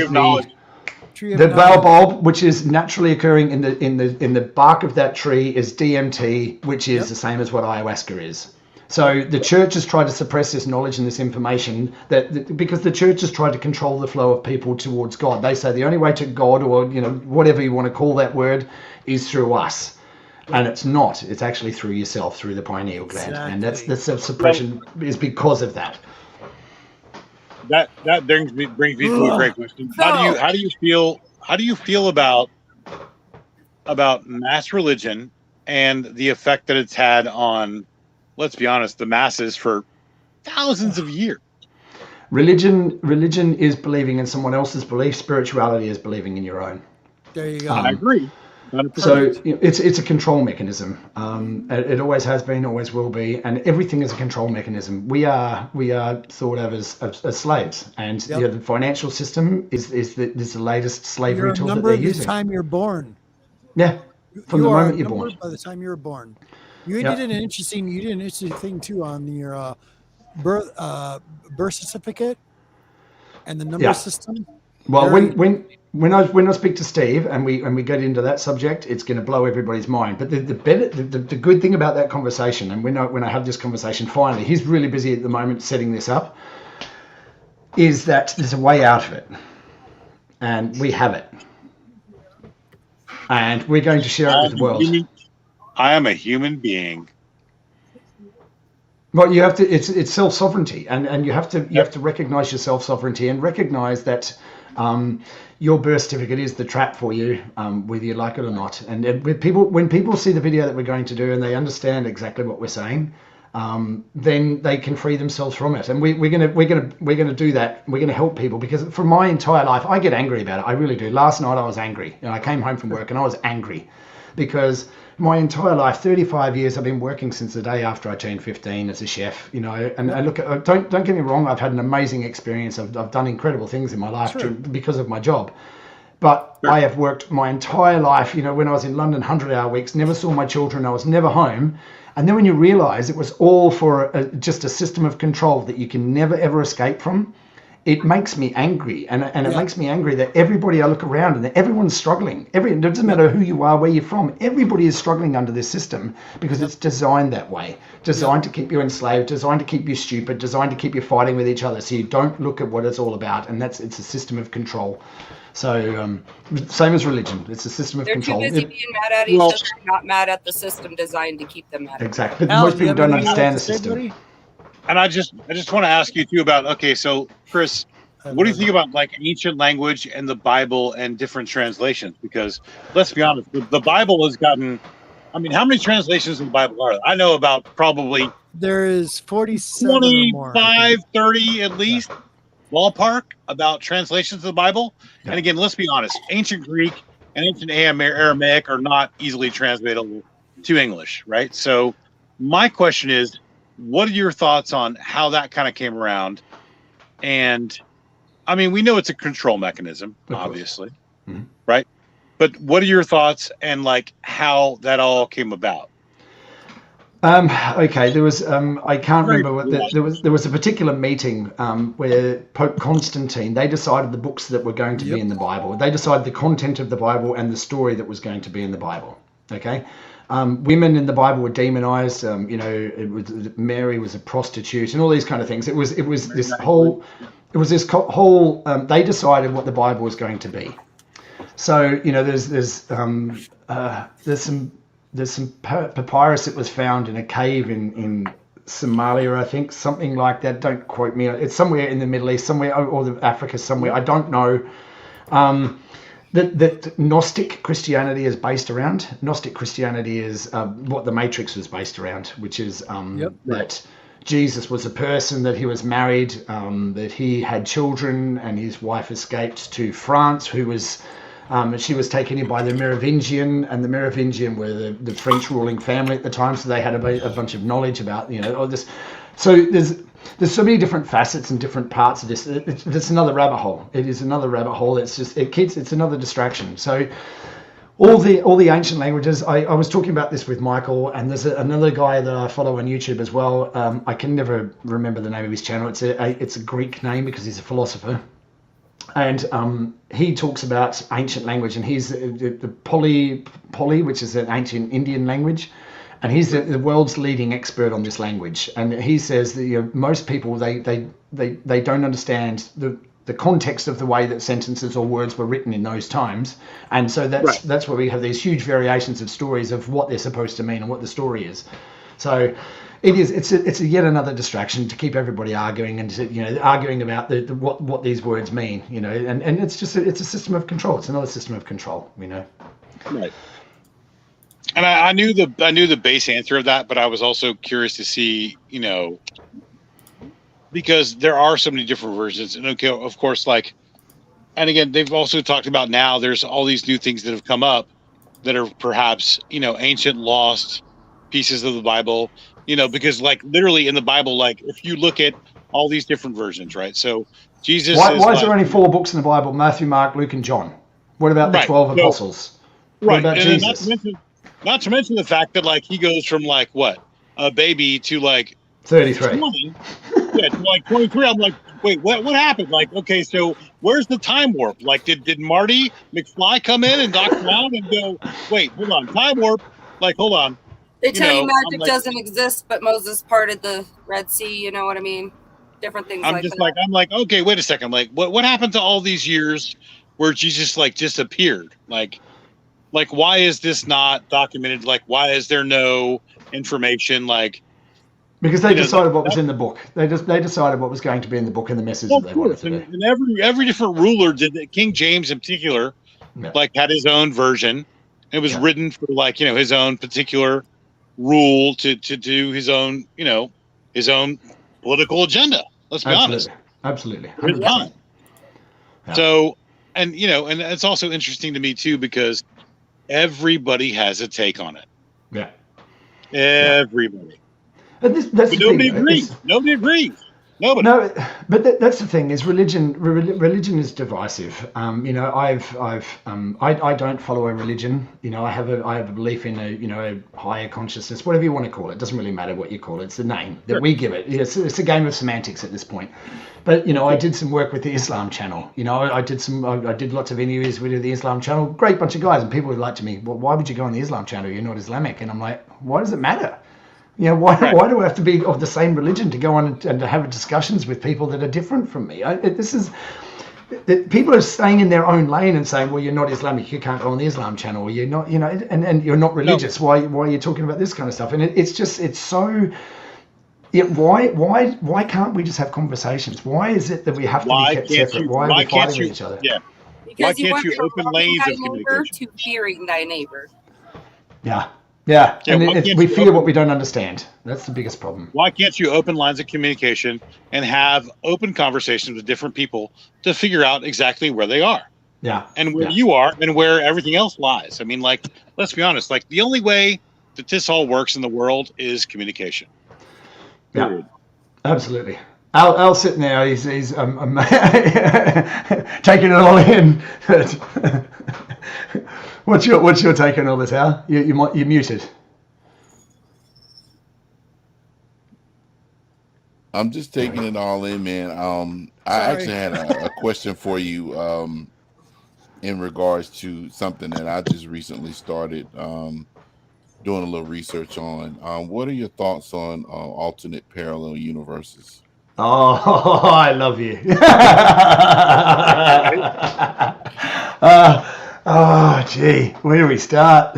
the baobab, which is naturally occurring in the bark of that tree, is DMT, which is the same as what ayahuasca is. So the church has tried to suppress this knowledge and this information because the church has tried to control the flow of people towards God. They say the only way to God, or whatever you want to call that word, is through us. And it's not. It's actually through yourself, through the pineal gland. Exactly. And that's the suppression is because of that. That brings me to a great question. How do you feel about mass religion and the effect that it's had on, let's be honest, the masses for thousands of years? Religion is believing in someone else's belief. Spirituality is believing in your own. There you go. I agree. 100%. So it's a control mechanism. It always has been, always will be, and everything is a control mechanism. We are thought of as slaves, and the financial system is the latest slavery tool that they're using. By the time you're born. Yeah, from the moment you're born. By the time you're born, you did an interesting thing too on your birth certificate and the number system. Well, when I speak to Steve and we get into that subject, it's going to blow everybody's mind. But the good thing about that conversation, and when I have this conversation, finally, he's really busy at the moment setting this up, is that there's a way out of it, and we have it, and we're going to share it with the world. I am a human being. Well, you have to. It's self-sovereignty, and you have to recognize your self-sovereignty and recognize that. Your birth certificate is the trap for you, whether you like it or not. And when people see the video that we're going to do and they understand exactly what we're saying, then they can free themselves from it. And we're gonna do that. We're gonna help people, because for my entire life, I get angry about it. I really do. Last night I was angry. I came home from work and I was angry because my entire life, 35 years, I've been working since the day after I turned 15 as a chef, and I look at, don't get me wrong, I've had an amazing experience. I've done incredible things in my life because of my job. But I have worked my entire life, when I was in London, 100-hour weeks, never saw my children, I was never home. And then when you realize it was all for just a system of control that you can never, ever escape from, it makes me angry, and it makes me angry that everybody, I look around and everyone's struggling. It doesn't matter who you are, where you're from. Everybody is struggling under this system because it's designed that way, designed to keep you enslaved, designed to keep you stupid, designed to keep you fighting with each other, so you don't look at what it's all about. And it's a system of control. So same as religion, it's a system of control. They're too busy being mad at each other, not mad at the system designed to keep them mad. Exactly. Most people don't understand the system. And I just want to ask you too about, so Chris, what do you think about like ancient language and the Bible and different translations? Because let's be honest, the Bible has gotten, how many translations in the Bible are there? I know about probably there is 47 25, 30 at least, ballpark, about translations of the Bible. Yeah. And again, let's be honest, ancient Greek and ancient Aramaic are not easily translatable to English, right? So my question is, what are your thoughts on how that kind of came around? And we know it's a control mechanism, obviously, right? But what are your thoughts and like how that all came about? Okay, there was I can't remember what there was a particular meeting where Pope Constantine, they decided the books that were going to be in the Bible. They decided the content of the Bible and the story that was going to be in the Bible. Okay. Women in the Bible were demonized. Mary was a prostitute and all these kind of things. It was this whole. They decided what the Bible was going to be. So there's some papyrus that was found in a cave in Somalia, I think, something like that. Don't quote me. It's somewhere in the Middle East, somewhere, or Africa, somewhere. I don't know. that Gnostic Christianity is based around. Gnostic Christianity is what the Matrix was based around, which is that Jesus was a person, that he was married, that he had children, and his wife escaped to France, who was she was taken in by the Merovingian, and the Merovingian were the French ruling family at the time, so they had a bunch of knowledge about all this. So there's so many different facets and different parts of this. It's another rabbit hole. It is another rabbit hole. It's another distraction. So all the ancient languages. I was talking about this with Michael, and there's another guy that I follow on YouTube as well. I can never remember the name of his channel. It's a Greek name because he's a philosopher. And he talks about ancient language, and he's the Pali, which is an ancient Indian language, and he's the world's leading expert on this language. And he says that most people they don't understand the context of the way that sentences or words were written in those times, and so that's where we have these huge variations of stories of what they're supposed to mean and what the story is. So it's a yet another distraction to keep everybody arguing and arguing about what these words mean, and it's just it's a system of control. It's another system of control, Right. And I knew the base answer of that, but I was also curious to see, because there are so many different versions, and of course, and again, they've also talked about now there's all these new things that have come up that are perhaps ancient lost pieces of the Bible, because literally in the Bible, if you look at all these different versions, right? So Jesus. Why is there only 4 books in the Bible? Matthew, Mark, Luke, and John. What about the 12 apostles? What about Jesus? Not to mention the fact that he goes from a baby to 33. 20, to 23. I'm like, wait, what happened? Okay, so where's the time warp? Did Marty McFly come in and dock around and go, wait, hold on, time warp? Hold on. They tell you magic doesn't exist, but Moses parted the Red Sea. You know what I mean? Different things. I'm like, okay, wait a second. What happened to all these years where Jesus disappeared? Why is this not documented? Why is there no information? Because they decided what was in the book. They decided what was going to be in the book and the message that they wanted to do. And every different ruler did that. King James in particular, had his own version. It was written for his own particular rule to do his own his own political agenda. Let's be honest. Absolutely. Yeah. So, and and it's also interesting to me too because everybody has a take on it. Yeah. Everybody. But nobody agrees. Nobody agrees. Nobody. No, but that's the thing is religion. Religion is divisive. I don't follow a religion. I have a belief in a higher consciousness, whatever you want to call it. It doesn't really matter what you call it. It's the name that we give it. It's a game of semantics at this point. But I did some work with the Islam channel. I did lots of interviews with the Islam channel. Great bunch of guys, and people would like to me. Well, why would you go on the Islam channel? You're not Islamic, and I'm like, why does it matter? Why do I have to be of the same religion to go on and to have discussions with people that are different from me? People are staying in their own lane and saying, well, you're not Islamic, you can't go on the Islam channel, or you're not, and you're not religious. No. Why are you talking about this kind of stuff? And it's so. Yeah, why can't we just have conversations? Why is it that we have to be kept separate? Why are we fighting with each other? Yeah. Because why can't you open lanes of communication to fearing thy neighbor? Yeah, and we fear what we don't understand. That's the biggest problem. Why can't you open lines of communication and have open conversations with different people to figure out exactly where they are? Yeah. And where you are and where everything else lies. I mean, let's be honest. The only way that this all works in the world is communication. Yeah, absolutely. Al's sitting there. He's taking it all in. What's your take on all this, Al? You're muted. I'm just taking it all in, man. I actually had a question for you in regards to something that I just recently started doing a little research on. What are your thoughts on alternate parallel universes? Oh, I love you. Oh, gee, where do we start?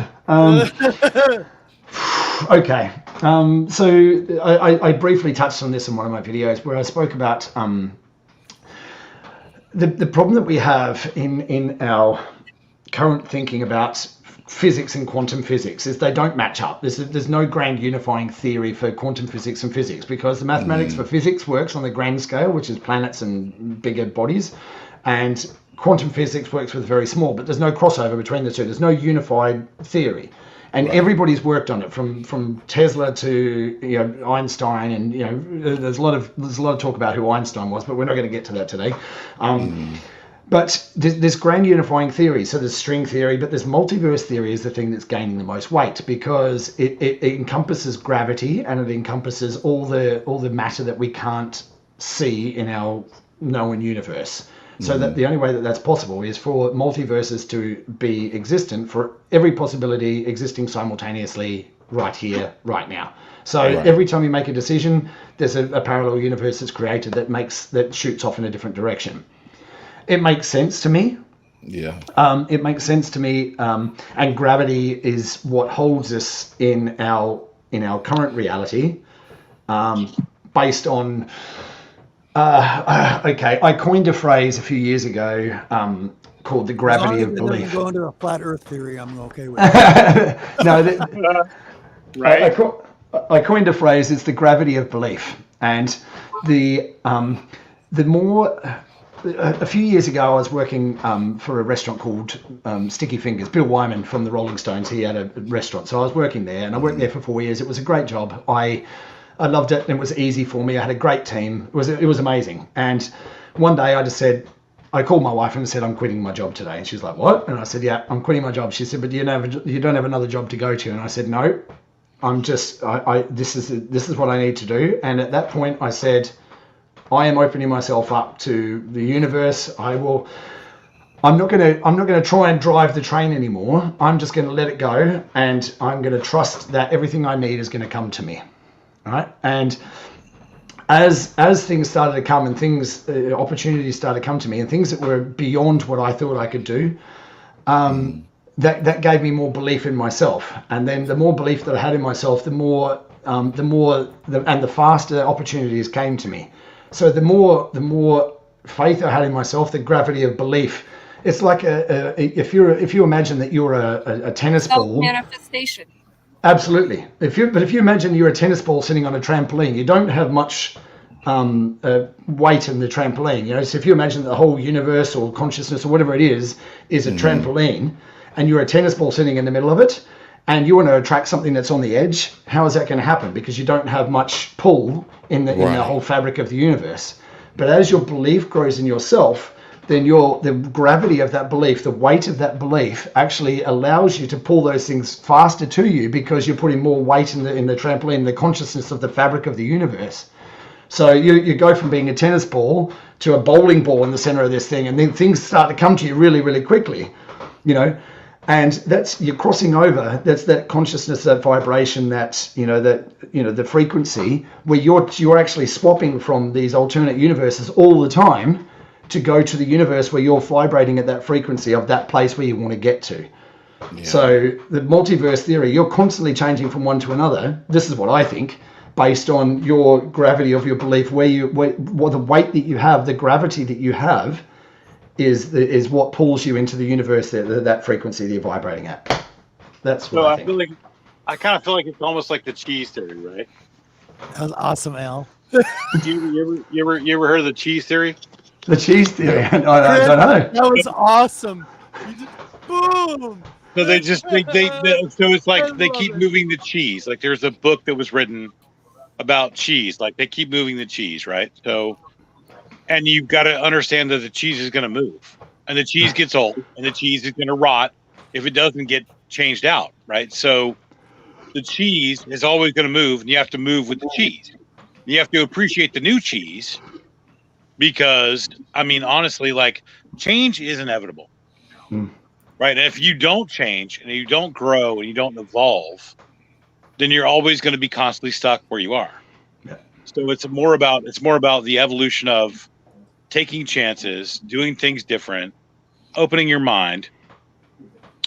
Okay, so I briefly touched on this in one of my videos where I spoke about the problem that we have in our current thinking about physics and quantum physics is they don't match up. There's no grand unifying theory for quantum physics and physics, because the mathematics for physics works on the grand scale, which is planets and bigger bodies, and quantum physics works with very small, but there's no crossover between the two. There's no unified theory. And everybody's worked on it, from Tesla to Einstein, and there's a lot of talk about who Einstein was, but we're not going to get to that today. But there's grand unifying theory. So there's string theory, but there's multiverse theory is the thing that's gaining the most weight, because it encompasses gravity, and it encompasses all the matter that we can't see in our known universe. So that the only way that that's possible is for multiverses to be existent, for every possibility existing simultaneously right here, right now. So every time you make a decision, there's a parallel universe that's created that shoots off in a different direction. It makes sense to me. Yeah. It makes sense to me. And gravity is what holds us in our current reality, based on. I coined a phrase a few years ago called the gravity of belief. As long as it doesn't go into a flat Earth theory, I'm okay with it. No, right. I coined a phrase. It's the gravity of belief, and the more. A few years ago, I was working for a restaurant called Sticky Fingers. Bill Wyman from the Rolling Stones, he had a restaurant. So I was working there, and I worked there for 4 years. It was a great job. I loved it, and it was easy for me. I had a great team. It was amazing. And one day I called my wife and said, I'm quitting my job today. And she was like, what? And I said, yeah, I'm quitting my job. She said, but you don't have another job to go to. And I said, no, this is what I need to do. And at that point I said, I am opening myself up to the universe. I'm not going to try and drive the train anymore. I'm just going to let it go, and I'm going to trust that everything I need is going to come to me. All right? And as things started to come, and opportunities started to come to me, and things that were beyond what I thought I could do, that gave me more belief in myself. And then the more belief that I had in myself, the faster opportunities came to me. So the more faith I had in myself, the gravity of belief. It's like if you imagine that you're a tennis ball. Manifestation. Absolutely. If you imagine you're a tennis ball sitting on a trampoline, you don't have much weight in the trampoline. So if you imagine the whole universe or consciousness or whatever it is a trampoline, and you're a tennis ball sitting in the middle of it, and you want to attract something that's on the edge, how is that going to happen? Because you don't have much pull in the whole fabric of the universe. But as your belief grows in yourself, then the gravity of that belief, the weight of that belief, actually allows you to pull those things faster to you, because you're putting more weight in the trampoline, the consciousness of the fabric of the universe. So you go from being a tennis ball to a bowling ball in the center of this thing, and then things start to come to you really, really quickly, And you're crossing over. That's that consciousness, that vibration, the frequency where you're actually swapping from these alternate universes all the time to go to the universe where you're vibrating at that frequency of that place where you want to get to. Yeah. So the multiverse theory, you're constantly changing from one to another. This is what I think, based on your gravity of your belief, where the weight that you have, the gravity that you have, is what pulls you into the universe, that frequency that you're vibrating at. That's what I think. I kind of feel like it's almost like the cheese theory, right? That was awesome, Al. You ever heard of the cheese theory? The cheese theory? I don't know. That was awesome. You just, boom. So so it's like they keep moving the cheese. Like there's a book that was written about cheese. Like they keep moving the cheese, right? So. And you've got to understand that the cheese is going to move, and the cheese gets old, and the cheese is going to rot if it doesn't get changed out, right? So the cheese is always going to move, and you have to move with the cheese. You have to appreciate the new cheese, because, honestly, like, change is inevitable, right? And if you don't change, and you don't grow, and you don't evolve, then you're always going to be constantly stuck where you are. Yeah. So it's more about the evolution of taking chances, doing things different, opening your mind,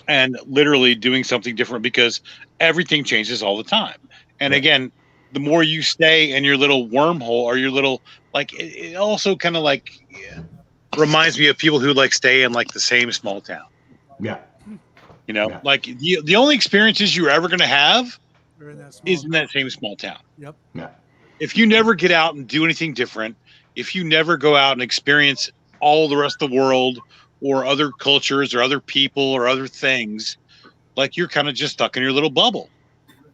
and literally doing something different, because everything changes all the time. And again, the more you stay in your little wormhole, or your little, like, it also kind of like reminds me of people who like stay in like the same small town. Yeah. You know, Yeah. like the only experiences you're ever going to have We're in that small is in that same small town. Yep. Yeah. If you never get out and do anything different, if you never go out and experience all the rest of the world or other cultures or other people or other things, like you're kind of just stuck in your little bubble.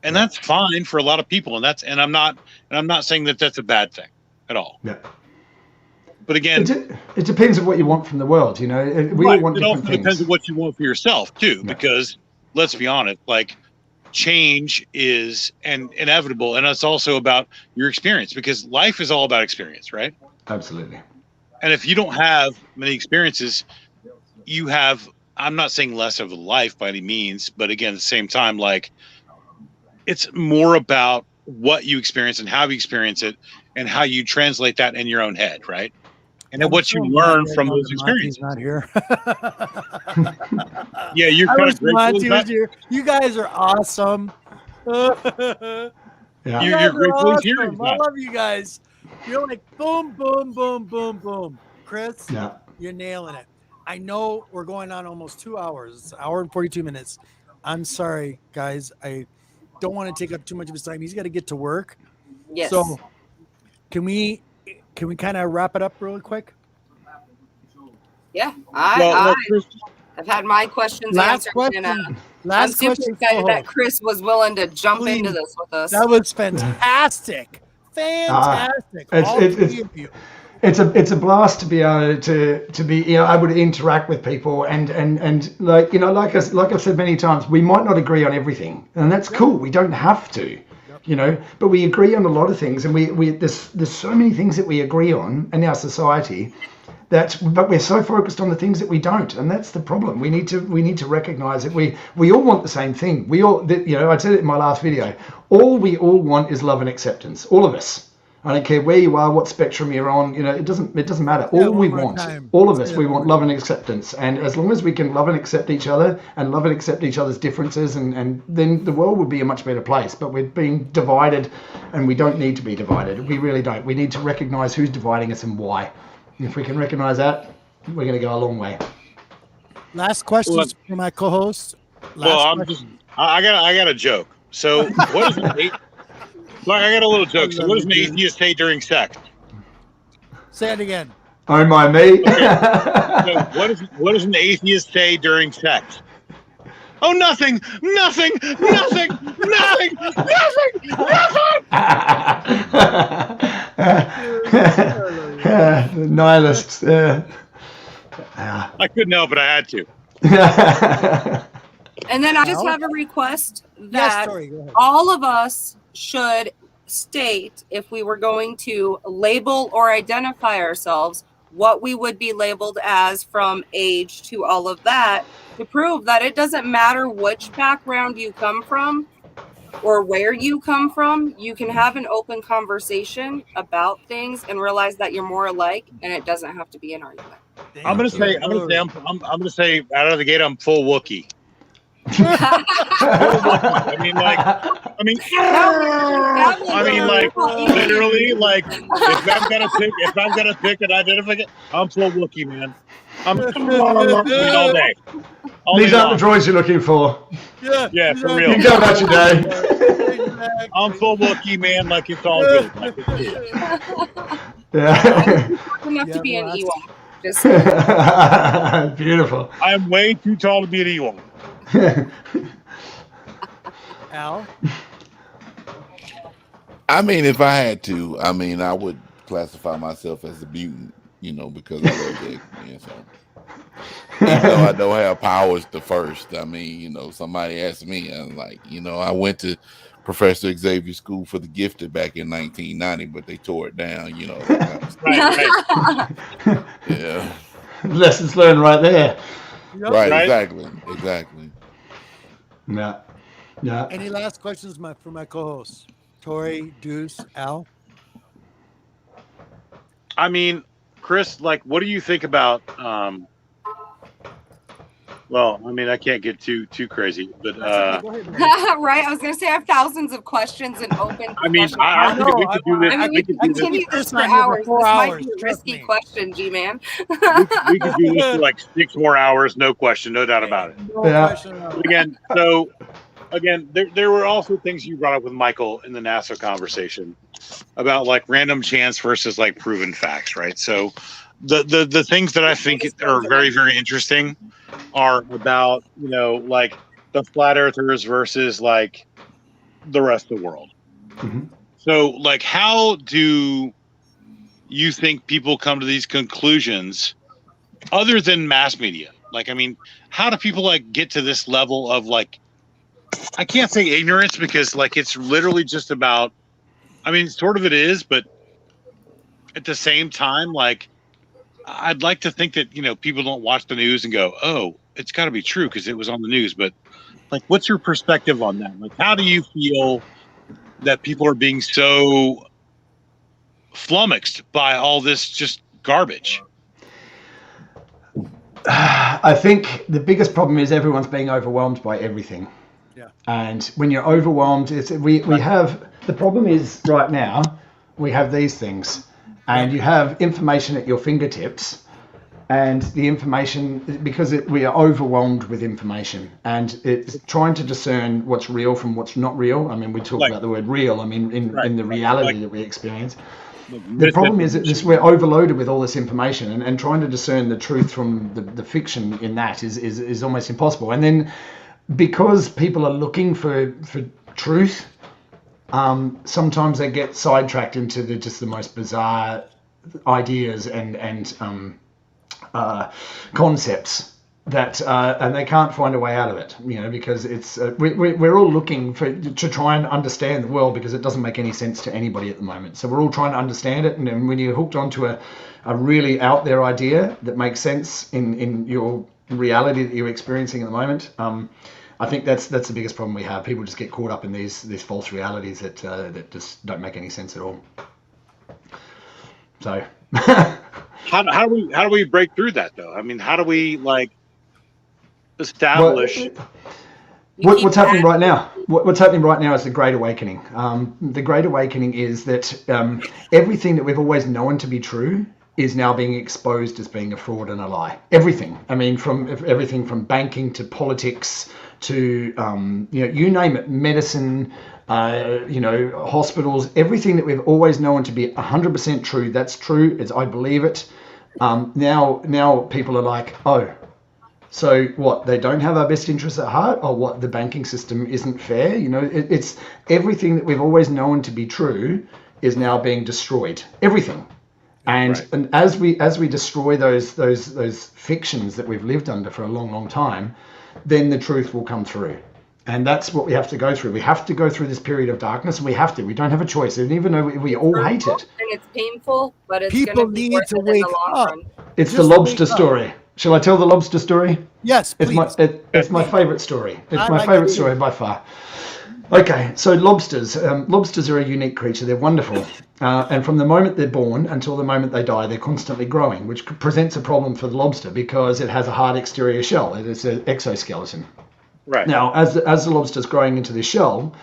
And Yeah. that's fine for a lot of people. And I'm not saying that that's a bad thing at all. Yeah. But again, it depends on what you want from the world. You know, we all want it different also things. depends on what you want for yourself too, Yeah. because let's be honest, like change is inevitable, and it's also about your experience, because life is all about experience, right? Absolutely. And if you don't have many experiences, you have, I'm not saying less of a life by any means, but again, at the same time, like it's more about what you experience and how you experience it and how you translate that in your own head, right? And then what you learn from those experiences. Not here. Yeah, you're I kind wish of grateful. Monty was here. You guys are awesome. Yeah. You're grateful he's here. Awesome. I love you guys. You're like boom, boom, boom, boom, boom. Chris, Yeah. you're nailing it. I know we're going on almost 2 hours. It's an hour and 42 minutes. I'm sorry, guys. I don't want to take up too much of his time. He's got to get to work. Yes. So can we kind of wrap it up really quick? Yeah. Chris, I've had my questions Last answered. question. And, Last I'm super question. excited that Chris was willing to jump into Please. this with us. That was fantastic. Fantastic. All three of you. It's a blast to be able to be able to interact with people and like like I've said many times, we might not agree on everything, and that's cool. We don't have to, but we agree on a lot of things, and we there's so many things that we agree on in our society. But we're so focused on the things that we don't, and that's the problem. We need to recognize that we all want the same thing. We all, I said it in my last video. All we all want is love and acceptance. All of us. I don't care where you are, what spectrum you're on. It doesn't matter. All we want, all of us, we want love and acceptance. And as long as we can love and accept each other and love and accept each other's differences, and then the world would be a much better place. But we're being divided, and we don't need to be divided. We really don't. We need to recognize who's dividing us and why. If we can recognize that, we're going to go a long way. Last questions for my co-host. I got a joke. So what is I got a little joke. So what does an atheist say during sex? Say it again. Oh my me. Okay. So what does an atheist say during sex? Oh, nothing. Nihilists. I couldn't help it. I had to. And then I just have a request that all of us should state, if we were going to label or identify ourselves, what we would be labeled as from age to all of that, to prove that it doesn't matter which background you come from or where you come from. You can have an open conversation about things and realize that you're more alike, and it doesn't have to be an argument. I'm gonna say out of the gate, I'm full Wookiee. Literally, like if I've got to pick an identification, I'm full Wookiee, man. I'm all day. These aren't the droids you're looking for. Yeah, for real. You can go about your day. I'm full Wookiee, man. Like it's all good. Like it's good. Yeah. Enough to be an Ewok. Beautiful. I'm way too tall to be an Ewok. Al? I mean, if I had to, I would classify myself as a mutant, because I love the X-Men. So, even though I don't have powers the first, somebody asked me, I'm like, I went to Professor Xavier School for the Gifted back in 1990, but they tore it down, Right. Yeah. Lessons learned right there. Right, exactly. Yeah. Any last questions for my co-hosts? Tori, Deuce, Al? I mean, Chris, like, what do you think about Well, I mean, I can't get too crazy, but That's okay. Go ahead, buddy. Right. I was going to say I have thousands of questions and open I mean, discussion. I know. think we could do this. I mean, We could we do could continue keep this this for on here for hours. 4 This might hours, be a trust risky me. question, G-Man. we could do this for like 6 more hours, no question, no doubt about it. No Yeah. question at all. Again, there were also things you brought up with Michael in the NASA conversation about like random chance versus like proven facts, right? So the things that I think are very, very interesting are about, like the flat earthers versus like the rest of the world. Mhm. So like, how do you think people come to these conclusions other than mass media? Like, I mean, how do people like get to this level of like, I can't say ignorance because like it's literally just about, I mean, sort of it is, but at the same time, like I'd like to think that, people don't watch the news and go, oh, it's got to be true because it was on the news. But like, what's your perspective on that? Like, how do you feel that people are being so flummoxed by all this just garbage? I think the biggest problem is everyone's being overwhelmed by everything. Yeah. And when you're overwhelmed, we have, the problem is right now, we have these things and you have information at your fingertips, and the information, because we are overwhelmed with information, and it's trying to discern what's real from what's not real. I mean, we talk about the word real. I mean, in the reality that we experience. The problem is that we're overloaded with all this information, and trying to discern the truth from the fiction in that is almost impossible. And then because people are looking for truth, sometimes they get sidetracked into just the most bizarre ideas and concepts that and they can't find a way out of it, because it's we're all looking to try and understand the world, because it doesn't make any sense to anybody at the moment. So we're all trying to understand it, and then when you're hooked onto a really out there idea that makes sense in your reality that you're experiencing at the moment, I think that's the biggest problem we have. People just get caught up in these false realities that just don't make any sense at all. So how do we break through that though? I mean, how do we like establish what's happening right now? What's happening right now is the Great Awakening. The Great Awakening is that everything that we've always known to be true is now being exposed as being a fraud and a lie. Everything. I mean, everything from banking to politics to you name it, medicine, hospitals, everything that we've always known to be 100% true. That's true. I believe it. Now people are like, oh, so what? They don't have our best interests at heart, or what? The banking system isn't fair. It's everything that we've always known to be true is now being destroyed. Everything. And as we destroy those fictions that we've lived under for a long, long time, then the truth will come through. And that's what we have to go through. We have to go through this period of darkness, and we have to. We don't have a choice. And even though we all hate it. And it's painful, but it's People going to be need worth to it in wake the long up. run. It's Just the lobster wake up. story. Shall I tell the lobster story? Yes, please. It's my favorite story. It's I my like favorite to story by far. Okay, so lobsters. Lobsters are a unique creature. They're wonderful. And from the moment they're born until the moment they die, they're constantly growing, which presents a problem for the lobster because it has a hard exterior shell. It is an exoskeleton. right Now, as the lobster's growing into this shell,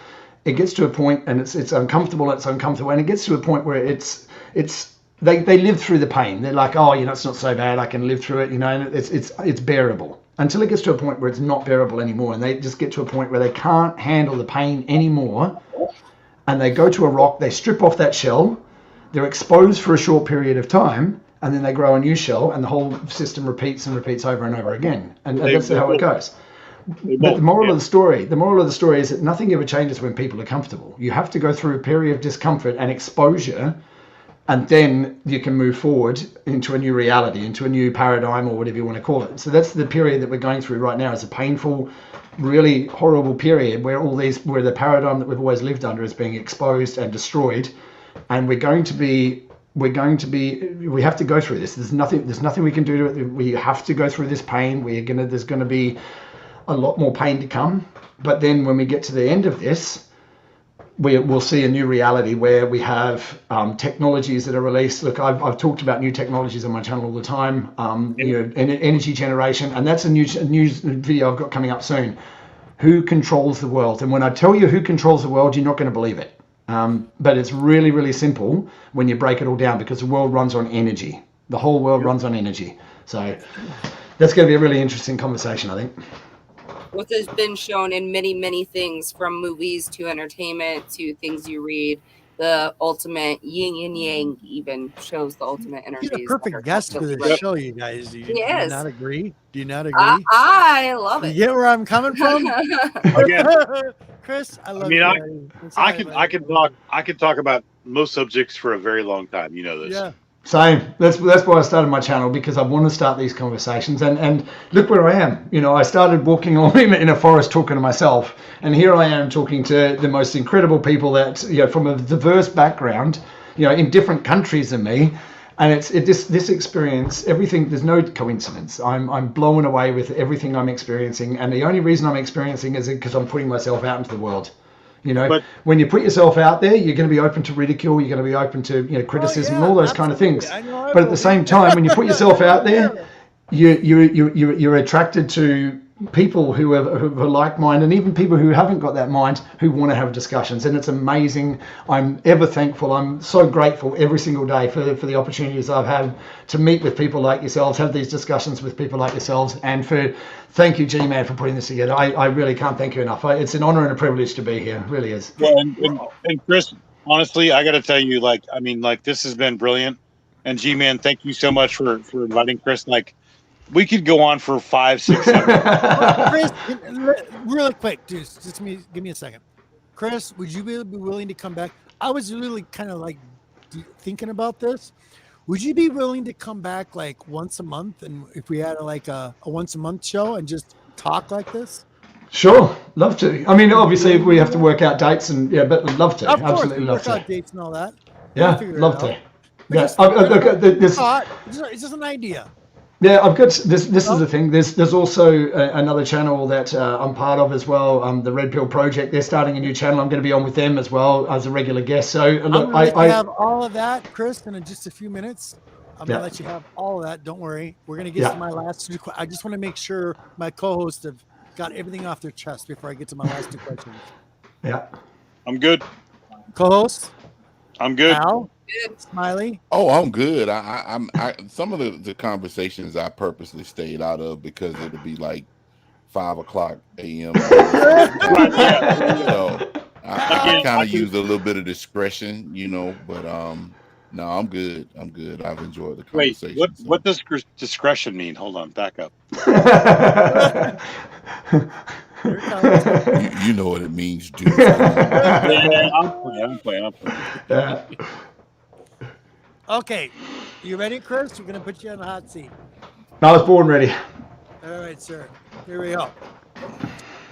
it gets to a point, and it's uncomfortable. And it gets to a point where they live through the pain. They're like, oh, it's not so bad. I can live through it. And it's bearable until it gets to a point where it's not bearable anymore, and they just get to a point where they can't handle the pain anymore, and they go to a rock. They strip off that shell. They're exposed for a short period of time, and then they grow a new shell, and the whole system repeats and repeats over and over again. And that's how it goes. But the moral of the story is that nothing ever changes when people are comfortable. You have to go through a period of discomfort and exposure, and then you can move forward into a new reality, into a new paradigm, or whatever you want to call it. So that's the period that we're going through right now. It's a painful, really horrible period where where the paradigm that we've always lived under is being exposed and destroyed, and we have to go through this. There's nothing we can do to it. We have to go through this pain. There's going to be a lot more pain to come. But then when we get to the end of this, we'll see a new reality where we have technologies that are released. Look, I've talked about new technologies on my channel all the time. Energy generation, and that's a news video I've got coming up soon. Who controls the world? And when I tell you who controls the world, you're not going to believe it. But it's really, really simple when you break it all down, because the world runs on energy. The whole world runs on energy. So that's going to be a really interesting conversation, I think. What has been shown in many, many things, from movies to entertainment to things you read, the ultimate yin and yang even shows the ultimate energies. He's a perfect guest for this show, you guys. Do you not agree? Do you not agree? I love it. You get where I'm coming from? Again, Chris, I love you. I can talk about most subjects for a very long time. You know this. Yeah. Same. That's why I started my channel, because I want to start these conversations. And look where I am. I started walking along in a forest talking to myself, and here I am talking to the most incredible people that from a diverse background, in different countries than me. And this experience, everything. There's no coincidence. I'm blown away with everything I'm experiencing, and the only reason I'm experiencing is because I'm putting myself out into the world. But when you put yourself out there, you're going to be open to ridicule. You're going to be open to criticism, and all those kind of things. But at the same time, when you put yourself out there, you're attracted to people who are like mind, and even people who haven't got that mind, who want to have discussions. And it's amazing. I'm ever thankful. I'm so grateful every single day for the opportunities I've had to meet with people like yourselves, have these discussions with people like yourselves, and thank you, G-Man, for putting this together. I really can't thank you enough. It's an honor and a privilege to be here. It really is. Well, and Chris, honestly, I got to tell you, this has been brilliant. And G-Man, thank you so much for inviting Chris. We could go on for 5, 6, 7. Chris, really quick, dude, just give me a second. Chris, would you be willing to come back? I was really kind of thinking about this. Would you be willing to come back once a month, and if we had a once a month show and just talk like this? Sure, love to. I mean, obviously we have to work out dates, but we'd love to. Of course, absolutely love work to. out dates and all that. Yeah, love to. Yeah, it's just an idea. Yeah, I've got this. This is the thing. There's also another channel that I'm part of as well. The Red Pill Project. They're starting a new channel. I'm going to be on with them as well as a regular guest. So look, I have all of that, Chris, in just a few minutes. I'm going to let you have all of that. Don't worry. We're going to get to my last two. I just want to make sure my co-hosts have got everything off their chest before I get to my last two questions. Yeah, I'm good. Co-host, I'm good. Al, Smiley. Oh, I'm good. I'm some of the conversations I purposely stayed out of because it'll be 5:00 a.m. So I kind of used a little bit of discretion, but no, I'm good. I've enjoyed the conversation. Wait, what does discretion mean? Hold on, back up. You know what it means, dude. I'm playing. Okay, you ready, Chris? We're going to put you on the hot seat. I was born ready. All right, sir. Here we go.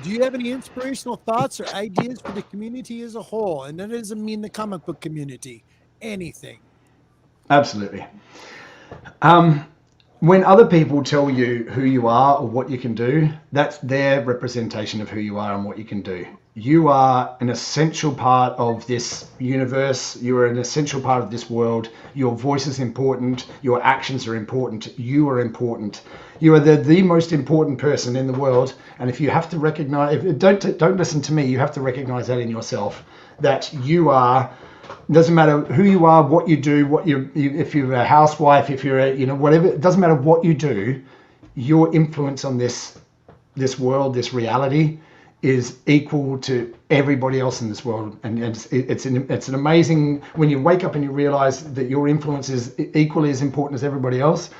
Do you have any inspirational thoughts or ideas for the community as a whole? And that doesn't mean the comic book community. Anything. Absolutely. When other people tell you who you are or what you can do, that's their representation of who you are and what you can do. You are an essential part of this universe. You are an essential part of this world. Your voice is important. Your actions are important. You are important. You are the most important person in the world. And if you have to recognize, don't listen to me. You have to recognize that in yourself, that you are. It doesn't matter who you are, what you do, if you're a housewife, if you're whatever. It doesn't matter what you do. Your influence on this world, this reality, is equal to everybody else in this world, and it's an amazing, when you wake up and you realize that your influence is equally as important as everybody else.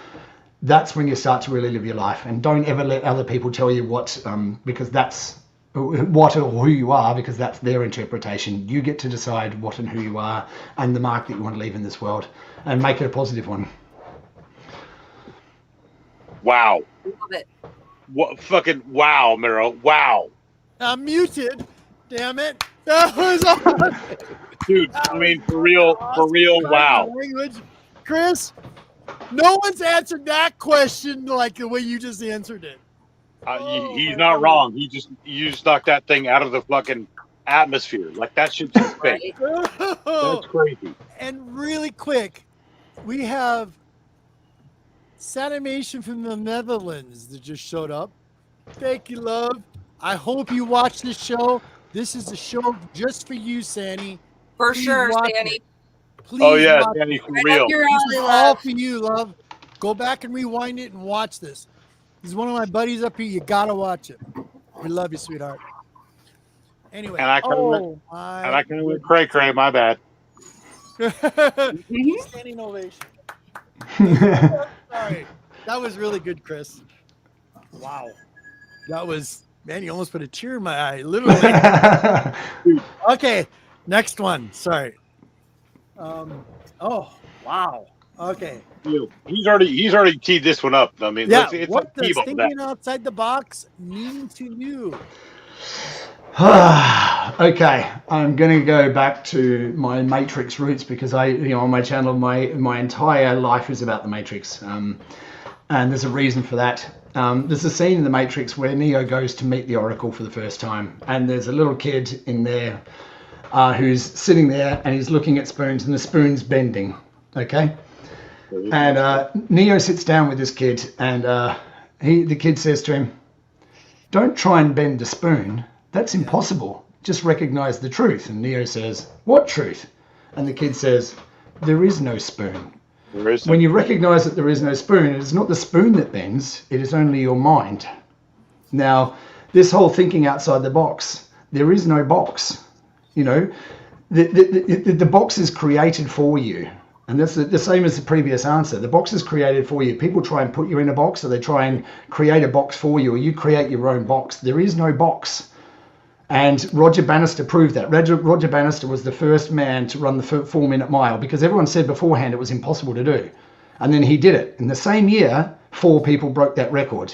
That's when you start to really live your life, and don't ever let other people tell you what because that's what or who you are, because that's their interpretation. You get to decide what and who you are and the mark that you want to leave in this world, and make it a positive one. Wow. Love it. What fucking wow, Miro. Wow. I'm muted. Damn it. That was awesome. Dude, I mean, for real, wow. Language. Chris, no one's answered that question like the way you just answered it. He's not wrong. You just knocked that thing out of the atmosphere. Like that shit's just fake. Right? That's crazy. And really quick, we have Sanimation from the Netherlands that just showed up. Thank you, love. I hope you watch this show. This is a show just for you, Sandy. For Please sure, watch Sandy. it. Please Oh yeah, watch Danny, it. for Right real. up your This is alley, all love. for you, love. Go back and rewind it and watch this. He's one of my buddies up here. You gotta watch it. We love you, sweetheart. Anyway, And I can my with Cray Cray. My bad. Mhm. standing ovation. Sorry, that was really good, Chris. Wow, that was, man. You almost put a tear in my eye, literally. Okay, next one. Sorry. Oh wow. Okay. He's already teed this one up. I mean, Yeah. it's What like does Tebow with that. thinking outside the box mean to you? Okay, I'm going to go back to my Matrix roots because on my channel, my entire life is about the Matrix, and there's a reason for that. There's a scene in the Matrix where Neo goes to meet the Oracle for the first time, and there's a little kid in there who's sitting there and he's looking at spoons, and the spoon's bending. Okay, and Neo sits down with this kid, and the kid says to him, "Don't try and bend a spoon. That's impossible. Just recognize the truth." And Neo says, "What truth?" And the kid says, "There is no spoon." When you recognize that there is no spoon, it is not the spoon that bends, it is only your mind. Now, this whole thinking outside the box, there is no box. The box is created for you. And that's the same as the previous answer. The box is created for you. People try and put you in a box, or they try and create a box for you, or you create your own box. There is no box. And Roger Bannister proved that. Roger Bannister was the first man to run the 4-minute mile because everyone said beforehand it was impossible to do. And then he did it. In the same year, 4 people broke that record.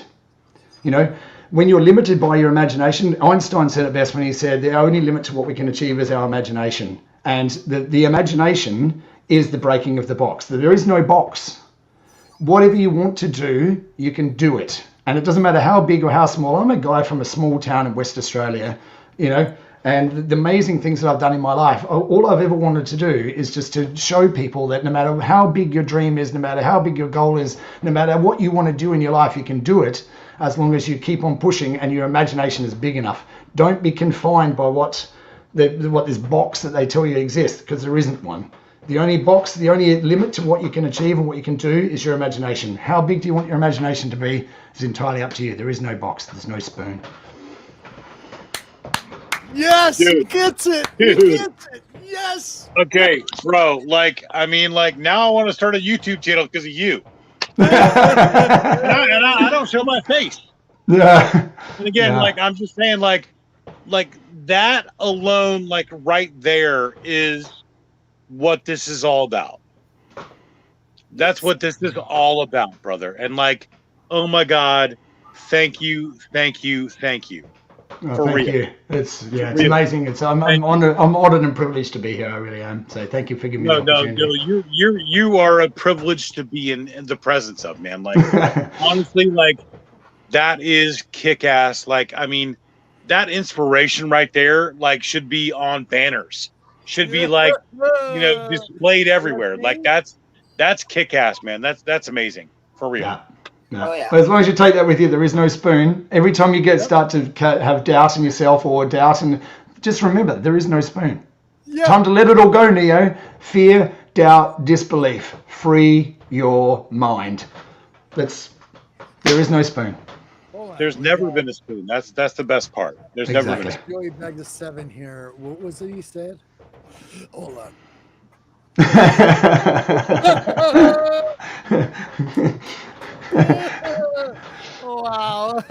When you're limited by your imagination, Einstein said it best when he said the only limit to what we can achieve is our imagination. And the imagination is the breaking of the box. There is no box. Whatever you want to do, you can do it. And it doesn't matter how big or how small. I'm a guy from a small town in West Australia, and the amazing things that I've done in my life, all I've ever wanted to do is just to show people that no matter how big your dream is, no matter how big your goal is, no matter what you want to do in your life, you can do it as long as you keep on pushing and your imagination is big enough. Don't be confined by what this box that they tell you exists, because there isn't one. The only limit to what you can achieve and what you can do is your imagination. How big do you want your imagination to be is entirely up to you. There is no box. There's no spoon. Yes, he gets it. He gets it. Yes. Okay, bro. Now I want to start a YouTube channel because of you. and I don't show my face. Yeah. And again, Yeah. I'm just saying, that alone, right there is what this is all about. That's what this is all about, brother. And oh my God, thank you. Thank you. Real. It's amazing. I'm honored and privileged to be here. I really am. So thank you for giving me the opportunity. You are a privilege to be in the presence of, man. Honestly, that is kick ass. That inspiration right there, should be on banners. Should be displayed everywhere. That's kick ass, man. That's amazing. For real. Yeah. Oh, yeah. But as long as you take that with you, there is no spoon. Every time you start to have doubt in yourself or doubt, and just remember, there is no spoon. Yeah. Time to let it all go, Neo. Fear, doubt, disbelief. Free your mind. There is no spoon. There's never been a spoon. That's the best part. There's never been a spoon. Joey back to 7 here. What was it he said? Hold on. Oh, wow.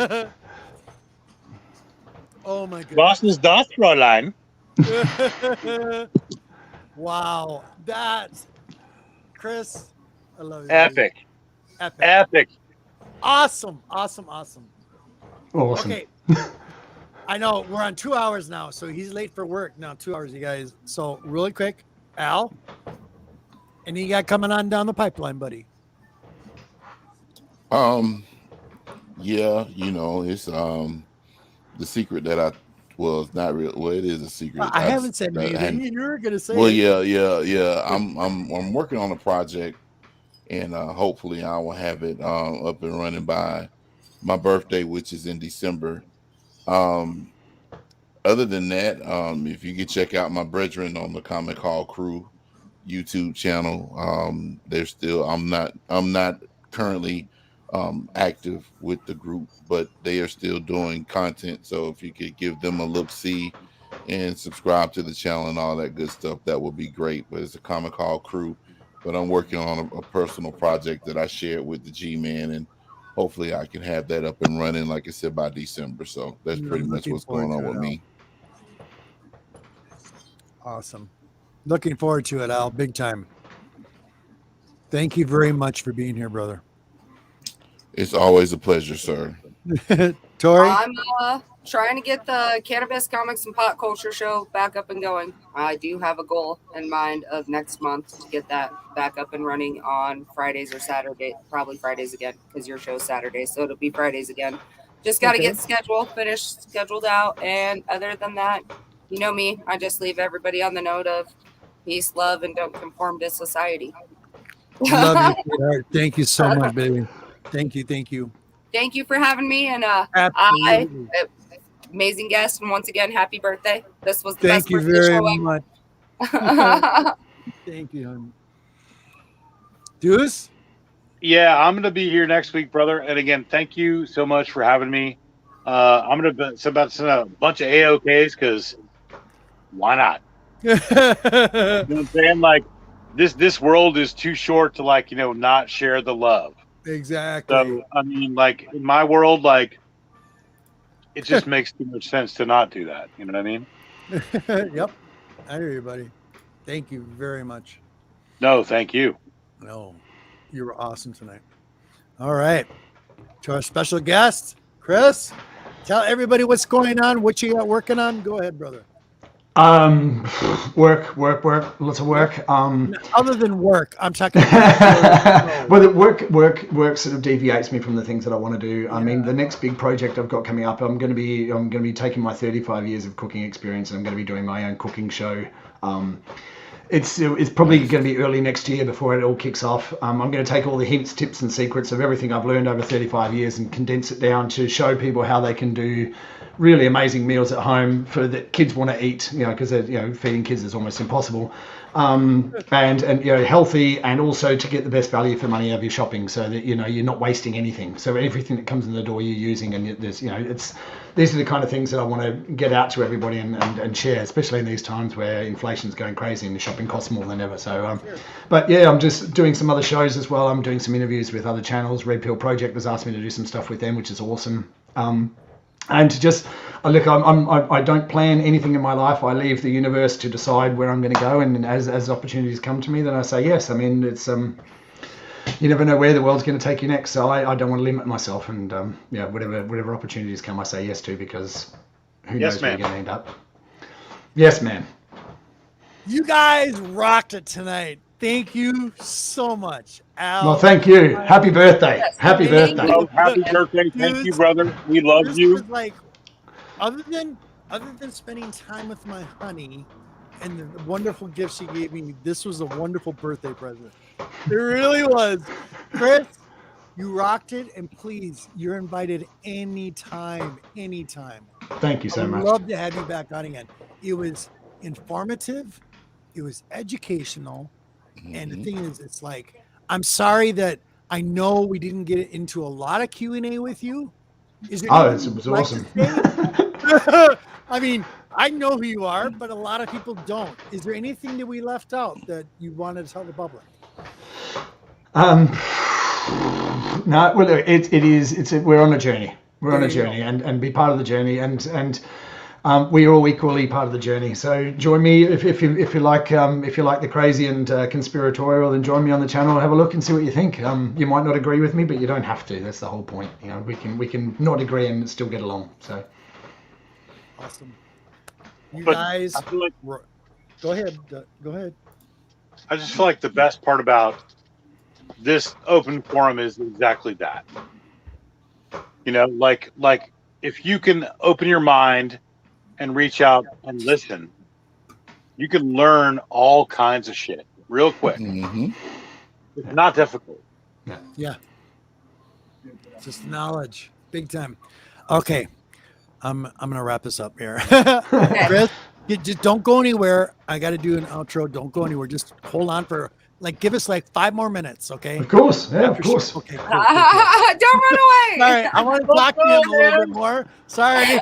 Oh my goodness. Boston's Das Fräulein. Wow. That's Chris. I love you. Epic. Awesome. Awesome. Okay. I know we're on 2 hours now, so he's late for work now. 2 hours, you guys. So really quick, Al, and you got coming on down the pipeline, buddy. Yeah, it's the secret that I Well, it's not real. Well, it is a secret. I haven't said anything. You're gonna say well, it. yeah. I'm working on a project, and hopefully I will have it up and running by my birthday, which is in December. Um, Other than that, if you could check out my brethren on the Comic Hall Crew YouTube channel, I'm not currently active with the group, but they are still doing content. So if you could give them a look see and subscribe to the channel and all that good stuff, that would be great. But it's a Comic Hall Crew, but I'm working on a personal project that I shared with the G-Man, and hopefully I can have that up and running, like I said, by December. So that's I'm pretty much looking what's forward going on to it, with Al. me. Awesome. Looking forward to it, Al. Big time. Thank you very much for being here, brother. It's always a pleasure, sir. Tori? I'm trying to get the Cannabis Comics and Pop Culture Show back up and going. I do have a goal in mind of next month to get that back up and running on Fridays or Saturday, probably Fridays again, because your show's Saturday, so it'll be Fridays again. Just got to get scheduled out, and other than that, you know me, I just leave everybody on the note of peace, love, and don't conform to society. Love you, sweetheart. Thank you so much, baby. Thank you. Thank you for having me, and Absolutely. amazing guest, and once again, happy birthday. This was the Thank best you birthday very show much. ever. Thank you, honey. Deuce? Yeah, I'm going to be here next week, brother. And again, thank you so much for having me. I'm going to about to send out a bunch of AOKs because why not? You know what I'm saying? Like this world is too short to not share the love. Exactly. So I mean, like in my world, like it just makes too much sense to not do that. You know what I mean? Yep. I hear you, buddy. Thank you very much. No, thank you. No, you were awesome tonight. All right. To our special guest, Chris, tell everybody what's going on, what you got working on. Go ahead, brother. Work, lots of work. Other than work, I'm talking about well, the work sort of deviates me from the things that I want to do. I mean, the next big project I've got coming up, I'm going to be taking my 35 years of cooking experience, and I'm going to be doing my own cooking show. It's probably going to be early next year before it all kicks off. I'm going to take all the hints, tips, and secrets of everything I've learned over 35 years and condense it down to show people how they can do really amazing meals at home for that kids want to eat, because feeding kids is almost impossible, and healthy, and also to get the best value for money out of your shopping, so that you're not wasting anything. So everything that comes in the door you're using, and there's these are the kind of things that I want to get out to everybody and share, especially in these times where inflation's going crazy and the shopping costs more than ever. So, but yeah, I'm just doing some other shows as well. I'm doing some interviews with other channels. Red Pill Project has asked me to do some stuff with them, which is awesome. And to just look, I don't plan anything in my life. I leave the universe to decide where I'm going to go, and as opportunities come to me, then I say yes. I mean, it's you never know where the world's going to take you next, so I don't want to limit myself, and whatever opportunities come, I say yes to, because who knows where you're going to end up. Yes, man. You guys rocked it tonight. Thank you so much, Al. Well, thank you. Happy birthday. Happy birthday. Oh, happy birthday. Thank you, brother. We love you. Was like, other than spending time with my honey and the wonderful gifts she gave me, this was a wonderful birthday present. It really was. Chris, you rocked it, and please, you're invited anytime. Thank you so much. I'd love to have you back on again. It was informative. It was educational. And the thing is, it's like, I'm sorry that I know we didn't get into a lot of Q&A with you. Is there it was awesome. I mean, I know who you are, but a lot of people don't. Is there anything that we left out that you wanted to tell the public? No, well, we're on a journey. We're on a journey, and be part of the journey, and we are all equally part of the journey. So join me if you like the crazy and conspiratorial, then join me on the channel. Have a look and see what you think. You might not agree with me, but you don't have to. That's the whole point. We can not agree and still get along. So awesome. Guys, go ahead. I just feel like the best part about this open forum is exactly that. Like if you can open your mind and reach out and listen, you can learn all kinds of shit real quick. Mm-hmm. It's not difficult. Yeah. Just knowledge. Big time. Okay. I'm gonna wrap this up here. Chris, just don't go anywhere. I gotta do an outro. Don't go anywhere. Just hold on for give us 5 more minutes, okay? Of course. Yeah, of course. Okay, cool. Don't run away. Sorry, I want to talk to you a little bit more. Sorry.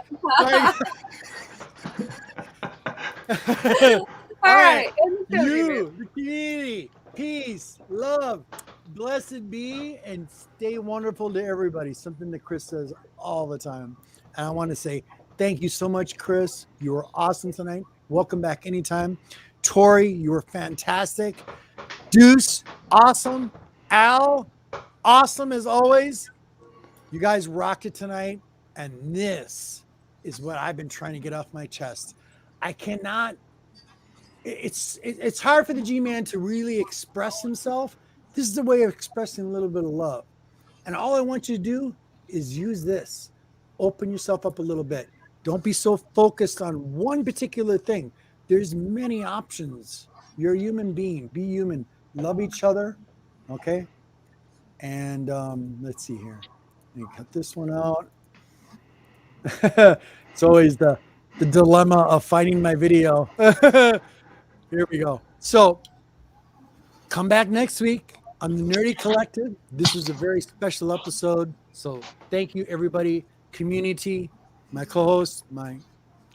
All right. You, the community, peace, love, blessed be, and stay wonderful to everybody. Something that Chris says all the time. And I want to say thank you so much, Chris. You were awesome tonight. Welcome back anytime. Tori, you were fantastic. Deuce, awesome. Al, awesome as always. You guys rocked it tonight. And this is what I've been trying to get off my chest. I cannot. It's hard for the G-Man to really express himself. This is a way of expressing a little bit of love. And all I want you to do is use this. Open yourself up a little bit. Don't be so focused on one particular thing. There's many options. You're a human being. Be human. Love each other. Okay? And let's see here. Let me cut this one out. It's always the dilemma of finding my video. Here we go. So come back next week on the Nerdy Collective. This was a very special episode. So thank you, everybody, community, my co-host, my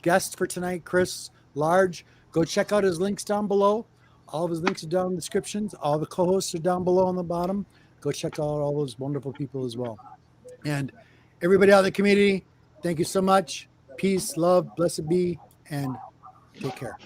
guest for tonight, Chris Large. Go check out his links down below. All of his links are down in the descriptions. All the co-hosts are down below on the bottom. Go check out all those wonderful people as well. And everybody out in the community, thank you so much. Peace, love, blessed be, and take care.